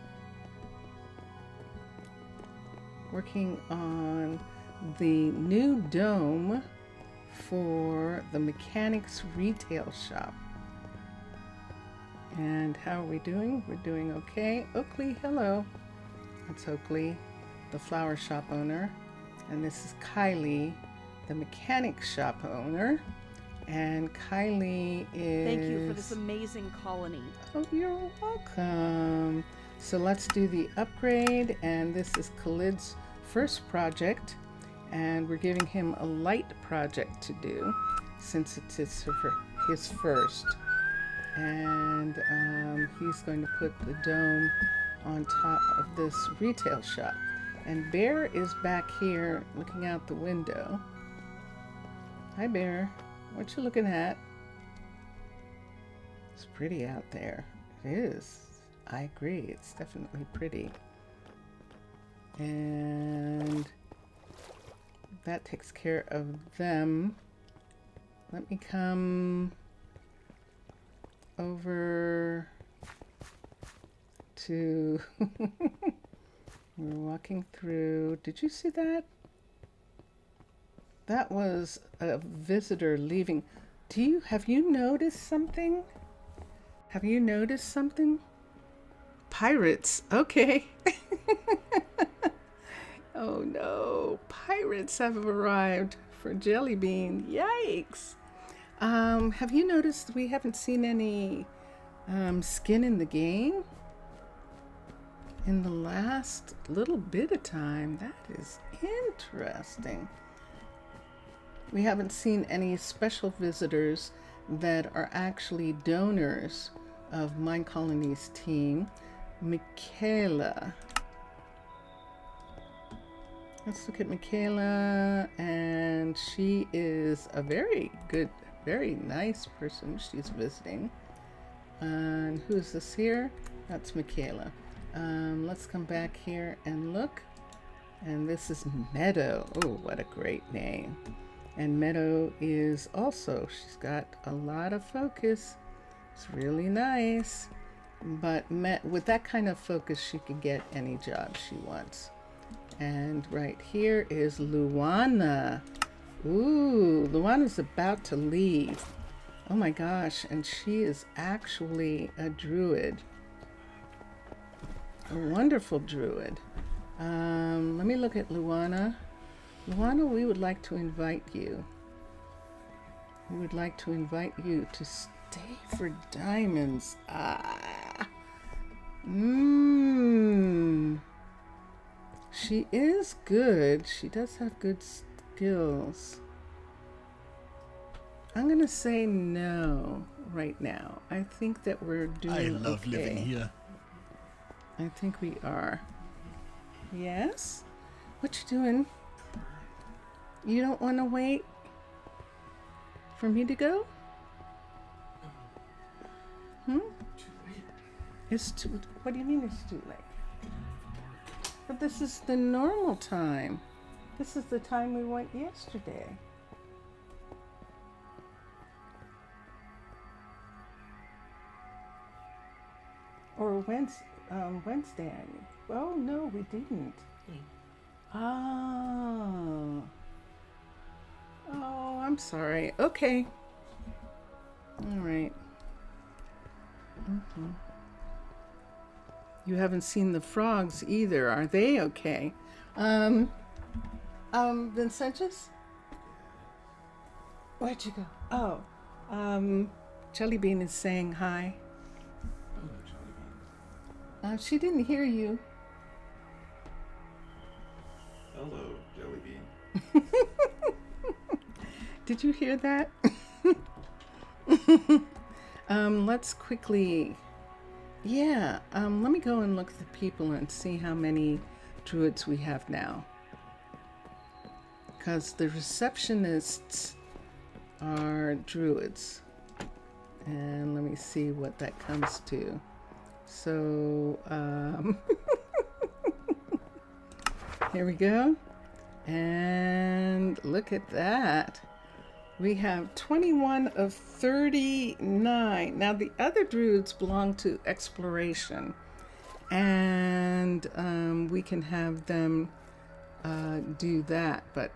working on the new dome for the mechanics retail shop. And how are we doing? We're doing okay. Oakley, hello. That's Oakley, the flower shop owner. And this is Kylie, the mechanic shop owner. And Kylie is... Thank you for this amazing colony. Oh, you're welcome. So let's do the upgrade. And this is Khalid's first project. And we're giving him a light project to do since it's his first. and he's going to put the dome on top of this retail shop. And Bear is back here looking out the window. Hi, Bear. What you looking at? It's pretty out there. It is. I agree. It's definitely pretty. And that takes care of them. Let me come over to... We're walking through. Did you see that? That was a visitor leaving. Have you noticed something? Have you noticed something? Pirates. Okay. Oh no. Pirates have arrived for Jelly Bean. Yikes. Have you noticed we haven't seen any skin in the game? In the last little bit of time. That is interesting. We haven't seen any special visitors that are actually donors of Minecolonies team. Michaela. Let's look at Michaela, and she is a very good, very nice person. She's visiting. And who's this here? That's Michaela. Let's come back here and look. And this is Meadow. Oh, what a great name. And Meadow is also, she's got a lot of focus. It's really nice. But with that kind of focus, she can get any job she wants. And right here is Luana. Ooh, Luana's about to leave. Oh my gosh, and she is actually a druid. A wonderful druid. Let me look at Luana. Luana, we would like to invite you. We would like to invite you to stay for diamonds. She is good. She does have good skills. I'm gonna say no right now. I think that we're doing I love okay. living here. I think we are. Yes? What you doing? You don't want to wait for me to go? It's too... What do you mean it's too late? But this is the normal time. This is the time we went yesterday. Or Wednesday, I mean. Oh, no, we didn't. Oh. Oh, I'm sorry. Okay. All right. You haven't seen the frogs either. Are they okay? Vincentius? Where'd you go? Oh, Jellybean is saying hi. She didn't hear you. Hello, Jellybean. Did you hear that? Let's quickly... Yeah, let me go and look at the people and see how many druids we have now. Because the receptionists are druids. And let me see what that comes to. So, here we go. And look at that. We have 21 of 39. Now, the other druids belong to exploration. And we can have them do that. But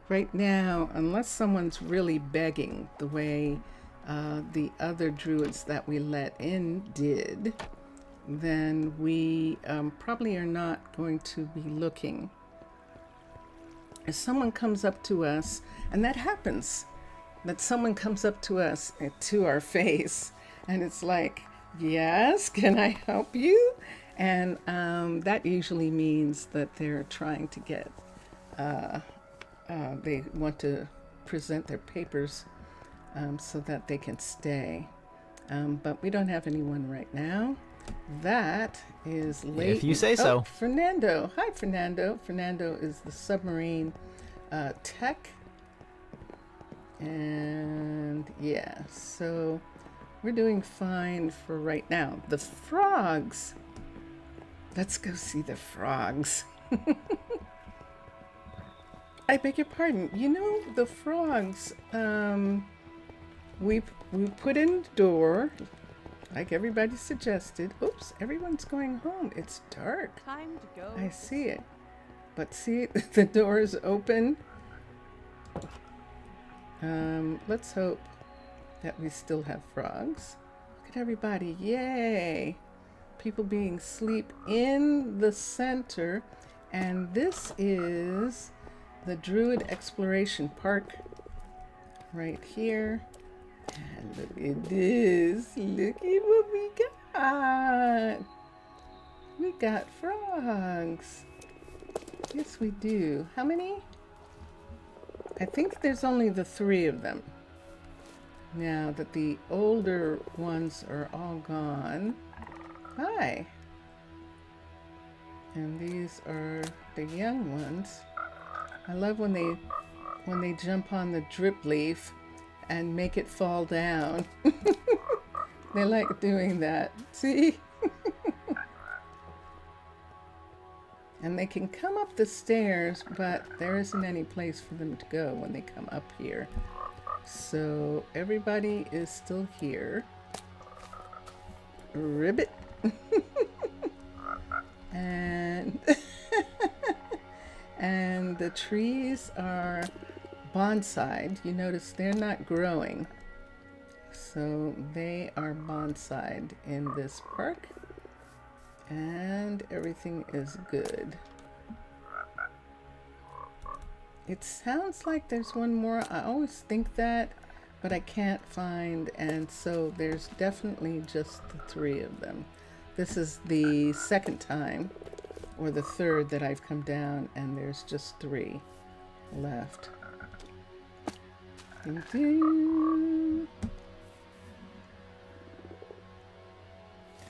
right now, unless someone's really begging the way the other druids that we let in did, then we probably are not going to be looking. If someone comes up to us, and that happens, that someone comes up to us, to our face, and it's like, yes, can I help you? And that usually means that they're trying to get, they want to present their papers so that they can stay. But we don't have anyone right now. That is late. If you say so. Fernando. Hi, Fernando. Fernando is the submarine tech. And yeah, so we're doing fine for right now. The frogs. Let's go see the frogs. I beg your pardon. You know, the frogs, we put in the door, like everybody suggested. Oops, everyone's going home. It's dark. Time to go. I see it. But see, the door is open. Let's hope that we still have frogs. Look at everybody. Yay. People being asleep in the center. And this is the Druid Exploration Park right here. And look at this. Look at what we got. We got frogs. Yes, we do. How many? I think there's only the 3 of them. Now that the older ones are all gone. Hi. And these are the young ones. I love when they jump on the drip leaf and make it fall down. They like doing that. See? And they can come up the stairs, but there isn't any place for them to go when they come up here. So everybody is still here. Ribbit. And and the trees are bonsai'd. You notice they're not growing. So they are bonsai'd in this park. And everything is good. It sounds like there's one more. I always think that, but I can't find. And so there's definitely just the 3 of them. This is the second time, or the third, that I've come down, and there's just 3 left. Ding-ding.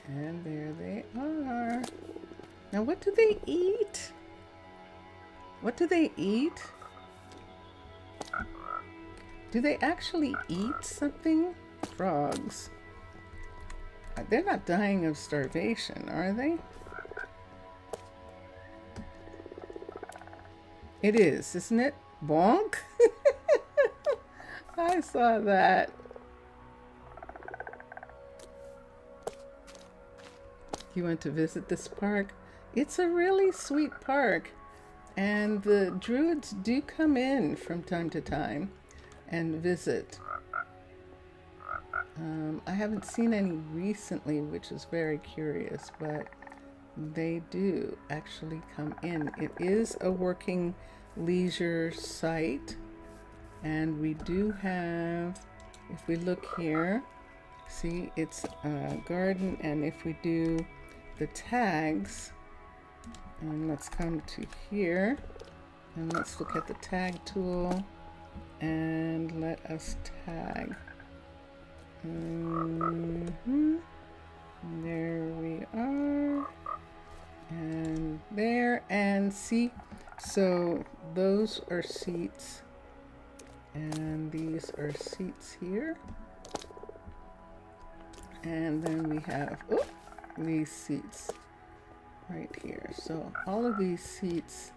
And there they are. Now, what do they eat? What do they eat? Do they actually eat something? Frogs. They're not dying of starvation, are they? It is, isn't it? Bonk? I saw that. You want to visit this park? It's a really sweet park. And the Druids do come in from time to time and visit. I haven't seen any recently, which is very curious, but they do actually come in. It is a working leisure site, and we do have, if we look here, see, it's a garden, and if we do the tags, and let's come to here, and let's look at the tag tool, and let us tag. There we are, and there, and see, so those are seats, and these are seats here, and then we have these seats right here. So all of these seats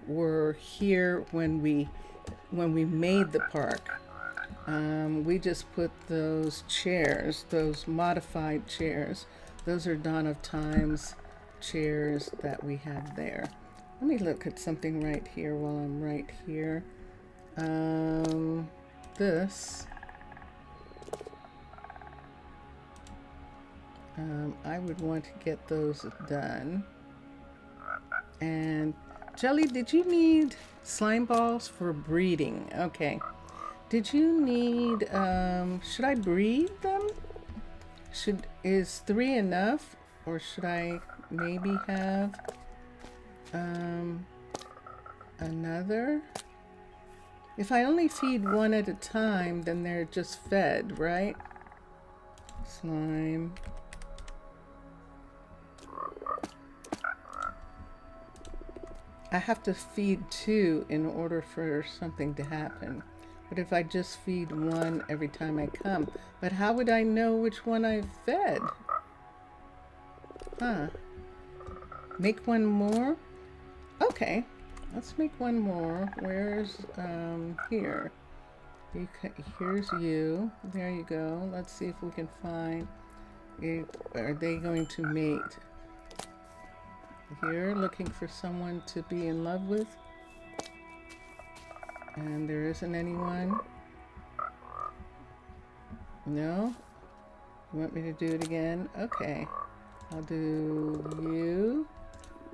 were here when we made the park. We just put those chairs, those modified chairs, those are Dawn of Times chairs that we have there. Let me look at something right here while I'm right here. This, I would want to get those done. And Jelly, did you need slime balls for breeding? Okay. Did you need, should I breed them? Is 3 enough? Or should I maybe have, another? If I only feed one at a time, then they're just fed, right? Slime. I have to feed 2 in order for something to happen. But if I just feed 1 every time I come, but how would I know which one I've fed? Huh. Make 1 more? Okay, let's make 1 more. Where's, here. Here's you. There you go. Let's see if we can find it. Are they going to mate? Here, looking for someone to be in love with. And there isn't anyone. No? You want me to do it again? Okay. I'll do you.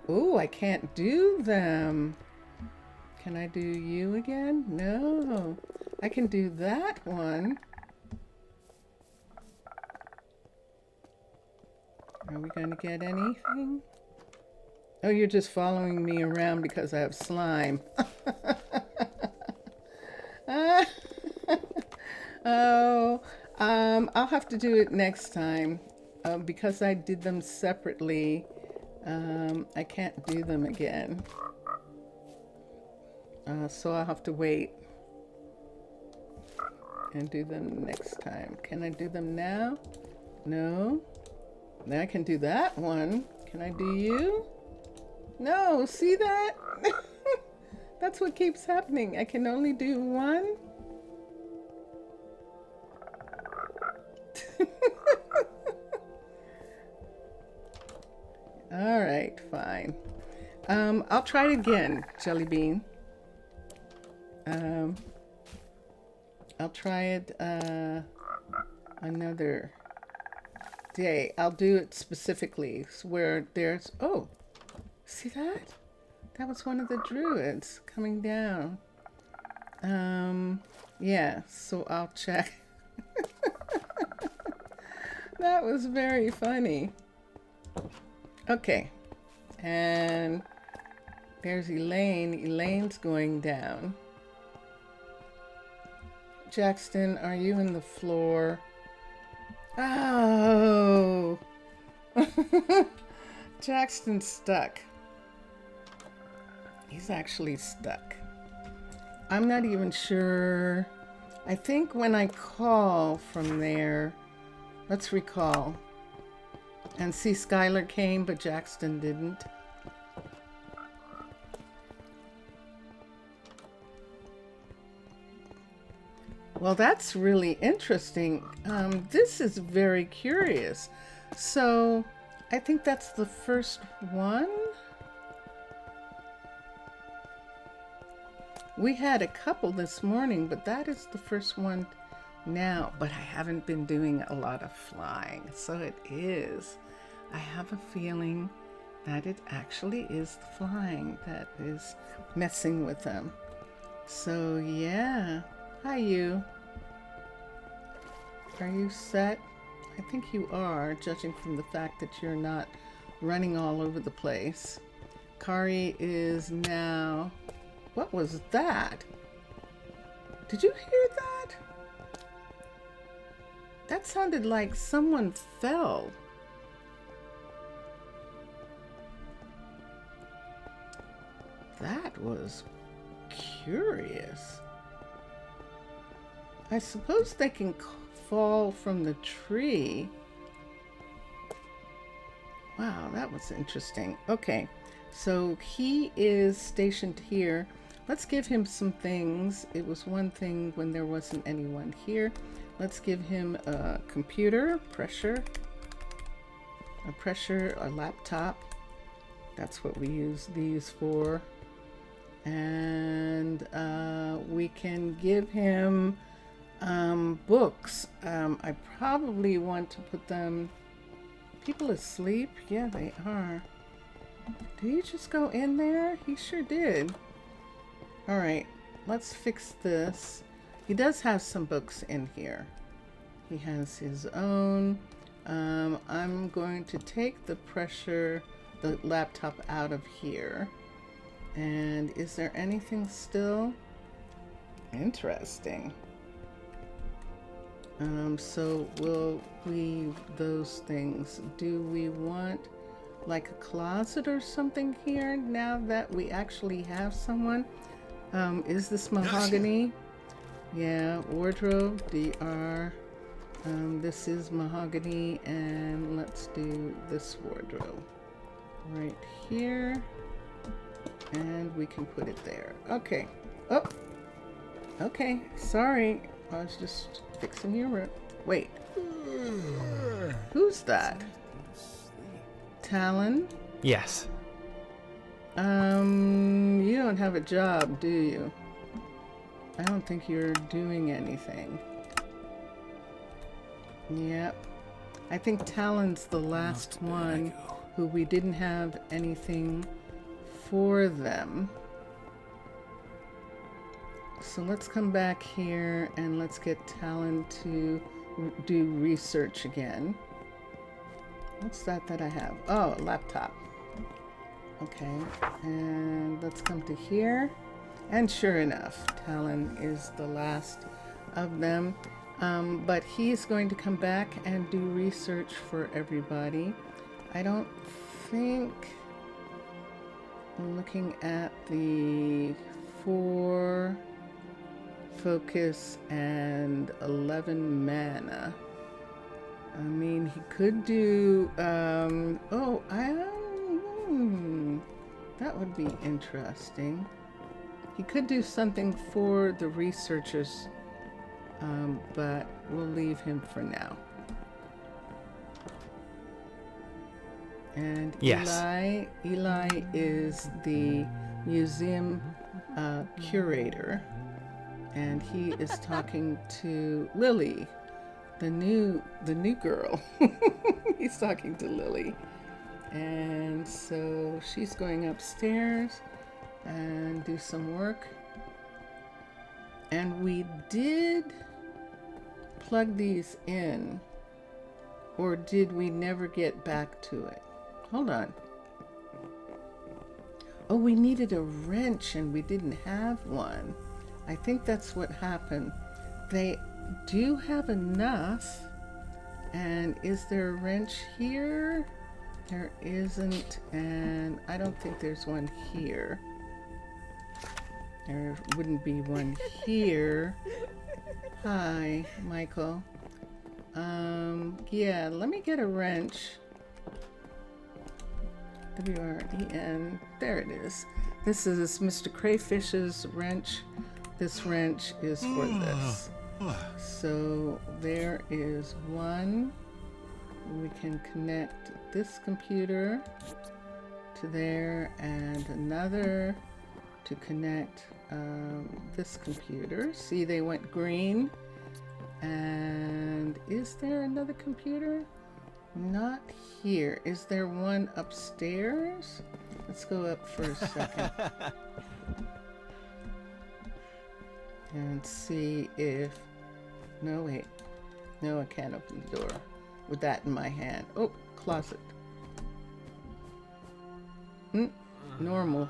Oh, I can't do them. Can I do you again? No. I can do that one. Are we going to get anything? Oh, you're just following me around because I have slime. Oh, I'll have to do it next time. Because I did them separately, I can't do them again. So I'll have to wait and do them next time. Can I do them now? No. Now I can do that one. Can I do you? No, see that? That's what keeps happening. I can only do 1. All right, fine. I'll try it again, Jelly Bean. I'll try it another day. I'll do it specifically where there's, oh, see that? That was one of the Druids coming down. Yeah, so I'll check. That was very funny. Okay, and there's Elaine. Elaine's going down. Jackson, are you in the floor? Oh! Jackson's stuck. He's actually stuck. I'm not even sure. I think when I call from there, let's recall. And see, Skylar came, but Jackson didn't. Well, that's really interesting. This is very curious. So, I think that's the first one. We had a couple this morning, but that is the first one now. But I haven't been doing a lot of flying, so it is. I have a feeling that it actually is the flying that is messing with them. So yeah. Hi, you. Are you set? I think you are, judging from the fact that you're not running all over the place. Kari is now... What was that? Did you hear that? That sounded like someone fell. That was curious. I suppose they can fall from the tree. Wow, that was interesting. Okay, so he is stationed here. Let's give him some things. It was one thing when there wasn't anyone here. Let's give him a computer, a laptop. That's what we use these for. And we can give him books. I probably want to put them... People asleep? Yeah, they are. Did he just go in there? He sure did. All right, let's fix this. He does have some books in here. He has his own. I'm going to take the laptop out of here. And is there anything still? Interesting. So we'll leave those things. Do we want like a closet or something here now that we actually have someone? Is this mahogany? Yeah, wardrobe, DR. This is mahogany, and let's do this wardrobe right here, and we can put it there. Okay. Oh, okay. Sorry, I was just fixing your room. Wait, who's that? Talon? Yes. You don't have a job, do you? I don't think you're doing anything. Yep. I think Talon's the last one who we didn't have anything for them. So let's come back here and let's get Talon to do research again. What's that I have? Oh, a laptop. Okay, and let's come to here. And sure enough, Talon is the last of them. But he's going to come back and do research for everybody. I don't think... I'm looking at the 4 focus and 11 mana. I mean, he could do... that would be interesting. He could do something for the researchers, but we'll leave him for now. And Yes. Eli is the museum curator, and he is talking to Lily, the new girl. He's talking to Lily, and so she's going upstairs and do some work. And we did plug these in, or did we never get back to it? Hold on. Oh, we needed a wrench and we didn't have one. I think that's what happened. They do have enough. And is there a wrench here? There isn't, and I don't think there's one here. There wouldn't be one here. Hi, Michael. Yeah, let me get a wrench. W-R-E-N. There it is. This is Mr. Crayfish's wrench. This wrench is for this. So there is one. We can connect this computer to there, and another to connect this computer. See, they went green. And is there another computer? Not here. Is there one upstairs? Let's go up for a second. And see if... No, wait. No, I can't open the door with that in my hand. Oh, closet. Normal.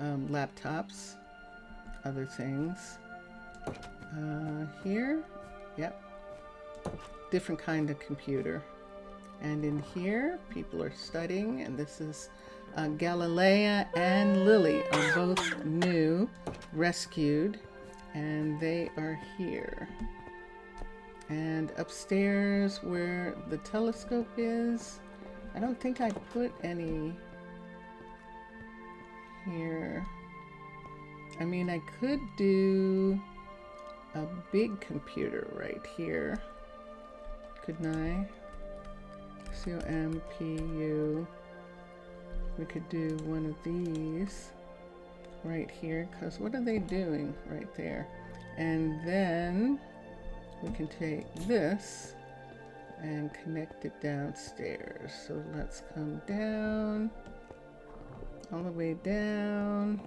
Laptops. Other things. Here. Yep. Different kind of computer. And in here, people are studying, and this is Galilea and Lily are both new, rescued, and they are here. And upstairs where the telescope is, I don't think I put any here. I mean, I could do a big computer right here, couldn't I? COMPU. We could do one of these right here, because what are they doing right there? And then we can take this and connect it downstairs. So let's come down, all the way down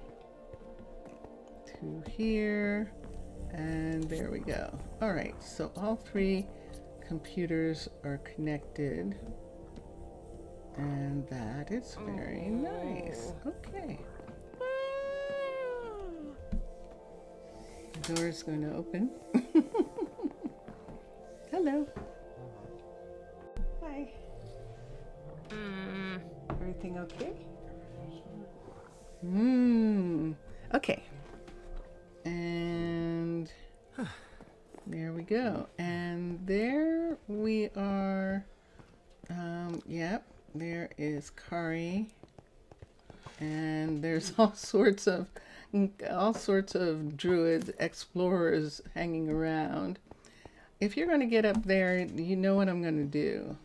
to here, and there we go. All right, so all 3 computers are connected, and that is very nice. Okay. The door is going to open. Hello. Hi. Everything okay? Okay. And there we go. And there we are. Yep, there is Kari. And there's all sorts of druids, explorers hanging around. If you're going to get up there, you know what I'm going to do.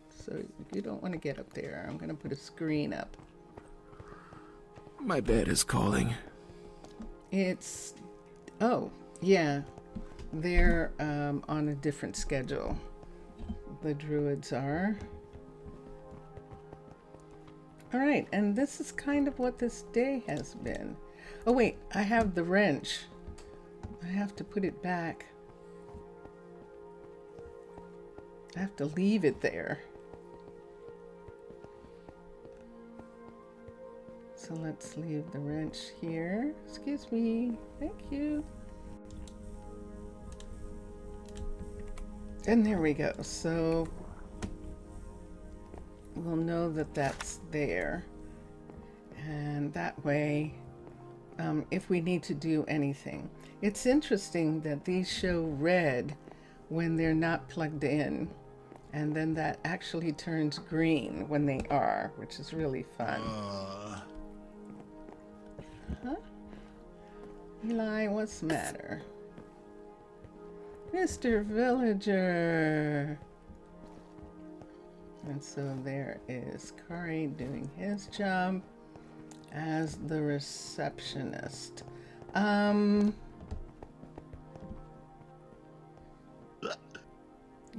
So if you don't want to get up there, I'm going to put a screen up. My bed is calling. Oh, yeah. They're on a different schedule. The druids are. All right, and this is kind of what this day has been. Oh, wait, I have the wrench. I have to put it back. I have to leave it there. So let's leave the wrench here. Excuse me. Thank you. And there we go. So we'll know that that's there. And that way, if we need to do anything. It's interesting that these show red when they're not plugged in. And then that actually turns green when they are, which is really fun. Huh? Eli, what's the matter? Mr. Villager. And so there is Kari doing his job as the receptionist.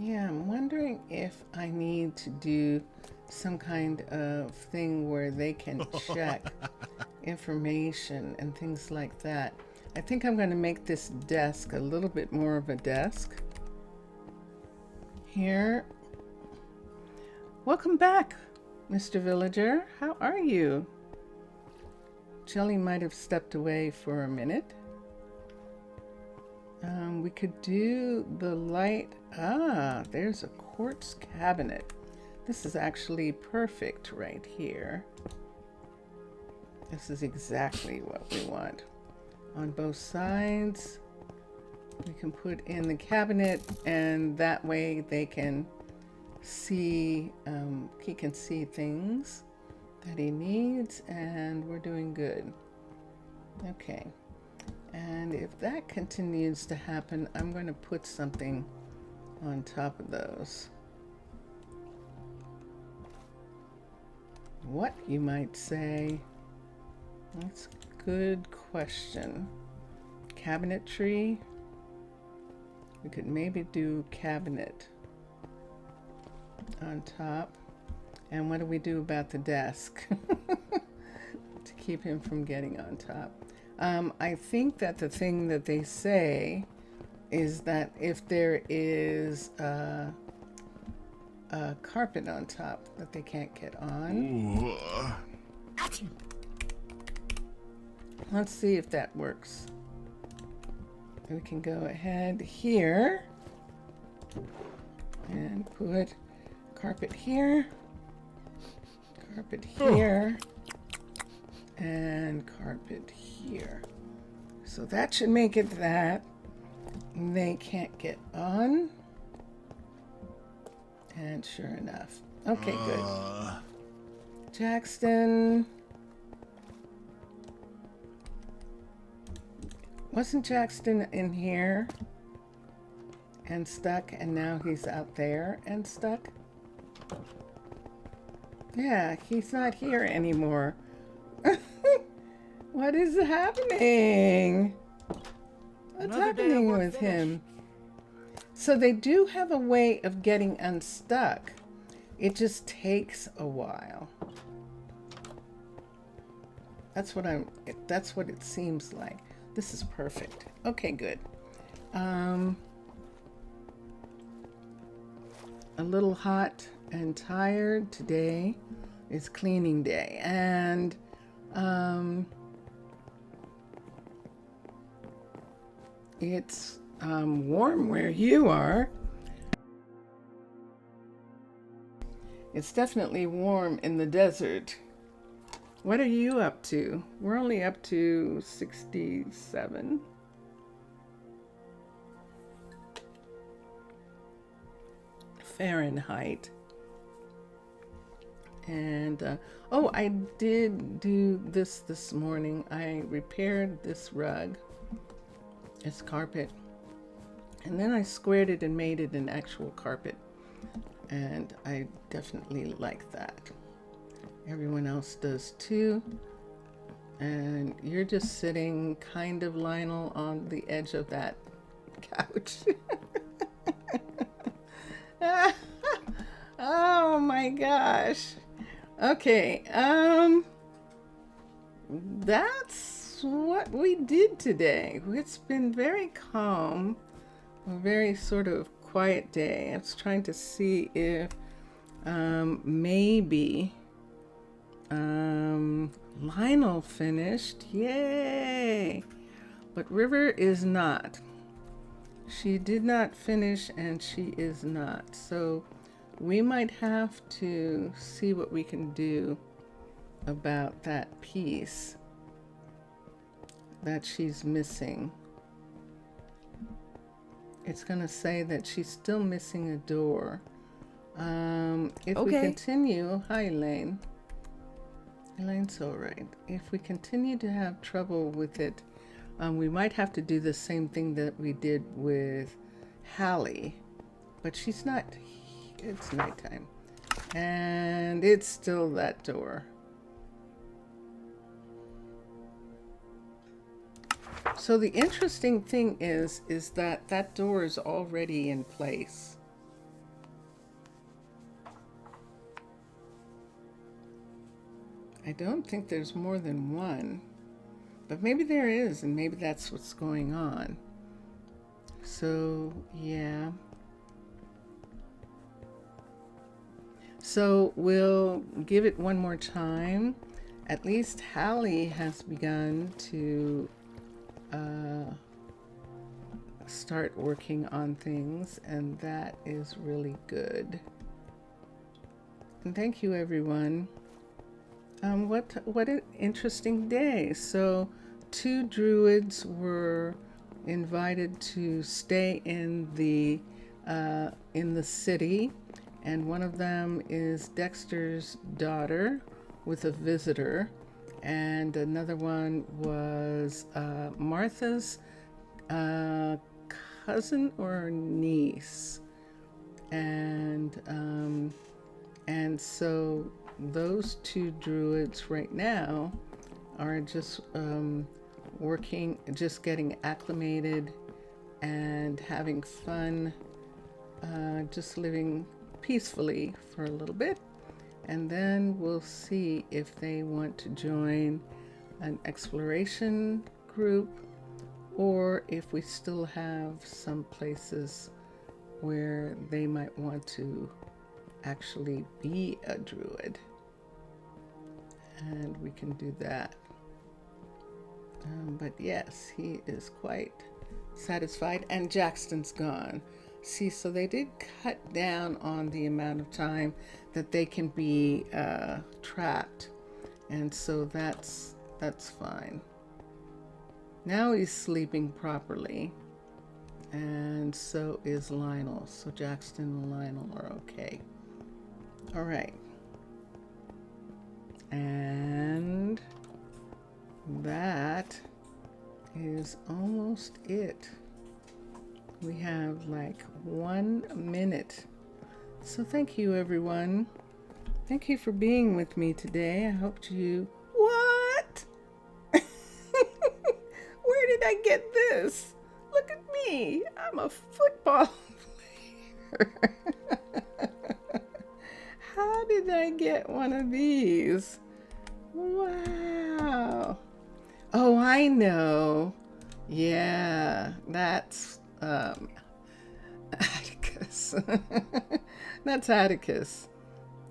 Yeah, I'm wondering if I need to do some kind of thing where they can check information and things like that. I think I'm going to make this desk a little bit more of a desk. Here. Welcome back, Mr. Villager. How are you? Jelly might have stepped away for a minute. We could do the light. Ah, there's a quartz cabinet. This is actually perfect right here. This is exactly what we want. On both sides, we can put in the cabinet, and that way they can see, he can see things that he needs, and we're doing good. Okay. And if that continues to happen, I'm going to put something on top of those. What, you might say? That's a good question. Cabinetry? We could maybe do cabinet on top. And what do we do about the desk? To keep him from getting on top. I think that the thing that they say is that if there is a carpet on top that they can't get on. Let's see if that works. We can go ahead here and put carpet here, carpet here, and carpet here. So that should make it that they can't get on. And sure enough. Okay, good. Jackson. Wasn't Jackson in here and stuck, and now he's out there and stuck? Yeah, he's not here anymore. What is happening? What's happening with him? So they do have a way of getting unstuck. It just takes a while. That's what it seems like. This is perfect. Okay, good. A little hot and tired today. It's cleaning day, and it's warm where you are. It's definitely warm in the desert. What are you up to? We're only up to 67. Fahrenheit. And oh, I did do this morning. I repaired this rug, this carpet, and then I squared it and made it an actual carpet, and I definitely like that. Everyone else does too. And you're just sitting kind of, Lionel, on the edge of that couch. Oh my gosh. Okay, that's what we did today. It's been very calm, a very sort of quiet day. I was trying to see if maybe Lionel finished. Yay! But River is not. She did not finish, and she is not. So we might have to see what we can do about that piece that she's missing. It's going to say that she's still missing a door. If we continue, hi Elaine. Elaine's all right. If we continue to have trouble with it, we might have to do the same thing that we did with Hallie, but she's not. It's nighttime, and it's still that door. So the interesting thing is that that door is already in place. I don't think there's more than one, but maybe there is, and maybe that's what's going on. So, yeah. So we'll give it one more time. At least Hallie has begun to start working on things, and that is really good. And thank you, everyone. What an interesting day. So 2 druids were invited to stay in the city, and one of them is Dexter's daughter with a visitor, and another one was Martha's cousin or niece, and so those 2 druids right now are just working, just getting acclimated and having fun, just living peacefully for a little bit, and then we'll see if they want to join an exploration group, or if we still have some places where they might want to actually be a druid, and we can do that. But yes, he is quite satisfied, and Jackson's gone. See, so they did cut down on the amount of time that they can be trapped, and so that's fine. Now he's sleeping properly, and so is Lionel. So Jackson and Lionel are okay. All right. And that is almost it. We have like 1 minute. So thank you, everyone. Thank you for being with me today. I hope you... What? Where did I get this? Look at me. I'm a football player. How did I get one of these? Wow. Oh, I know. Yeah, that's Atticus. That's Atticus.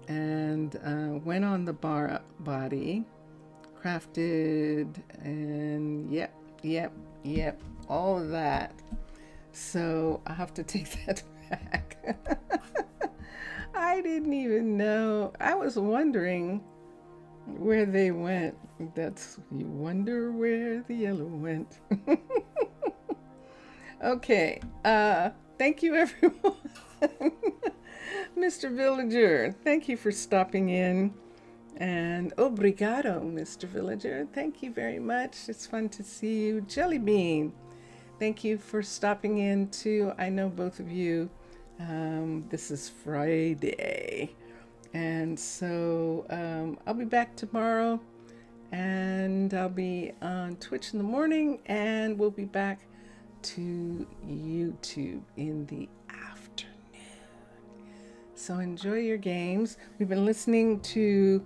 And went on the bar body, crafted, and yep, all of that. So I have to take that back. I I didn't even know. I was wondering where they went. That's, you wonder where the yellow went. Okay, thank you everyone. Mr. Villager, thank you for stopping in. And obrigado, Mr. Villager. Thank you very much. It's fun to see you. Jelly Bean, thank you for stopping in too. I know both of you. This is Friday. And so I'll be back tomorrow. And I'll be on Twitch in the morning. And we'll be back to YouTube in the afternoon. So enjoy your games. We've been listening to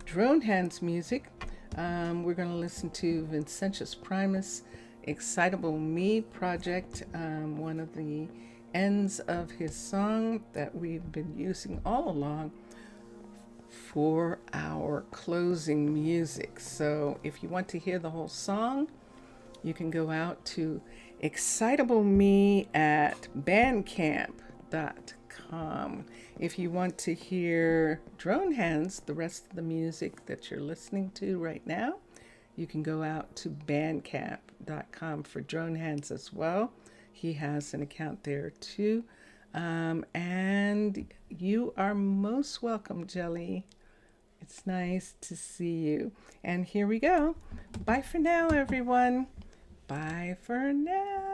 Drone Hands music. We're going to listen to Vincentius Primus' Excitable Me project, one of the ends of his song that we've been using all along for our closing music. So if you want to hear the whole song, you can go out to Excitable Me at bandcamp.com. If you want to hear Drone Hands, the rest of the music that you're listening to right now, you can go out to bandcamp.com for Drone Hands as well. He has an account there too. And you are most welcome, Jelly. It's nice to see you. And here we go. Bye for now, everyone. Bye for now.